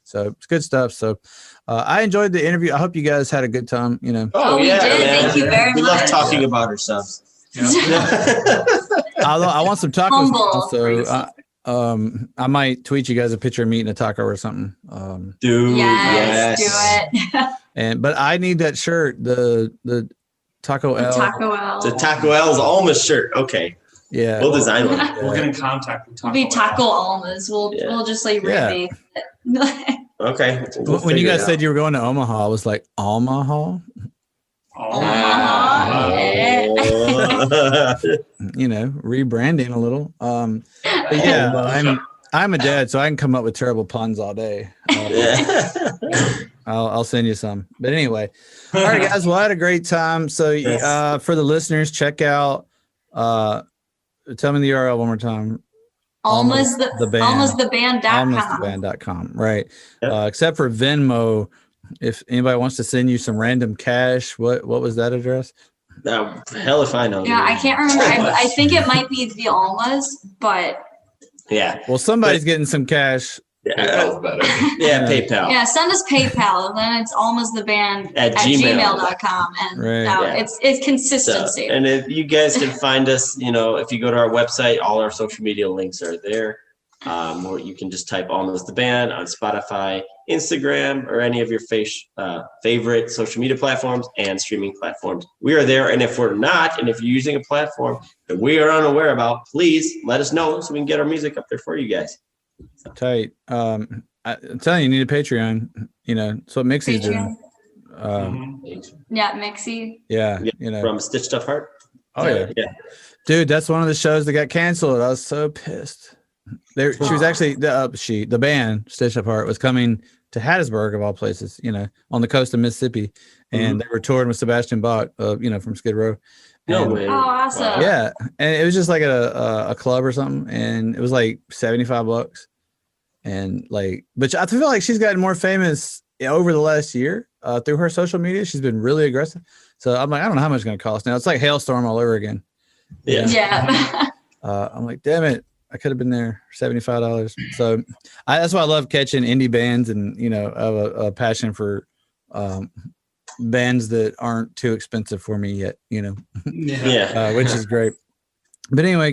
so it's good stuff. So I enjoyed the interview. I hope you guys had a good time, Oh, we did. Man. Thank you very We much. love talking about ourselves. I want some tacos. Humble. So I might tweet you guys a picture of me eating a taco or something. Dude, Yes, do it. But I need that shirt, the Taco L. Taco L. The Taco L's Almas shirt. Okay. Yeah. We'll design one. We'll get in contact with It'll be Taco Almas. We'll just like remake it. Okay. We'll When you figure guys it said you were going to Omaha, I was like, Omaha? Rebranding a little. But yeah, I'm a dad, so I can come up with terrible puns all day. I'll send you some. But anyway, all right, guys. Well, I had a great time. So for the listeners, check out. Tell me the URL one more time. Almas the band.com. Almastheband.com. Right. Except for Venmo. If anybody wants to send you some random cash, what was that address? Hell if I know. Yeah, I can't remember. I think it might be the Almas, but yeah. Well, somebody's getting some cash. PayPal's better. PayPal. Yeah, send us PayPal, and then it's almastheband at gmail.com. And it's consistency. So, and if you guys can find us, if you go to our website, all our social media links are there. Or you can just type Almas the Band on Spotify, Instagram, or any of your favorite social media platforms and streaming platforms. We are there. And if we're not, and if you're using a platform that we are unaware about, please let us know so we can get our music up there for you guys. Tight. I'm telling you need a Patreon. That's what Mixie's doing. Yeah, Mixie. Yeah. From Stitched Up Heart. Oh yeah. Dude, that's one of the shows that got canceled. I was so pissed. She was actually the band Stitched Up Heart was coming to Hattiesburg of all places, on the coast of Mississippi, and they were touring with Sebastian Bach, from Skid Row. No way. Oh, awesome. Yeah, and it was just like a club or something, and it was like $75, and but I feel like she's gotten more famous over the last year through her social media. She's been really aggressive, so I'm like, I don't know how much it's going to cost now. It's like Hailstorm all over again. Yeah. I'm like, damn it. I could have been there for $75. So that's why I love catching indie bands, and I have a passion for bands that aren't too expensive for me yet, which is great. But anyway,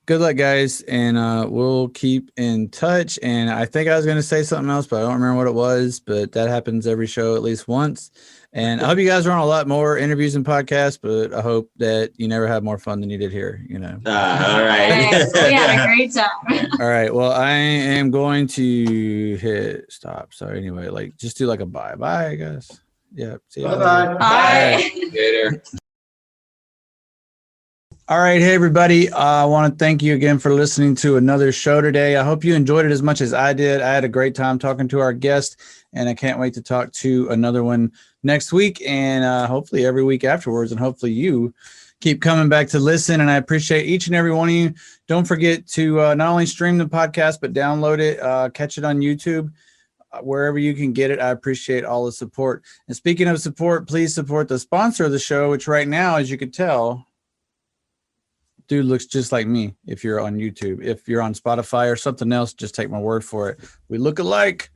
good luck, guys, and we'll keep in touch. And I think I was going to say something else, but I don't remember what it was. But that happens every show at least once. And I hope you guys are on a lot more interviews and podcasts, but I hope that you never have more fun than you did here, all right. We had a great time. All right. Well, I am going to hit stop. So anyway, just do a bye. Bye, guys. Yeah. See you. Bye-bye. Bye. Later. All right. Hey, everybody. I want to thank you again for listening to another show today. I hope you enjoyed it as much as I did. I had a great time talking to our guest, and I can't wait to talk to another one next week and hopefully every week afterwards. And hopefully you keep coming back to listen. And I appreciate each and every one of you. Don't forget to not only stream the podcast, but download it, catch it on YouTube, wherever you can get it. I appreciate all the support. And speaking of support, please support the sponsor of the show, which right now, as you can tell, dude looks just like me. If you're on YouTube, if you're on Spotify or something else, just take my word for it. We look alike.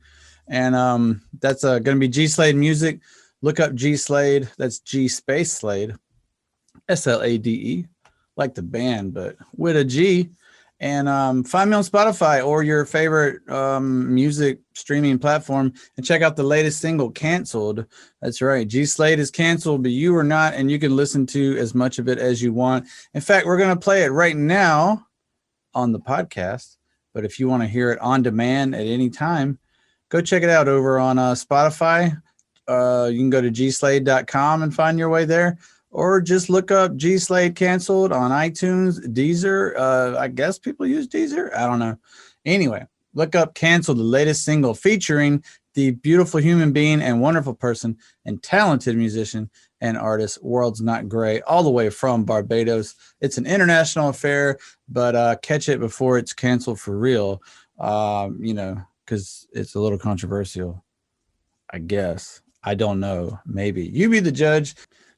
And that's going to be G Slade Music. Look up G Slade. That's G space Slade, SLADE, like the band, but with a G. And find me on Spotify or your favorite music streaming platform and check out the latest single, Canceled. That's right. G Slade is canceled, but you are not, and you can listen to as much of it as you want. In fact, we're going to play it right now on the podcast. But if you want to hear it on demand at any time, go check it out over on Spotify. You can go to gslade.com and find your way there. Or just look up G Slade Canceled on iTunes, Deezer. I guess people use Deezer. I don't know. Anyway, look up Canceled, the latest single featuring the beautiful human being and wonderful person and talented musician and artist, World's Not Gray, all the way from Barbados. It's an international affair, but catch it before it's canceled for real, because it's a little controversial, I guess. I don't know. Maybe. You be the judge.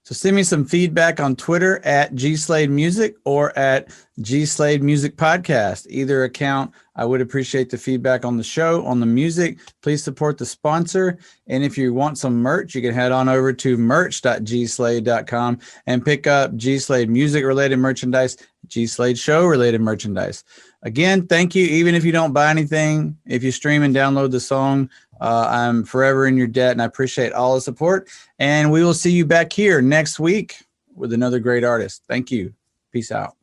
So send me some feedback on Twitter at G Slade Music or at G Slade Music Podcast. Either account, I would appreciate the feedback on the show, on the music. Please support the sponsor. And if you want some merch, you can head on over to merch.gslade.com and pick up G Slade Music related merchandise, G Slade Show related merchandise. Again, thank you. Even if you don't buy anything, if you stream and download the song, I'm forever in your debt, and I appreciate all the support. And we will see you back here next week with another great artist. Thank you. Peace out.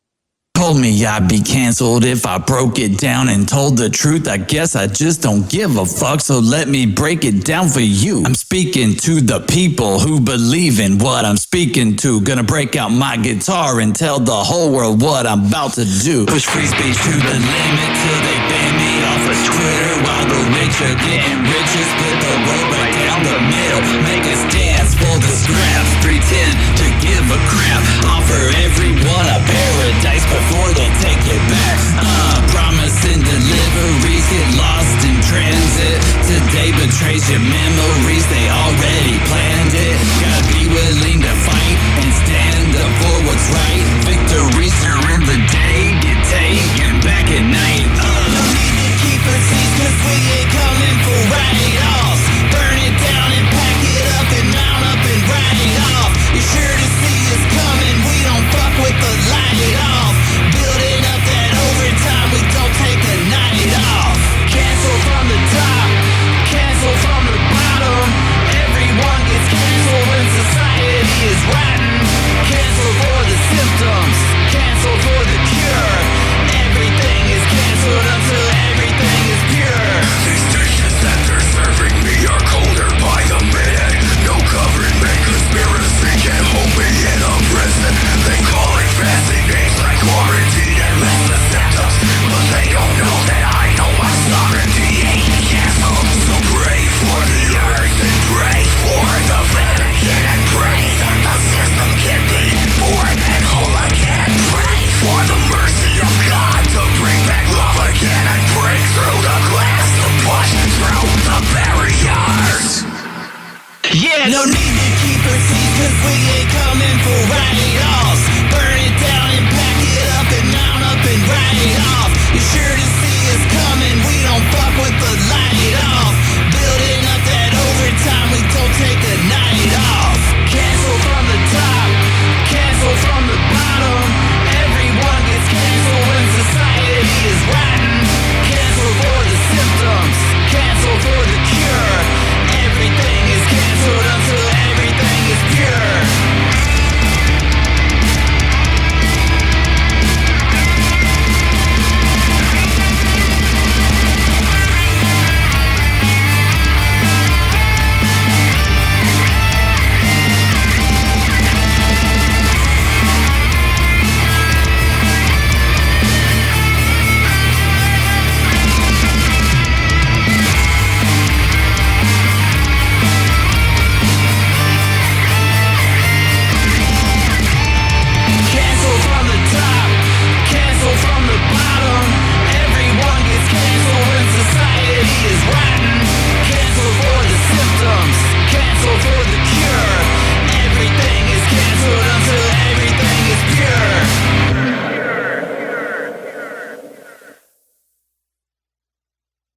Told me I'd be canceled if I broke it down and told the truth. I guess I just don't give a fuck, so let me break it down for you. I'm speaking to the people who believe in what I'm speaking to. Gonna break out my guitar and tell the whole world what I'm about to do. Push free speech to the limit till they ban me off of Twitter, while the rich are getting richer. Split the road right down the middle. Make us dance for the scraps. Pretend to give a crap. Offer everyone a paradise before they take it back. Promising deliveries get lost in transit. Today betrays your memories. They already